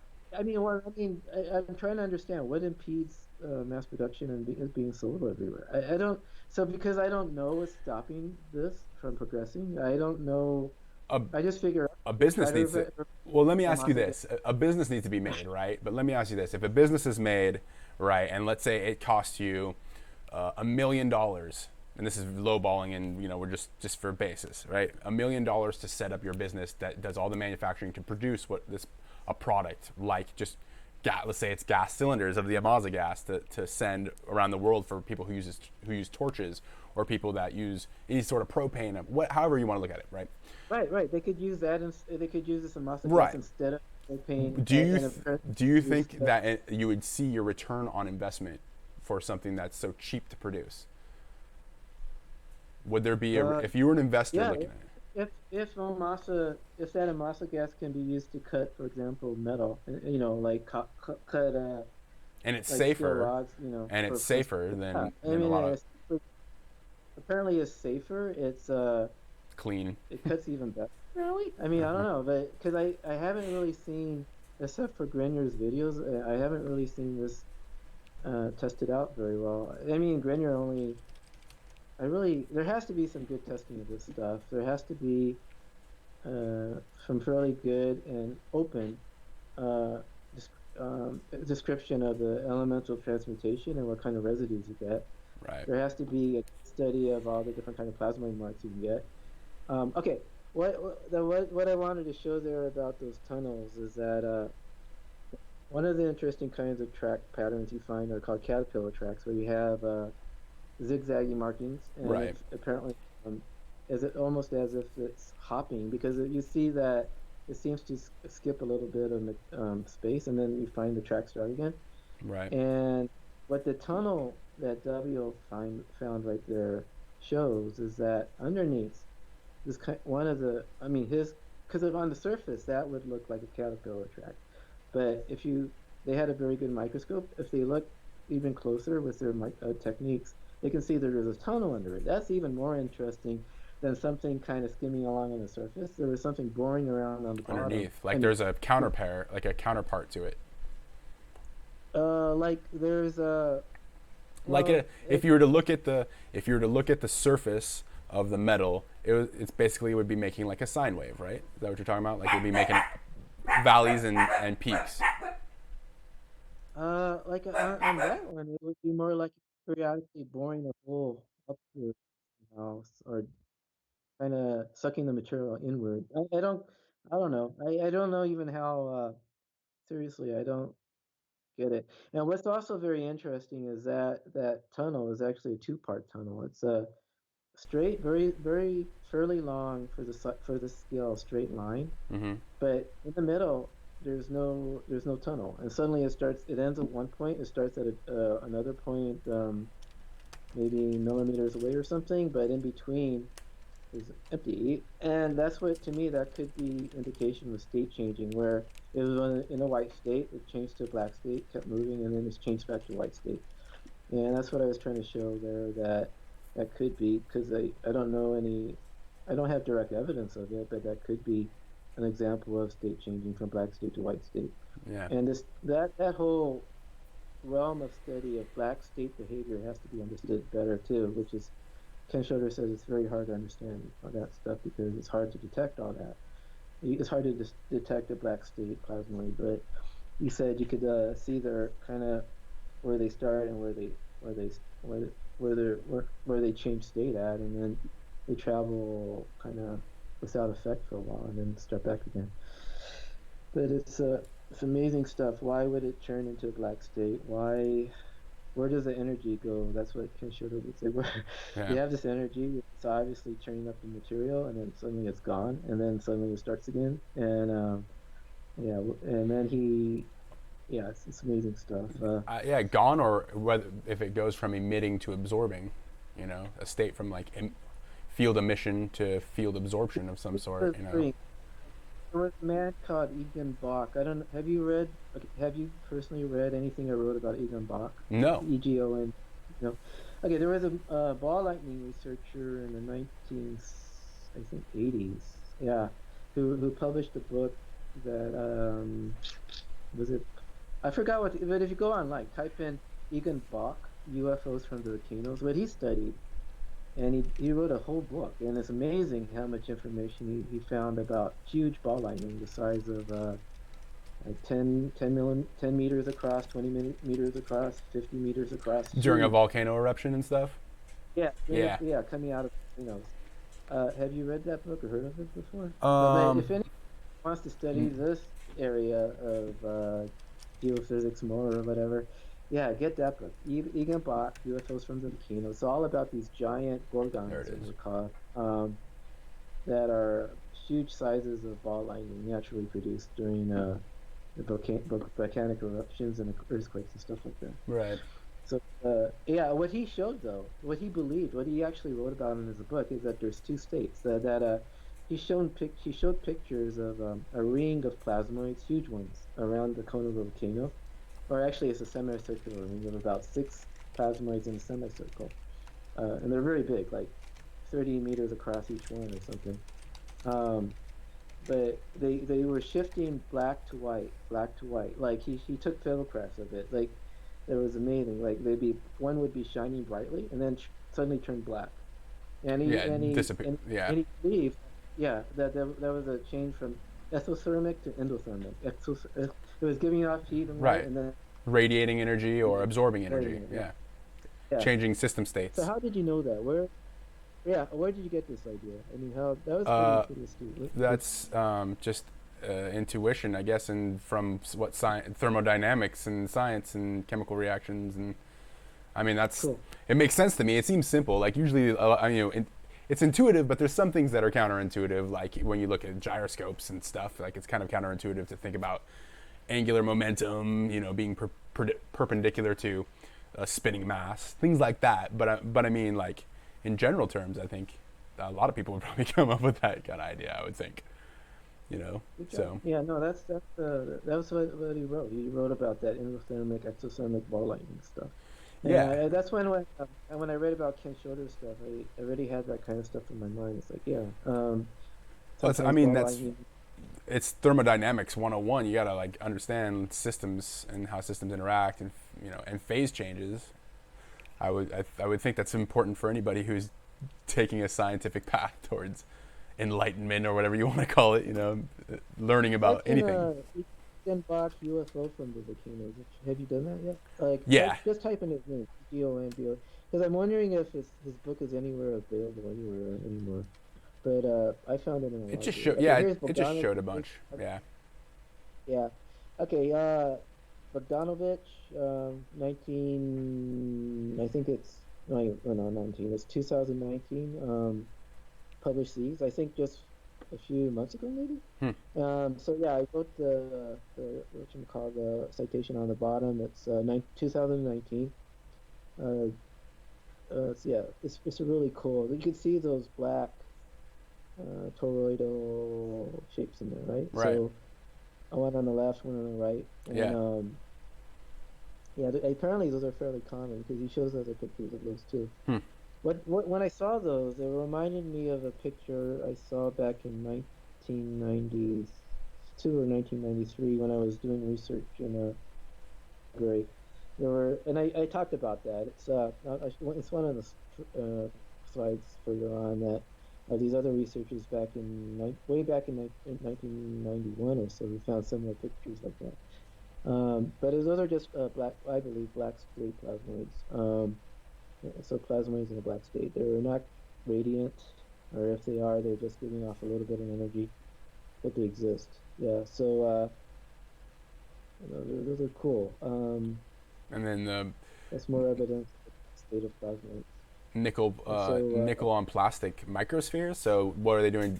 I'm trying to understand what impedes mass production and is being sold everywhere. I don't. So because I don't know what's stopping this from progressing, I don't know. A, I just figure a try business to needs to. Well, let me a ask you muscle gas. this: a business needs to be made, right? But let me ask you this: if a business is made, right, and let's say it costs you $1 million, and this is lowballing, and we're just for basis, right? $1 million to set up your business that does all the manufacturing to produce what this a product like just let's say it's gas cylinders of the Amaza gas to send around the world for people who use torches or people that use any sort of propane, however you want to look at it, right? Right. They could use that, and they could use this in muscle gas Right. instead of propane, Do you and do you use think that you would see your return on investment for something that's so cheap to produce? Would there be uh, if you were an investor yeah. looking at it, If that amasa gas can be used to cut, for example, metal, like cut and it's like steel safer, rods, and it's for safer yeah. I than a mean, lot of apparently it's safer. clean. It cuts even better. Really? I mean, I don't know, but because I haven't really seen, except for Grenier's videos, I haven't really seen this tested out very well. I mean, Grenier only. There has to be some good testing of this stuff. There has to be some fairly good and open uh, description of the elemental transmutation and what kind of residues you get. Right. There has to be a study of all the different kind of plasmoid marks you can get. Okay, what I wanted to show there about those tunnels is that one of the interesting kinds of track patterns you find are called caterpillar tracks, where you have zigzaggy markings, and Right. it's apparently is it almost as if it's hopping because you see that it seems to skip a little bit of space, and then you find the track start again. Right. And what the tunnel that W found right there shows is that underneath this one of the, I mean, his, because on the surface that would look like a caterpillar track, but they had a very good microscope. If they look even closer with their techniques, they can see that there's a tunnel under it. That's even more interesting than something kind of skimming along on the surface. There was something boring around on the bottom. Underneath, like And there's a counterpart, like a counterpart to it. like there's a Like well, if you were to look at the surface of the metal, it's basically it would be making like a sine wave, right? Is that what you're talking about? Like it would be making valleys and peaks. like on that one, it would be more like periodically boring a hole upward somehow, or kind of sucking the material inward. I don't know. I don't know even how, seriously, I don't get it. And what's also very interesting is that that tunnel is actually a two-part tunnel. It's a straight, very fairly long for for the scale straight line, Mm-hmm. but in the middle there's no tunnel, and suddenly it ends at one point, it starts at another point, maybe millimeters away or something, but in between is empty. And that's what, to me, that could be indication of state changing, where it was in a white state, it changed to a black state, kept moving, and then it's changed back to white state. And that's what I was trying to show there, that that could be, because I don't know any, I don't have direct evidence of it, but that could be an example of state changing from black state to white state. Yeah. And that whole realm of study of black state behavior has to be understood better too, which is, Ken Schroeder says it's very hard to understand all that stuff because it's hard to detect all that. It's hard to detect a black state plasmoid, but he said you could see their kind of where they start and where they where they change state at, and then they travel kind of without effect for a while and then start back again. But it's amazing stuff. Why would it turn into a black state? Why? Where does the energy go? That's what Ken Schroeder would say. Where Yeah. you have this energy, it's obviously turning up the material, and then suddenly it's gone, and then suddenly it starts again, and yeah, and then yeah, it's amazing stuff. Yeah, gone, or whether if it goes from emitting to absorbing, a state from like field emission to field absorption of some sort. There was a man called Egan Bach. I don't know. Have you read? Okay, have you personally read anything I wrote about Egan Bach? No. EGON. No. Okay, there was a ball lightning researcher in the I think 80s. Yeah, who published a book that was it? I forgot what. But if you go online, type in Egan Bach UFOs from the volcanoes, what he studied, and he wrote a whole book, and it's amazing how much information he found about huge ball lightning the size of like 10 meters across, 20 meters across, 50 meters across, During a huge. volcano eruption and stuff. Yeah, Yeah. yeah, coming out of volcanoes. Have you read that book or heard of it before? But Um. if anyone wants to study this area of geophysics more or whatever, yeah, get that book. Egan Bach, UFOs from the Volcano. It's all about these giant There it gorgons, what is. they're called, that are huge sizes of ball lightning naturally produced during the volcanic eruptions and earthquakes and stuff like that. Right. So, yeah, what he showed though, what he believed, what he actually wrote about in his book is that there's two states that he showed pictures of a ring of plasmoids, huge ones, around the cone of a volcano, or actually it's a semicircular ring of about six plasmoids in a semicircle, and they're very big, like 30 meters across each one or something. Um, but they were shifting black to white. Like he took photographs of it. Like it was amazing. Like they'd be one would be shining brightly and then suddenly turn black. Yeah. Disappear. Yeah. And he believed, yeah, that there was a change from exothermic to endothermic. It was giving off heat and light, Right. and then Radiating energy or absorbing absorbing energy. it. Yeah. Yeah. Yeah. Changing system So states. how did you know that? Yeah, where did you get this idea? I mean, how that was Uh, pretty astute. that's just intuition, I guess, and from what thermodynamics and science and chemical reactions, and I mean Cool. it makes sense to me. It seems simple. Like usually, it's intuitive, but there's some things that are counterintuitive. Like when you look at gyroscopes and stuff, like it's kind of counterintuitive to think about angular momentum, being perpendicular to a spinning mass, things like that. But I mean, like in general terms, I think a lot of people would probably come up with that kind of idea. I would think, you know. Good job. So Yeah, no, that was what he wrote. He wrote about that endothermic, exothermic ball lightning stuff. And yeah, that's when I read about Ken Schroeder's stuff, I already had that kind of stuff in my mind. It's like, yeah, I sometimes mean ball that's lightning. it's thermodynamics 101. You gotta like understand systems and how systems interact, and and phase changes. I would think that's important for anybody who's taking a scientific path towards enlightenment or whatever you want to call it. Learning about Type in anything. Ken Bach UFO from the volcanoes. Have you done that yet? Like, Yeah, just type in his name. G-O-N-B-O, because I'm wondering if his book is anywhere available anywhere anymore. But I found it in a It just library. showed. Okay, Yeah, here's it just Bogdanovich. showed a bunch. Yeah. Yeah. Okay, Bogdanovich, 19, I think it's, no, 19, it's 2019, published these, I think just a few months ago, maybe. Hmm. So yeah, I wrote whatchamacallit, the citation on the bottom. It's 2019. Uh, yeah, it's really cool. You can see those black toroidal shapes in there, right? Right. So one on the left, one on the right, and Yeah. yeah, apparently those are fairly common because he shows other pictures of those too. Hmm. What when I saw those, they reminded me of a picture I saw back in 1992 or 1993 when I was doing research in a library. There were, and I talked about that. It's one of the slides further on that these other researchers back in way back in 1991 or so, we found similar pictures like that. But those are just black, I believe, black state plasmoids. So plasmoids in a black state. They're not radiant, or if they are, they're just giving off a little bit of energy, but they exist. Yeah. So those are cool. And then the That's more evidence of the state of plasmoids. nickel And so nickel on plastic microspheres. So what are they doing?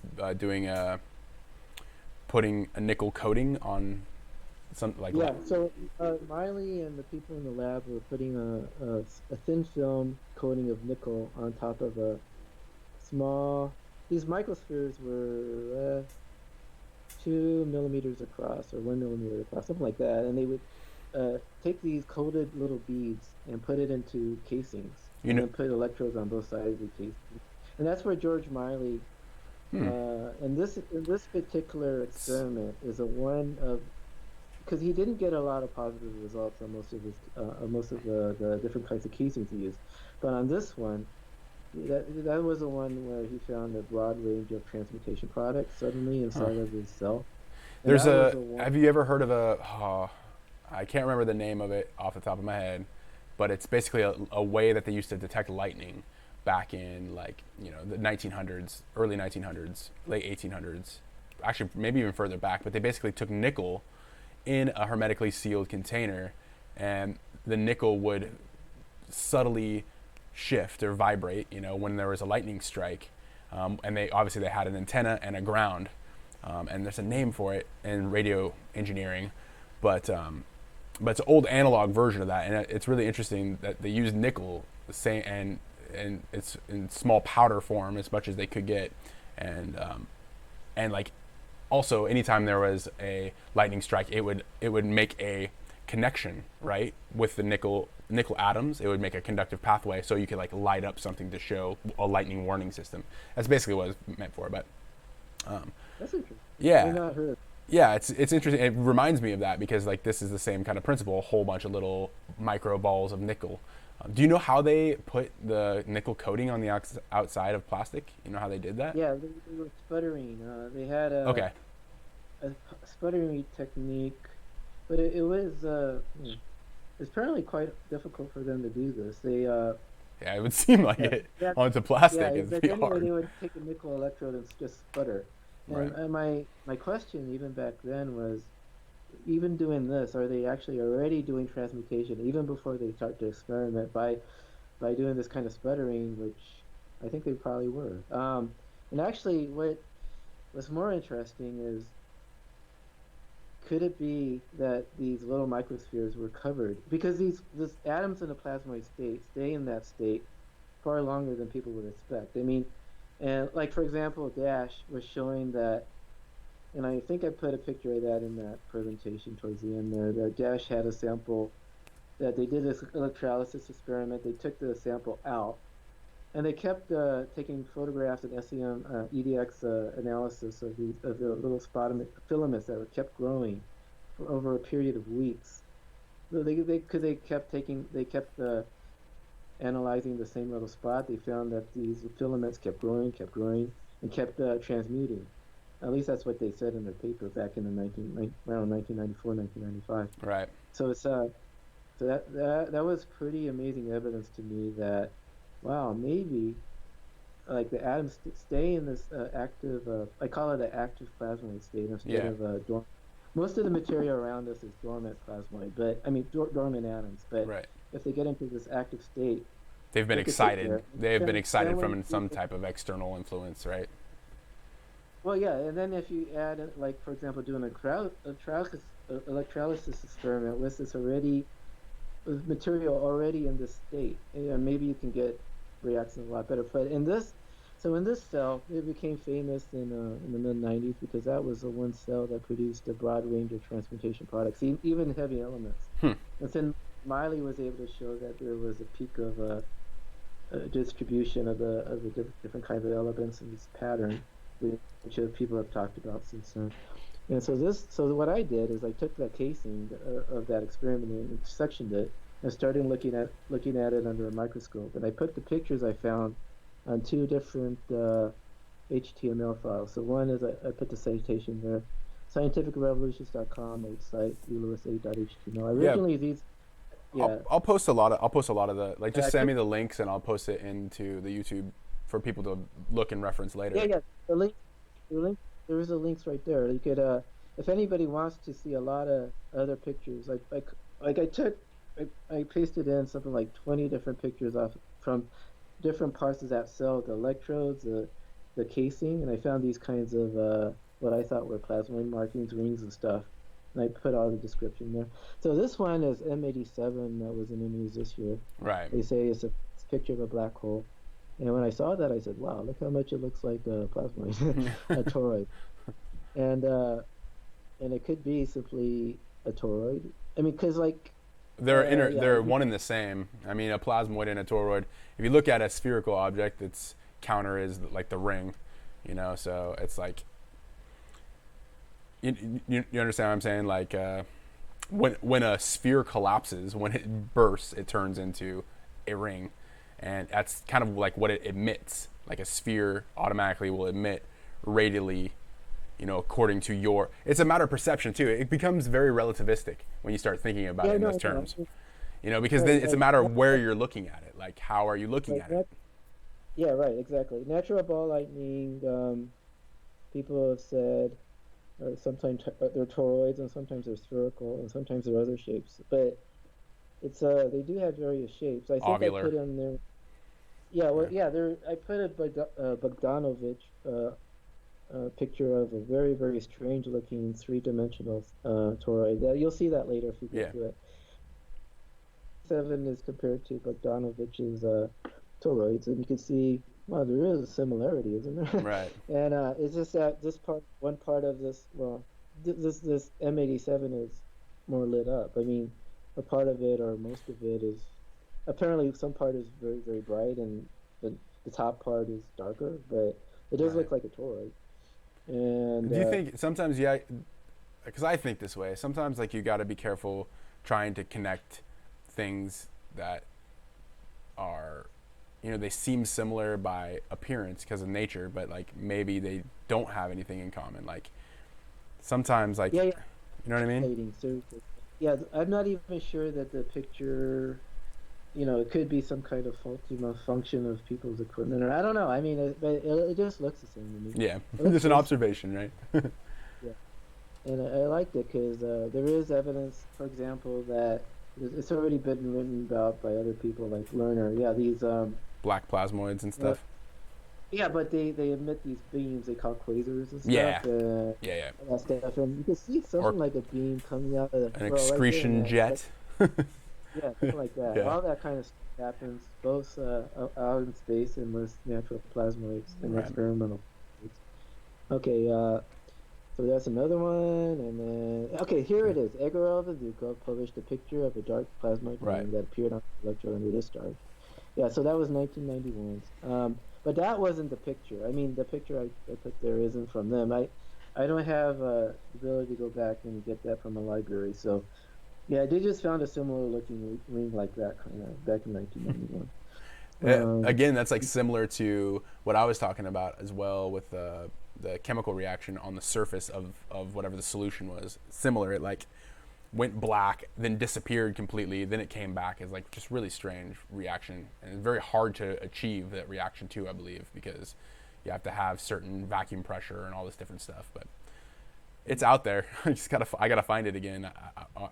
Putting a nickel coating on some like. yeah. So Miley and the people in the lab were putting a thin film coating of nickel on top of a small. These microspheres were 2 millimeters across or 1 millimeter across, something like that. And they would take these coated little beads and put it into casings, You and know. then put electrodes on both sides of the casing. And that's where George Miley, Hmm. and this particular experiment is a one of, because he didn't get a lot of positive results on most of the different kinds of casings he used, but on this one, that was the one where he found a broad range of transmutation products suddenly Huh. inside of his cell, and There's that was a. the one. Have you ever heard of a? I can't remember the name of it off the top of my head, but it's basically a way that they used to detect lightning back in like the 1900s, early 1900s, late 1800s, actually maybe even further back. But they basically took nickel in a hermetically sealed container, and the nickel would subtly shift or vibrate, when there was a lightning strike. And they had an antenna and a ground, and there's a name for it in radio engineering, but it's an old analog version of that, and it's really interesting that they used nickel the same and it's in small powder form as much as they could get, and like also anytime there was a lightning strike, it would make a connection right with the nickel atoms. It would make a conductive pathway so you could like light up something to show a lightning warning system. That's basically what it's meant for. But That's interesting. I yeah, not heard. yeah, it's interesting. It reminds me of that because like this is the same kind of principle. A whole bunch of little micro balls of nickel. Do you know how they put the nickel coating on the outside of plastic? You know how they did that? Yeah, they were sputtering. They had Okay. a sputtering technique, but it's apparently quite difficult for them to do this. Yeah, it would seem like Yeah, it yeah, onto yeah. plastic. It'd be Anyway, hard. they would take a nickel electrode and just sputter. Right. And my question even back then was, even doing this, are they actually already doing transmutation even before they start to experiment by doing this kind of sputtering, which I think they probably were. And actually, what's more interesting is, could it be that these little microspheres were covered because these atoms in a plasmoid state stay in that state far longer than people would expect. I mean, and like for example, Dash was showing that, and I think I put a picture of that in that presentation towards the end there. That Dash had a sample that they did this electrolysis experiment. They took the sample out, and they kept taking photographs and SEM EDX analysis of the little spot filaments that were kept growing for over a period of weeks. So because they kept analyzing the same little spot. They found that these filaments kept growing, and kept transmuting. At least that's what they said in their paper back in the around 1994, 1995. Right. So it's So that was pretty amazing evidence to me that, wow, maybe like the atoms stay in this active, I call it an active plasmoid state instead Yeah, of a dormant. Most of the material around us is dormant plasmoid, but I mean dormant atoms. But right. if they get into this active state, They've been they could sit excited. there. They have been Then excited when from you some type of external influence, right? well, yeah, and then if you add, like for example, doing electrolysis experiment with this already with material already in this state, maybe you can get reactions a lot better. But in this, so in this cell, it became famous in the mid '90s because that was the one cell that produced a broad range of transmutation products, even heavy elements. Hmm. And then Miley was able to show that there was a peak of distribution of the different kinds of elements in this pattern, which people have talked about since then. And so what I did is I took that casing of that experiment and sectioned it and started looking at it under a microscope. And I put the pictures I found on two different HTML files. So one is I put the citation there, scientificrevolutions.com site ulsa.html. Yeah, Originally these, yeah, I'll post a lot of the like. Just send me the links and I'll post it into the YouTube for people to look and reference later. yeah. The link, there is a links right there. You could, if anybody wants to see a lot of other pictures, like I pasted in something like 20 different pictures off from different parts of that cell, the electrodes, the casing, and I found these kinds of what I thought were plasmoid markings, rings, and stuff. And I put all the description there. So this one is M87 that was in the news this year. Right. They say it's a picture of a black hole. And when I saw that, I said, "Wow, look how much it looks like a plasmoid, a toroid." And it could be simply a toroid. I mean, because like yeah, they're one and the same. I mean, a plasmoid and a toroid. If you look at a spherical object, its counter is like the ring, So it's like you understand what I'm saying? Like when a sphere collapses, when it bursts, it turns into a ring, and that's kind of like what it emits. Like a sphere automatically will emit radially, according to your. It's a matter of perception too. It becomes very relativistic when you start thinking about it in those terms. Because then it's a matter of where you're looking at it. Like, how are you looking at it? Yeah, right, exactly. Natural ball lightning, people have said, sometimes they're toroids and sometimes they're spherical and sometimes they're other shapes. But it's they do have various shapes. I think Ovular. I put in there. Yeah, well, Yeah. I put a Bogdanovich picture of a very, very strange looking three-dimensional toroid. You'll see that later if you go Yeah. to it. 7 is compared to Bogdanovich's toroids, and you can see, well, there is a similarity, isn't there? Right. And it's just that one part of this, well, this M87 is more lit up. I mean, a part of it or most of it is apparently some part is very, very bright, and the top part is darker, but it does look like a toroid. And do you think sometimes, yeah, because I think this way, sometimes like you got to be careful trying to connect things that are, they seem similar by appearance because of nature, but like maybe they don't have anything in common. Like sometimes, like, yeah, you know what I mean? seriously. Yeah, I'm not even sure that the picture, it could be some kind of faulty malfunction of people's equipment, or I don't know. I mean, it just looks the same to me. Yeah, just an observation, right? Yeah, and I liked it because there is evidence, for example, that it's already been written about by other people like Lerner. Yeah, these Black plasmoids and stuff. yeah, but they emit these beams they call quasars and stuff. Yeah. Yeah. That stuff, and you can see something like a beam coming out of an excretion jet. Yeah, something like that. Yeah. All that kind of stuff happens both out in space and with natural plasmoids and experimental. Okay, so that's another one, and then okay, here it is. Egorel Viduko published a picture of a dark plasmoid ring that appeared on the electrode under this star. Yeah, so that was 1991. But that wasn't the picture. I mean, the picture I put there isn't from them. I don't have the ability to go back and get that from a library. So, yeah, they just found a similar looking ring like that kind of back in 1991. Again, that's like similar to what I was talking about as well with the chemical reaction on the surface of whatever the solution was. Similar, it like went black, then disappeared completely, then it came back. Is like just really strange reaction, and it's very hard to achieve that reaction too, I believe, because you have to have certain vacuum pressure and all this different stuff. But it's out there. I gotta find it again.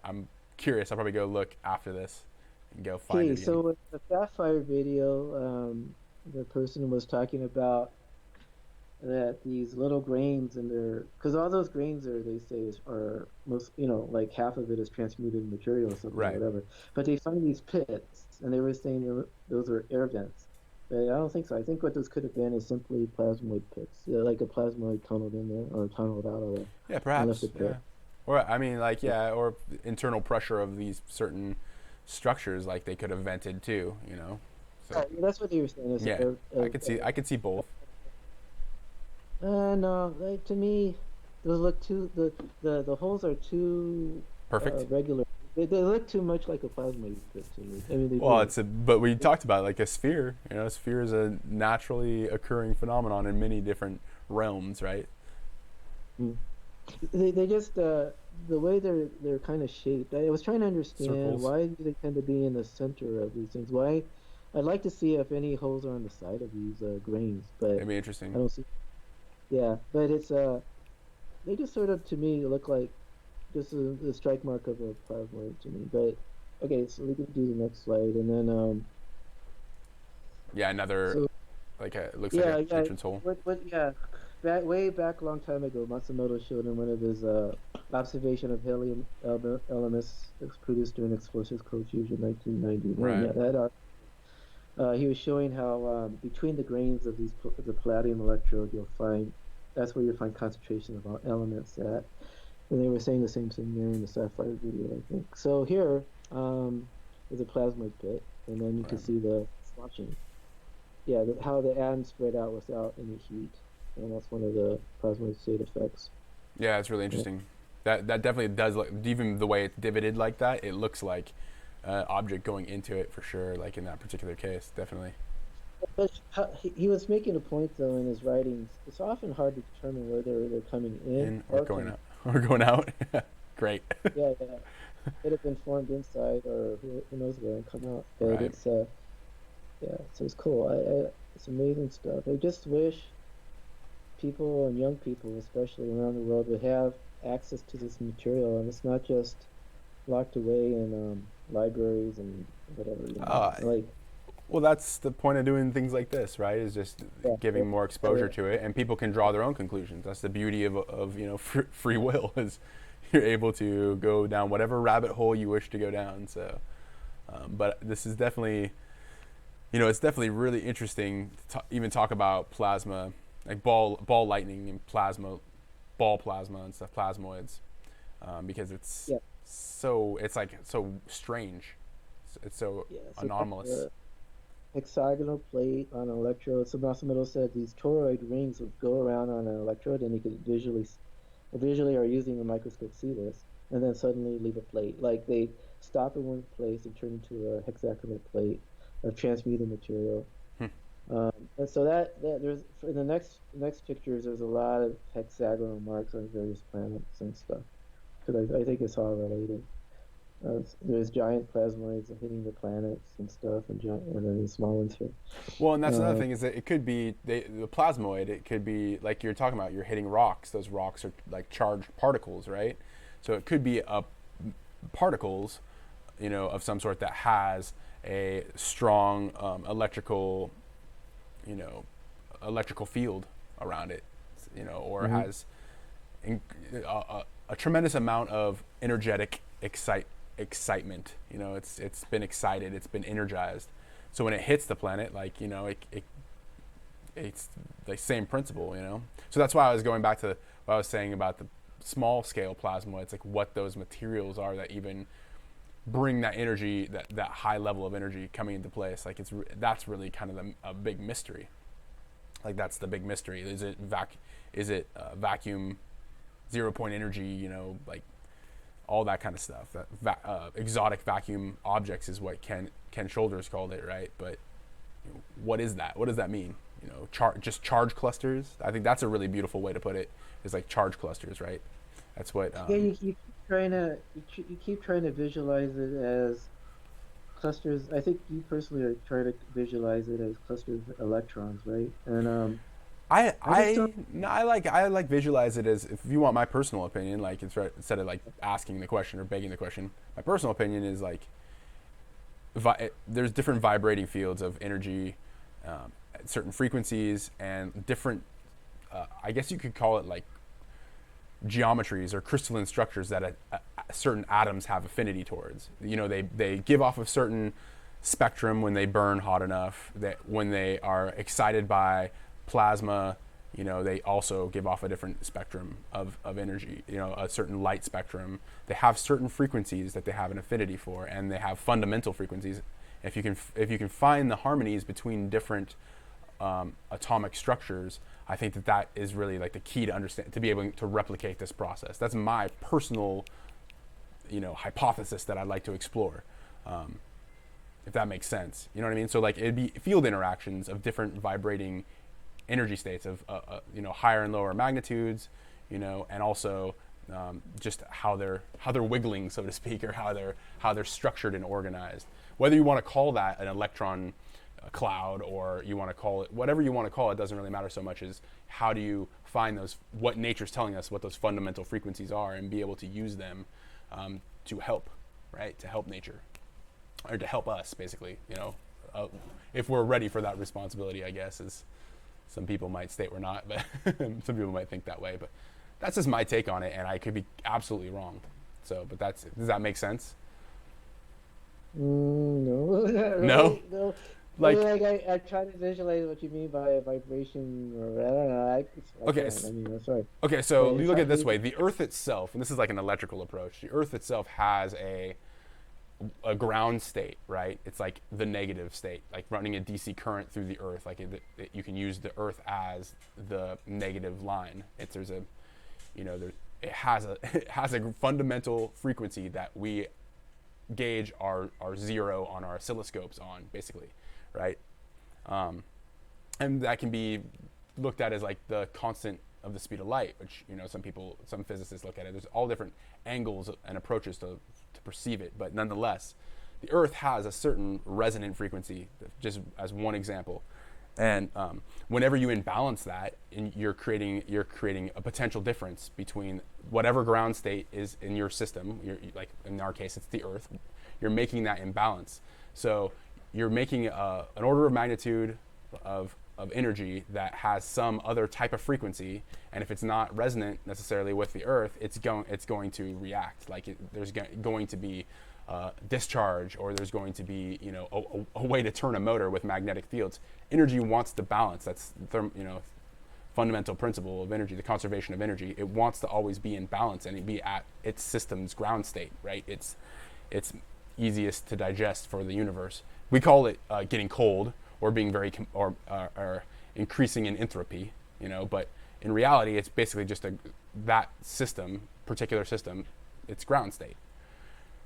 I'm curious. I'll probably go look after this and go find Okay, it again. so with the Sapphire video, the person was talking about that these little grains in their, because all those grains are, they say, are most, like half of it is transmuted material or something, Right. whatever. But they find these pits, and they were saying those are air vents. But I don't think so. I think what those could have been is simply plasmoid pits, like a plasmoid tunneled in there or tunneled out of Yeah, a perhaps. lifted Yeah. pit. Or I mean, like or internal pressure of these certain structures, like they could have vented too. So Yeah, that's what they were saying. Is yeah, I could see both. no, like, to me, those look too the holes are too Perfect. regular. They look too much like a plasmoid pit to me. I mean, they Well, do. but we talked about like a sphere. A sphere is a naturally occurring phenomenon in many different realms, right? Mm. They just the way they're kind of shaped. I was trying to understand Circles. why do they tend to be in the center of these things. Why? I'd like to see if any holes are on the side of these grains, but It'd be I interesting. don't see. Yeah, but it's they just sort of to me look like just the strike mark of a plasmoid to me. But okay, so we can do the next slide, and then Yeah, another so like it looks like yeah, a yeah, entrance hole. yeah, way back a long time ago, Matsumoto showed in one of his observation of helium elements produced during explosives ColdFusion 1991. Right. Yeah, that he was showing how between the grains of the palladium electrode, you'll find that's where you'll find concentration of elements at. And they were saying the same thing there in the Sapphire video, I think. So here is a plasmoid pit, and then you can Right. see the swatching. Yeah, how the atoms spread out without any heat, and that's one of the plasmoid state effects. Yeah, it's really Yeah. interesting. That definitely does look, even the way it's divoted like that, it looks like object going into it for sure. Like in that particular case, definitely. But he was making a point, though, in his writings. It's often hard to determine whether they're coming in In or or going coming. out or going out. Great. Yeah, yeah. Could have been formed inside, or who knows where and come out. But Right. it's yeah, so it's cool. It's amazing stuff. I just wish people and young people, especially around the world, would have access to this material, and it's not just locked away in libraries and whatever, Uh, Like, well, that's the point of doing things like this, right? Is just yeah, giving more exposure yeah, to it, and people can draw their own conclusions. That's the beauty of free will is you're able to go down whatever rabbit hole you wish to go down. So, but this is definitely, it's definitely really interesting to even talk about plasma, like ball lightning and ball plasma and stuff, plasmoids, because yeah, it's like so strange, it's so yeah. So anomalous. hexagonal plate on an electrode. So Matsumoto said these toroid rings would go around on an electrode, and you could visually or using a microscope see this, and then suddenly leave a plate. Like they stop in one place and turn into a hexagonal plate of transmuted material. Hmm. And so that there's in the next pictures, there's a lot of hexagonal marks on various planets and stuff. Because I think it's all related. There's giant plasmoids hitting the planets and stuff, and then the small ones here. Well, and that's another Uh, thing is that it could be the plasmoid. It could be like you're talking about. You're hitting rocks. Those rocks are like charged particles, right? So it could be particles, of some sort that has a strong you know, electrical field around it, or mhm. has in, a tremendous amount of energetic excitement. It's been excited. It's been energized. So when it hits the planet, like it's the same principle. So that's why I was going back to what I was saying about the small scale plasmoids, like what those materials are that even bring that energy, that high level of energy coming into place. Like that's really kind of a big mystery. Like that's the big mystery. Is it vacuum, 0 point energy? Like all that kind of stuff. That exotic vacuum objects is what Ken Shoulders called it, right? But what is that? What does that mean? Just charge clusters. I think that's a really beautiful way to put it. Is like charge clusters, right? That's what. Yeah, you keep trying to you keep trying to visualize it as clusters. I think you personally are trying to visualize it as clusters of electrons, right? And I just don't. No, I like visualize it as, if you want my personal opinion, like it's right, instead of like asking the question or begging the question, my personal opinion is like there's different vibrating fields of energy at certain frequencies and different I guess you could call it like geometries or crystalline structures that certain atoms have affinity towards. You know, they give off a certain spectrum when they burn hot enough. That when they are excited by plasma, you know, they also give off a different spectrum of energy. You know, a certain light spectrum. They have certain frequencies that they have an affinity for, and they have fundamental frequencies. If you can find the harmonies between different atomic structures, I think that is really like the key to understand, to be able to replicate this process. That's my personal, you know, hypothesis that I'd like to explore, if that makes sense. You know what I mean? So like it'd be field interactions of different vibrating energy states of you know, higher and lower magnitudes, you know, and also just how they're wiggling, so to speak, or how they're structured and organized. Whether you want to call that an electron cloud, or you want to call it whatever you want to call it, doesn't really matter so much as how do you find those, what nature's telling us what those fundamental frequencies are, and be able to use them to help, right, to help nature, or to help us, basically, you know, if we're ready for that responsibility, I guess, as some people might state we're not, but some people might think that way. But that's just my take on it, and I could be absolutely wrong. So, but does that make sense? No, not No? really. No. I Like, mean, like I try to visualize what you mean by a vibration, or I don't know. I okay, can't. I mean, I'm sorry. okay, so you It's look at hard it for this me. way. The Earth itself, and this is like an electrical approach, the Earth itself has a ground state, right? It's like the negative state, like running a DC current through the Earth. Like you can use the Earth as the negative line. There's a, you know, it has a fundamental frequency that we gauge our zero on our oscilloscopes on, basically, right? And that can be looked at as like the constant of the speed of light, which, you know, some physicists look at it. There's all different angles and approaches to perceive it, but nonetheless, the Earth has a certain resonant frequency, just as one example. And whenever you imbalance that, you're creating a potential difference between whatever ground state is in your system. Like in our case, it's the Earth. You're making that imbalance. So you're making an order of magnitude of energy that has some other type of frequency, and if it's not resonant necessarily with the Earth, it's going to react. Like there's going to be discharge, or there's going to be, you know, a way to turn a motor with magnetic fields. Energy wants to balance. That's you know, fundamental principle of energy, the conservation of energy. It wants to always be in balance and be at its system's ground state, right? It's easiest to digest for the universe. We call it getting cold, or being or increasing in entropy, you know. But in reality, it's basically just that particular system, its ground state.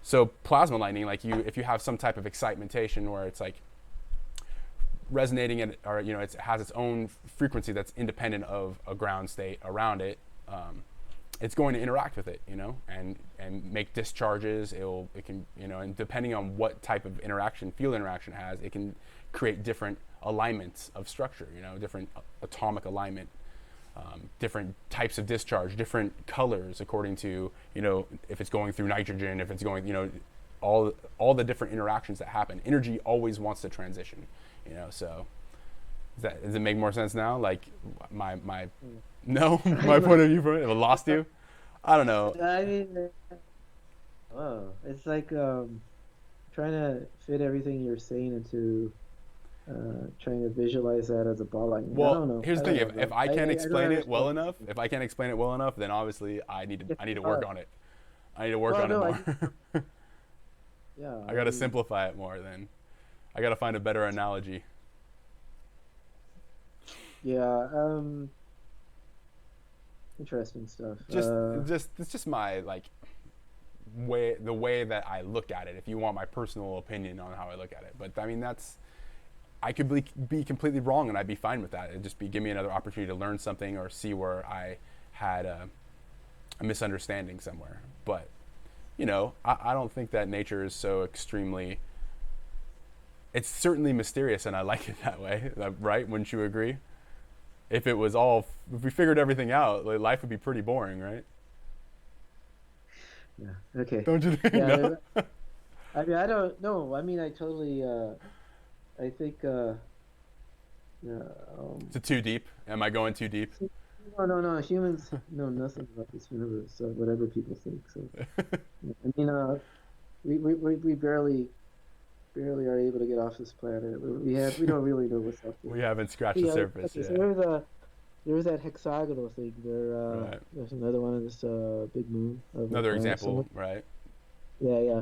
So plasma lightning, like if you have some type of excitation where it's like resonating, or you know, it has its own frequency that's independent of a ground state around it, it's going to interact with it, you know, and make discharges. It can, you know, and depending on what type of field interaction it has, it can create different alignments of structure, you know, different atomic alignment, different types of discharge, different colors according to, you know, if it's going through nitrogen, if it's going, you know, all the different interactions that happen. Energy always wants to transition, you know. So does it make more sense now? Like my no, my point of view from it, have I lost you? I don't know. I mean, oh, it's like trying to fit everything you're saying into trying to visualize that as a ball lightning. I Well, don't know. here's I the don't thing. know, If bro. I can't I don't explain it well understand. enough, then obviously I need to work Uh, on it. I need to work well, on it no, more. yeah, I I got to mean, simplify it more. Then I got to find a better analogy. yeah, interesting stuff. Just it's just my like the way that I look at it. If you want my personal opinion on how I look at it, but I mean I could be completely wrong, and I'd be fine with that. It'd just give me another opportunity to learn something, or see where I had a misunderstanding somewhere. But I don't think that nature is so extremely. It's certainly mysterious, and I like it that way, right? Wouldn't you agree? If we figured everything out, like, life would be pretty boring, right? Yeah. Okay. Don't you think? Yeah. No, I mean, I don't know. I mean, I totally. I think. Yeah. is it too deep? Am I going too deep? No, no, no. Humans know nothing about this universe. So whatever people think. So I mean, we barely are able to get off this planet. We don't really know what's up there. We haven't scratched the Yeah. surface. Okay. So Yeah. there's that hexagonal thing. Right. There's another one of this big moon of a Another planet somewhere. example, right? Yeah, yeah.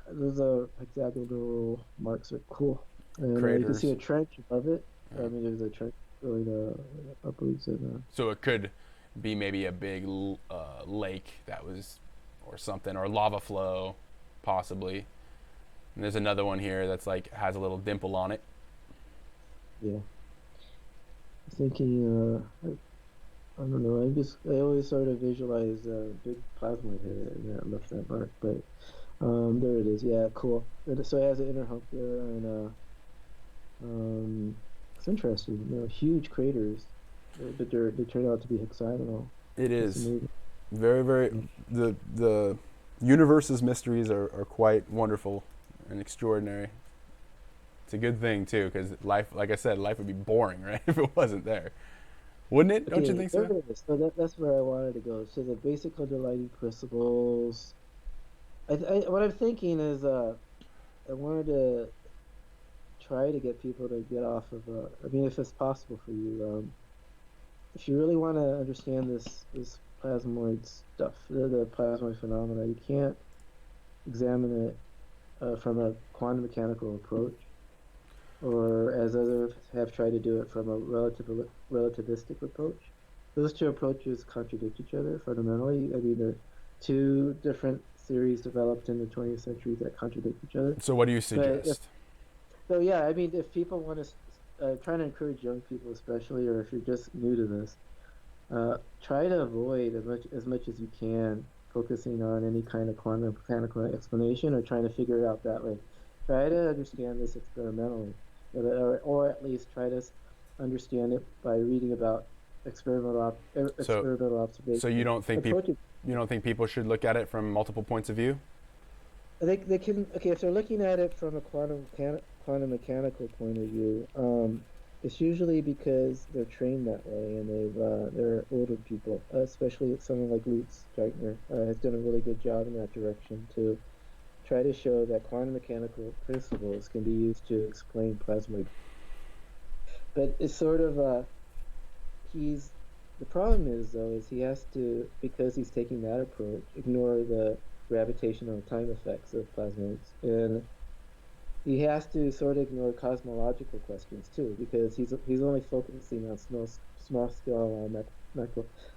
Those hexagonal marks are cool, and you can see Craters. a trench above it. I Yeah. mean, there's a trench going upwards, and So it could be maybe a big lake that was, or something, or lava flow, possibly. And there's another one here that's like has a little dimple on it. yeah. Thinking, I don't know. I always sort of visualize a big plasmoid head and that left that mark, but there it is. Yeah, cool. So it has an inner hump there, and it's interesting. Huge craters, but they turn out to be hexagonal. It It's is amazing. very, very. Yeah. The universe's mysteries are quite wonderful and extraordinary. It's a good thing too, because life, like I said, life would be boring, right, if it wasn't there. Wouldn't it? Don't you Okay, think there so? it is. So that's where I wanted to go. So the basic underlying principles. What I'm thinking is, I wanted to try to get people to get off of. I mean, if it's possible for you, if you really want to understand this plasmoid stuff, the plasmoid phenomena, you can't examine it from a quantum mechanical approach, or as others have tried to do it from a relativistic approach. Those two approaches contradict each other fundamentally. I mean, they're two different theories developed in the 20th century that contradict each other. So what do you But if suggest? so, yeah, I mean, if people want to, trying to encourage young people, especially, or if you're just new to this, try to avoid as much as you can focusing on any kind of quantum mechanical explanation or trying to figure it out that way. Try to understand this experimentally, or at least try to understand it by reading about So experimental so you observation don't think people approaches. you don't think people should look at it from multiple points of view? They can, okay, if they're looking at it from a quantum mechanical point of view. It's usually because they're trained that way, and they're older people, especially someone like Lutz Geithner has done a really good job in that direction to try to show that quantum mechanical principles can be used to explain plasmoid. But it's sort of he's the problem is though is he has to, because he's taking that approach, ignore the gravitational time effects of plasmoids, and he has to sort of ignore cosmological questions too, because he's only focusing on small scale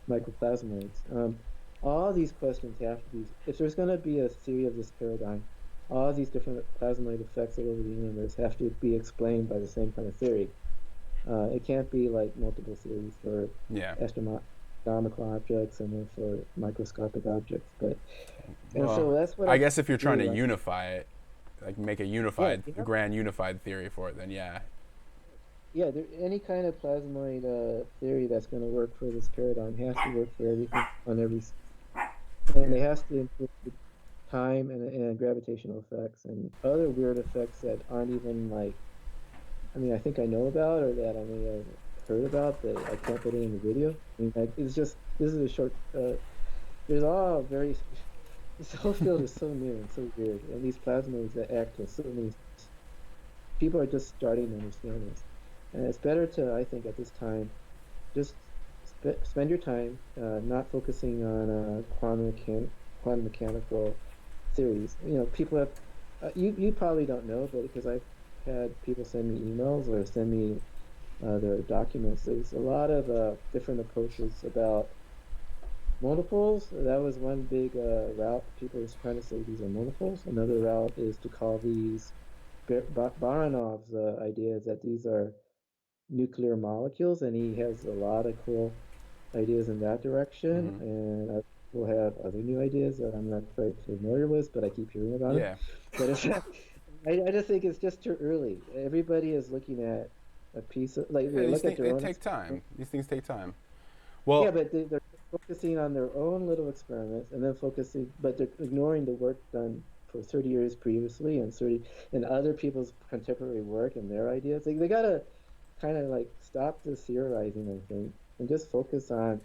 microplasmoids. All these questions have to be, if there's going to be a theory of this paradigm, all these different plasmoid effects all over the universe have to be explained by the same kind of theory. It can't be like multiple theories for Yeah. astronomical objects and then for microscopic objects. But and Well, so that's what I I guess if you're trying to do. unify it, like make Yeah, a grand unified theory for it, then yeah. yeah, any kind of plasmoid theory that's going to work for this paradigm has to work for everything on and it has to include time and gravitational effects and other weird effects that aren't even like, I mean, I think I know about or that I may have heard about, but I can't put it in the video. I mean, like, it's just, this is a short, there's all very, this whole field is so new and so weird, and these plasmoids that act with so many, people are just starting to understand this. And it's better to, I think, at this time, just spend your time not focusing on quantum mechanical theories. People have, you probably don't know, but because I've had people send me emails or send me their documents, there's a lot of different approaches about multiples. That was one big route. People are trying to say these are multiples. Another route is to call these Baranov's idea is that these are nuclear molecules, and he has a lot of cool ideas in that direction. Hmm. And people have other new ideas that I'm not quite familiar with, but I keep hearing about them. Yeah. But it's, I just think it's just too early. Everybody is looking at a piece of, like, Yeah, they these look at things their they own take experiment. time. These things take time. Yeah, Well, but they're focusing on their own little experiments and then focusing, but they're ignoring the work done for 30 years previously and 30 and other people's contemporary work and their ideas. They gotta kind of like stop this theorizing, I think, and just focus on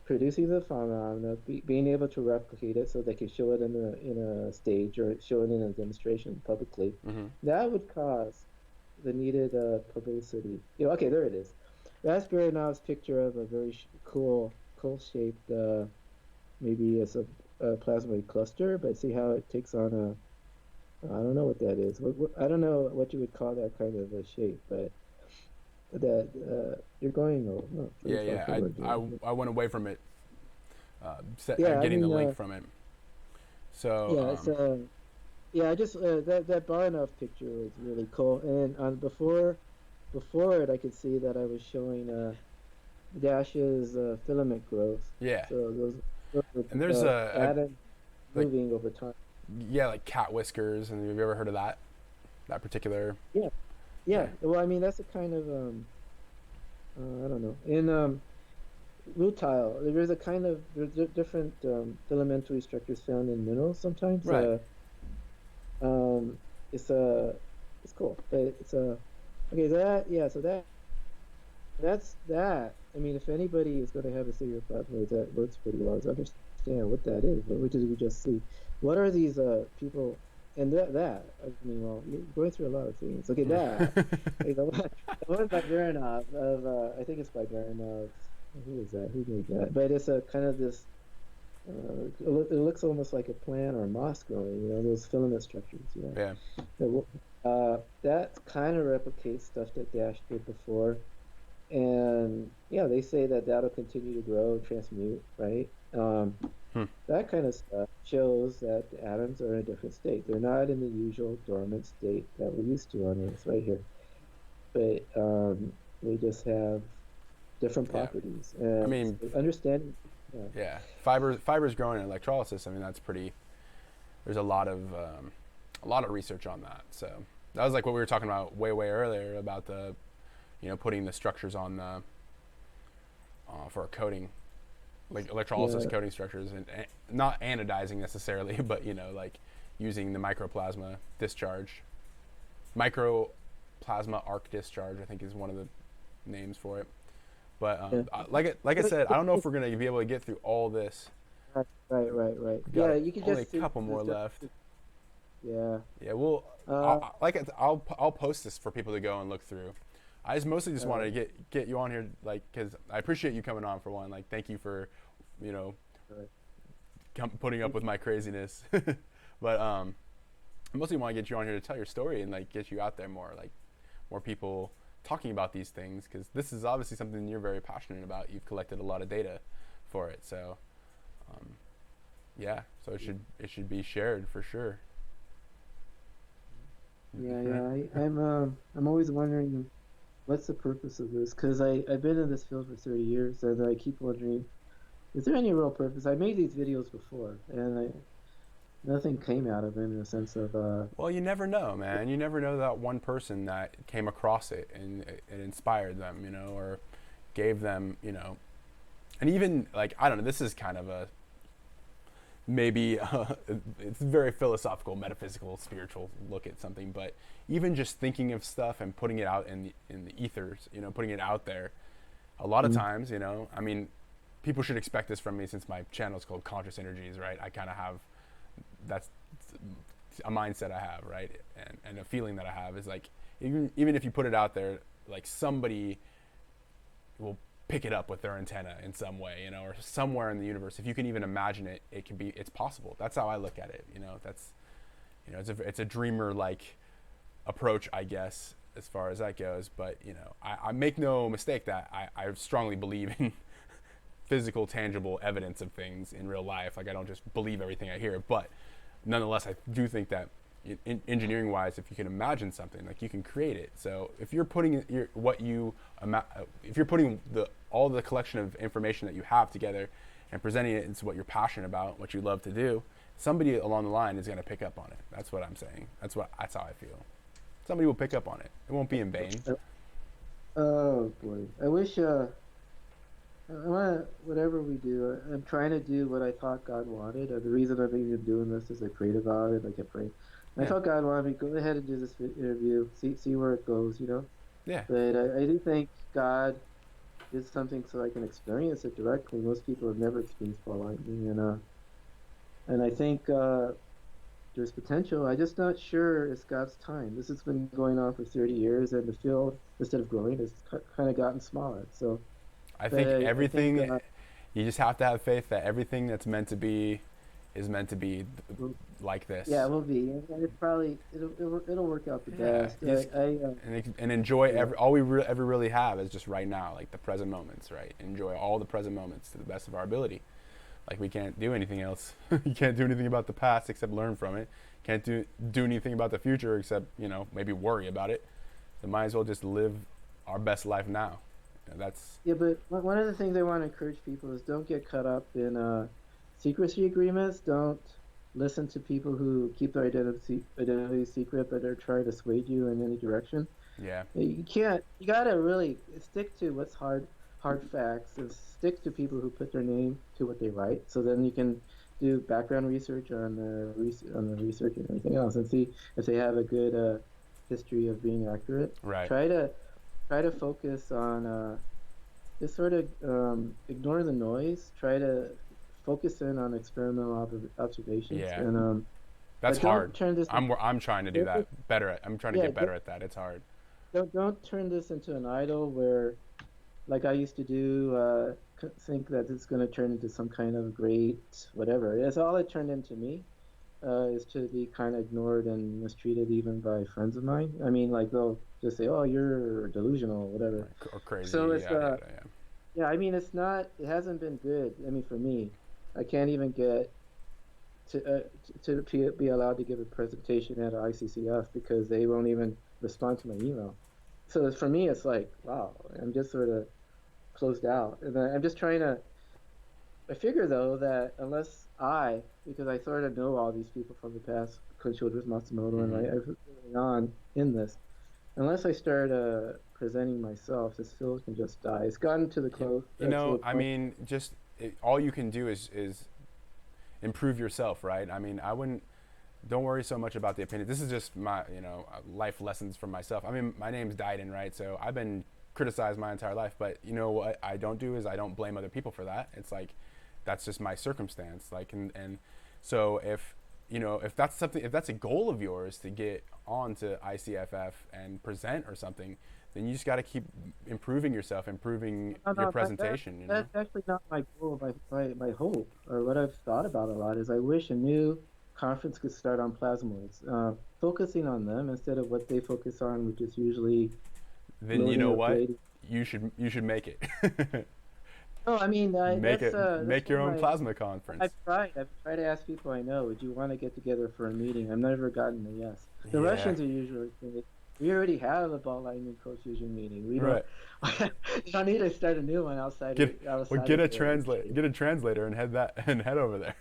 producing the phenomena, being able to replicate it so they can show it in a stage or show it in a demonstration publicly. hmm That would cause the needed publicity. You know, okay, there it is. That's Baranov's picture of a very cool shaped, maybe it's a plasmoid cluster, but see how it takes on I don't know what that is. I don't know what you would call that kind of a shape, but that you're going pretty yeah, far yeah. forward I went away from it, Yeah, I getting the mean, link from it. So, yeah, it's yeah, I just that Baranov picture was really cool, and on before it, I could see that I was showing Dash's filament growth. yeah. So those And there's atoms like, moving over time. yeah, like cat whiskers. And have you ever heard of that? That particular? Yeah, Yeah. yeah. Well, I mean, that's a kind of I don't know. In rutile, there's a kind of different filamentary structures found in minerals sometimes. Right. Um, it's it's cool, but it's okay. That yeah, so that's that. I mean, if anybody is going to have a serial plasmoid, that works pretty well to understand what that is. But what did we just see? What are these people? And that I mean, well, you're going through a lot of things. Okay, that like the one by Baranov of I think it's by Baranov. Who is that? Who made that? But it's a kind of this. It looks almost like a plant or a moss growing. You know, those filament structures. You Yeah. know, that kind of replicates stuff that Dash did before. And yeah, they say that that'll continue to grow and transmute, right? Hmm. That kind of stuff shows that the atoms are in a different state. They're not in the usual dormant state that we're used to on Earth, right here. But they just have different Yeah. properties. I And mean, so understanding, yeah, yeah. Fibers growing in electrolysis. I mean, that's pretty. There's a lot of research on that. So that was like what we were talking about way earlier about the, putting the structures on the for a coating, like electrolysis yeah, coating structures, and not anodizing necessarily, but like using the microplasma discharge, microplasma arc discharge, I think is one of the names for it. But yeah. like I said, I don't know if we're gonna be able to get through all this. Right. We got Yeah, you can only a just see couple more the left. yeah. Yeah, well, Uh, I'll post this for people to go and look through. I just mostly just wanted to get you on here, like, because I appreciate you coming on for one. Like, thank you for, you know, right. putting up with my craziness. But I mostly want to get you on here to tell your story and like get you out there more, like more people talking about these things, because this is obviously something you're very passionate about. You've collected a lot of data for it, so yeah. So it should be shared for sure. I'm always wondering what's the purpose of this? Because I've been in this field for 30 years, and I keep wondering, is there any real purpose? I made these videos before, and nothing came out of them in the sense of Well, you never know, man. You never know that one person that came across it and it inspired them, or gave them, and even like, I don't know, this is kind of a maybe it's a very philosophical, metaphysical, spiritual look at something, but even just thinking of stuff and putting it out in the ethers, putting it out there, a lot of times, I mean, people should expect this from me since my channel is called Conscious Energies, right? I kind of have, that's a mindset I have, right? And a feeling that I have is like, even if you put it out there, like somebody will pick it up with their antenna in some way, or somewhere in the universe. If you can even imagine it, it's possible. That's how I look at it. That's, it's a dreamer like approach, I guess, as far as that goes. But, I make no mistake that I strongly believe in physical, tangible evidence of things in real life. Like, I don't just believe everything I hear, but nonetheless, I do think that engineering wise, if you can imagine something, like, you can create it. So if you're putting if you're putting all the collection of information that you have together and presenting it into what you're passionate about, what you love to do, somebody along the line is going to pick up on it. That's what I'm saying. That's how I feel. Somebody will pick up on it. It won't be in vain. Oh boy, I wish. I want whatever we do. I'm trying to do what I thought God wanted. The reason I'm even doing this is I prayed about it. I kept praying. I Yeah. thought God wanted me to go ahead and do this interview, see where it goes, Yeah. But I do think God did something so I can experience it directly. Most people have never experienced ball lightning, and I think there's potential. I'm just not sure it's God's time. This has been going on for 30 years, and the field, instead of growing, has kind of gotten smaller. So, I but think I think everything, you just have to have faith that everything that's meant to be is meant to be well, like yeah, it this. will be, and it's probably it'll work out the Yeah. best. And enjoy Yeah, all we ever really have is just right now, like the present moments, right? Enjoy all the present moments to the best of our ability. Like we can't do anything else. You can't do anything about the past except learn from it. Can't do anything about the future except maybe worry about it. So might as well just live our best life now. That's yeah, but one of the things I want to encourage people is don't get caught up in secrecy agreements. Don't listen to people who keep their identity secret, but are trying to sway you in any direction. yeah, You can't. You gotta really stick to what's hard facts, and stick to people who put their name to what they write. So then you can do background research on the research and everything else, and see if they have a good history of being accurate. right. Try to focus on just sort of ignore the noise. Try to focus in on experimental observations, Yeah, and that's but hard. don't turn this. I'm trying to do that better. I'm trying to Yeah, get better at that. It's hard. don't turn this into an idol where, like I used to do, think that it's going to turn into some kind of great whatever. It's all it turned into me. Is to be kind of ignored and mistreated even by friends of mine. I mean, like they'll just say, "Oh, you're delusional," or whatever. Or crazy. So it's Yeah, yeah, yeah. yeah. I mean, it's not. It hasn't been good. I mean, for me, I can't even get to be allowed to give a presentation at ICCF because they won't even respond to my email. So for me, it's like, wow, I'm just sort of closed out, and I'm just trying to. I figure though that unless because I sort of know all these people from the past, Coach Childress, Matsumoto, and Hmm. I've been on in this, unless I start presenting myself, this field can just die. It's gotten to the to the I point. mean, all you can do is improve yourself, right? I mean, I wouldn't. Don't worry so much about the opinion. This is just my, life lessons from myself. I mean, my name's Dyden, right? So I've been criticized my entire life, but you know what I don't do is I don't blame other people for that. It's like that's just my circumstance. Like, and so if that's something, if that's a goal of yours to get on to ICFF and present or something, then you just got to keep improving yourself, improving No, your no, presentation. that's actually not my goal. My hope, or what I've thought about a lot, is I wish a new conference could start on plasmoids, focusing on them instead of what they focus on, which is usually Then you loading know or what? grading. You should make it. No, I mean Make it. that's Make one your of own my. plasma conference. I've tried to ask people I know, would you want to get together for a meeting? I've never gotten a yes. The Yeah. Russians are usually saying, we already have a ball lightning ColdFusion meeting. We don't Right. you don't need to start a new one Get outside get of a the translate. Get a translator and head over there.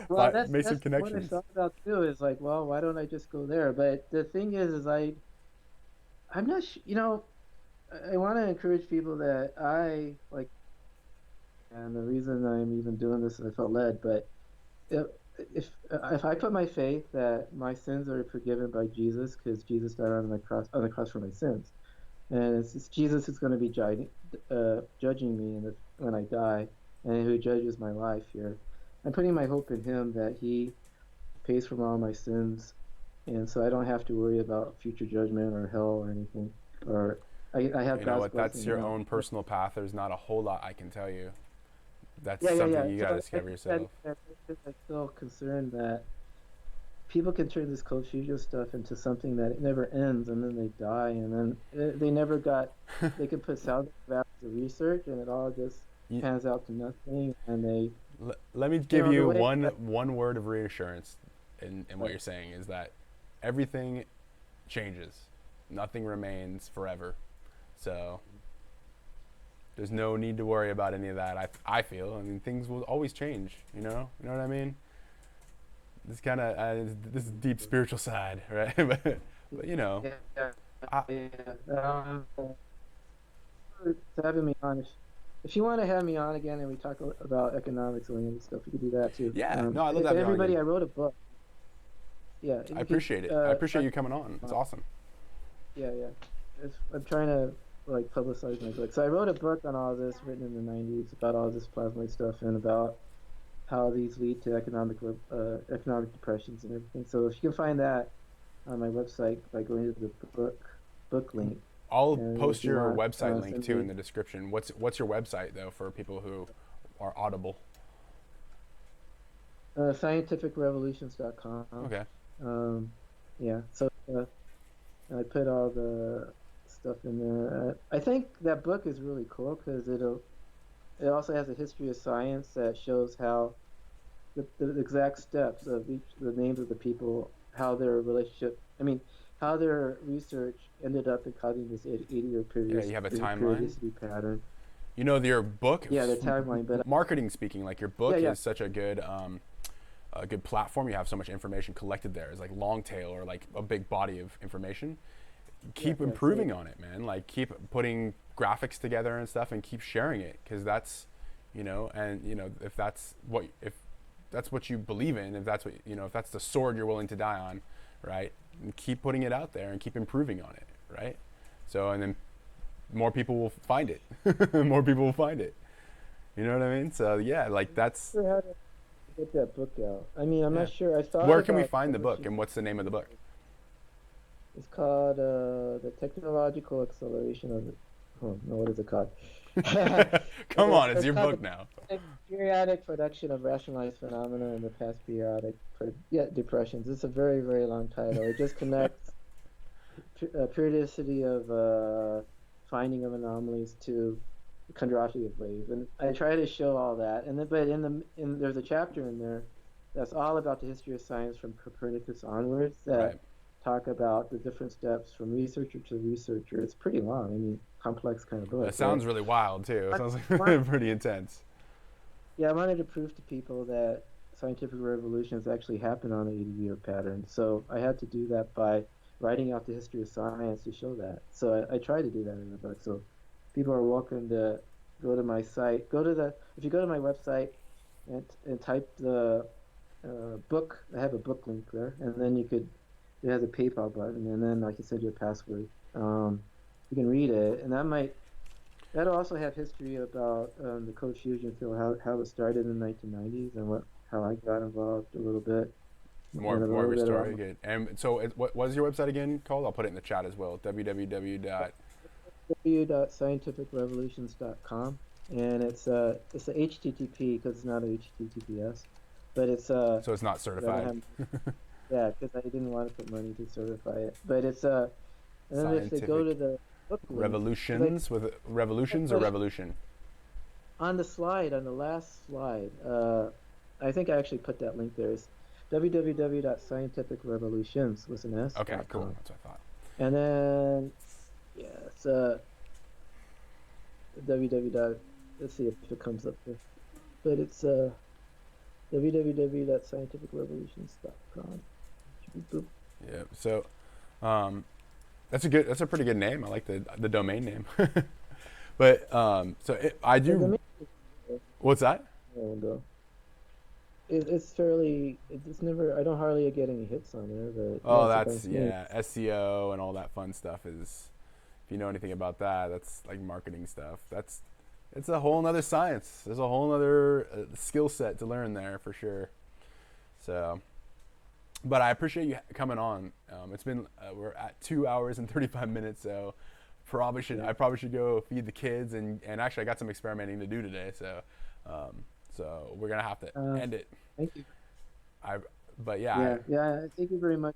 Well, Make some that's what I connections. thought about too. Is like, well, why don't I just go there? But the thing is I'm not. I want to encourage people that I like, and the reason I'm even doing this is I felt led. But if if I put my faith that my sins are forgiven by Jesus because Jesus died on the cross for my sins, and it's Jesus who's going to be judging me when I die, and who judges my life here. I'm putting my hope in Him that He pays for all my sins, and so I don't have to worry about future judgment or hell or anything. Or I have You know God's what? That's blessing your now. own personal path. There's not a whole lot I can tell you. That's Yeah. something you gotta So I discover think that yourself. I'm still concerned that people can turn this cold fusion stuff into something that it never ends, and then they die, and then they never got. They could put thousands of hours of research, and it all just You, pans out to nothing. And let me give the you way. one word of reassurance in what But you're saying is that everything changes. Nothing remains forever. So There's no need to worry about any of that. I feel. I mean, things will always change. You know what I mean. This kind of this is deep spiritual side, right? but you know, Yeah, I, yeah. For having me on. If you want to have me on again and we talk about economics and stuff, you could do that too. yeah, no, I love that. Everybody, I wrote a book. Yeah, I you could appreciate it. I appreciate you coming on. It's awesome. yeah, yeah. I'm trying to like publicize my book. So I wrote a book on all this, written in the '90s, about all this plasmoid stuff and about how these lead to economic depressions and everything. So if you can find that on my website by going to the book link. I'll And post if you your want, website link send too me- in the description. What's your website though for people who are audible? scientificrevolutions.com. Okay. Yeah, so I put all the stuff in there. I think that book is really cool because it also has a history of science that shows how the exact steps of the names of the people, how their relationship, I mean, how their research ended up in causing this 80-year period. Yeah, you have a timeline. Periodicity pattern. You know, your book. Yeah, the timeline. But marketing speaking, like your book Yeah. is such a good platform. You have so much information collected there. It's like long tail or like a big body of information. Keep improving on it, man. Like keep putting graphics together and stuff, and keep sharing it because that's, if that's what you believe in, if that's what if that's the sword you're willing to die on, right? And keep putting it out there and keep improving on it, right? So and then more people will find it. More people will find it. You know what I mean? So yeah, like that's. I'm not sure how to get that book out. I mean, I'm not sure. I thought. Where can we about find the book, publishing- and what's the name of the book? It's called the technological acceleration of it. Oh no, what is it called? Come on, it's your called book now. the periodic production of rationalized phenomena in the past periodic depressions. It's a very, very long title. It just connects periodicity of finding of anomalies to the chondrosity of waves, and I try to show all that. And then, but there's a chapter in there that's all about the history of science from Copernicus onwards that Right. talk about the different steps from researcher to researcher. It's pretty long. I mean, complex kind of book. That sounds really wild too. It sounds like pretty intense. Yeah, I wanted to prove to people that scientific revolutions actually happen on an 80-year pattern. So I had to do that by writing out the history of science to show that. So I tried to do that in the book. So people are welcome to go to my site. If you go to my website and type the book, I have a book link there, and then it has a PayPal button, and then I can send you a password. You can read it, and that'll also have history about the ColdFusion field, how it started in the 1990s, and how I got involved a little bit. More And a of little your bit story. about- Good. And so, what is your website again called? I'll put it in the chat as well. www.scientificrevolutions.com, and it's a HTTP because it's not a HTTPS, but it's So it's not certified. yeah, because I didn't want to put money to certify it, but it's and then if they go to the book link, Revolutions with revolutions or revolution. on the slide, on the last slide, I think I actually put that link there. It's www.scientificrevolutions with an S. Okay, cool. That's what I thought. And then, yeah, it's www. Let's see if it comes up here. But it's www.scientificrevolutions.com. Boop. Yeah. So, that's a pretty good name. I like the domain name. But I do. What's that? There we go. It's fairly. It's never. I don't hardly get any hits on there, but. Oh, yeah, that's SEO and all that fun stuff is. If you know anything about that, that's like marketing stuff. It's a whole nother science. There's a whole nother skill set to learn there for sure. So, but I appreciate you coming on. It's been we're at 2 hours and 35 minutes, so I probably should go feed the kids and actually I got some experimenting to do today, so we're gonna have to end it. Thank you. Yeah. Thank you very much.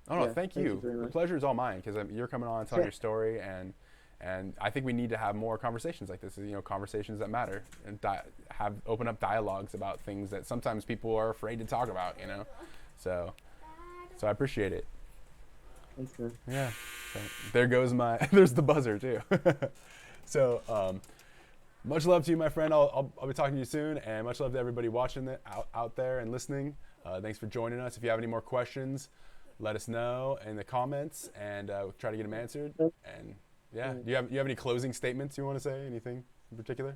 Oh no, Yeah, thank thank you. you very The much. pleasure is all mine because you're coming on and telling your story, and I think we need to have more conversations like this. Conversations that matter, and open up dialogues about things that sometimes people are afraid to talk about. So I appreciate it. Thanks, man. Yeah. So there goes there's the buzzer too. So much love to you, my friend. I'll be talking to you soon, and much love to everybody watching it out there and listening. Thanks for joining us. If you have any more questions, let us know in the comments, and we'll try to get them answered. And yeah, do you have any closing statements you want to say? Anything in particular?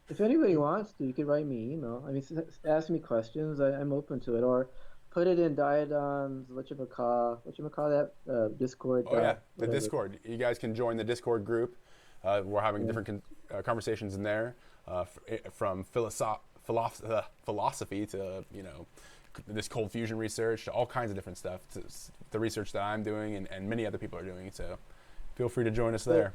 If anybody wants to, you could write me email. I mean, ask me questions. I'm open to it, or put it in Diadom's whatchamacall that Discord Oh yeah, dot the whatever. Discord. You guys can join the Discord group. We're having different conversations in there, from philosophy to this cold fusion research to all kinds of different stuff. To the research that I'm doing and many other people are doing. So feel free to join us But there.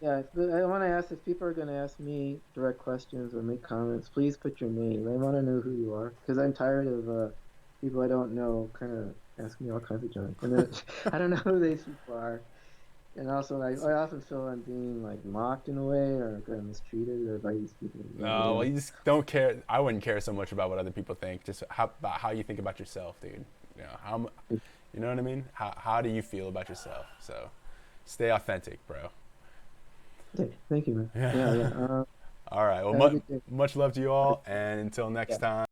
yeah, I want to ask if people are going to ask me direct questions or make comments. Please put your name. I want to know who you are because I'm tired of people I don't know kind of asking me all kinds of junk, and then I don't know who these people are. And also, I often feel I'm being like mocked in a way or kind of mistreated or by these people. No, well, you just don't care. I wouldn't care so much about what other people think. Just about how you think about yourself, dude. You know what I mean? How do you feel about yourself? So, stay authentic, bro. Okay, thank you, man. Yeah, Yeah. yeah. All right. Well, Have a good day. much love to you all, and until next Yeah. time.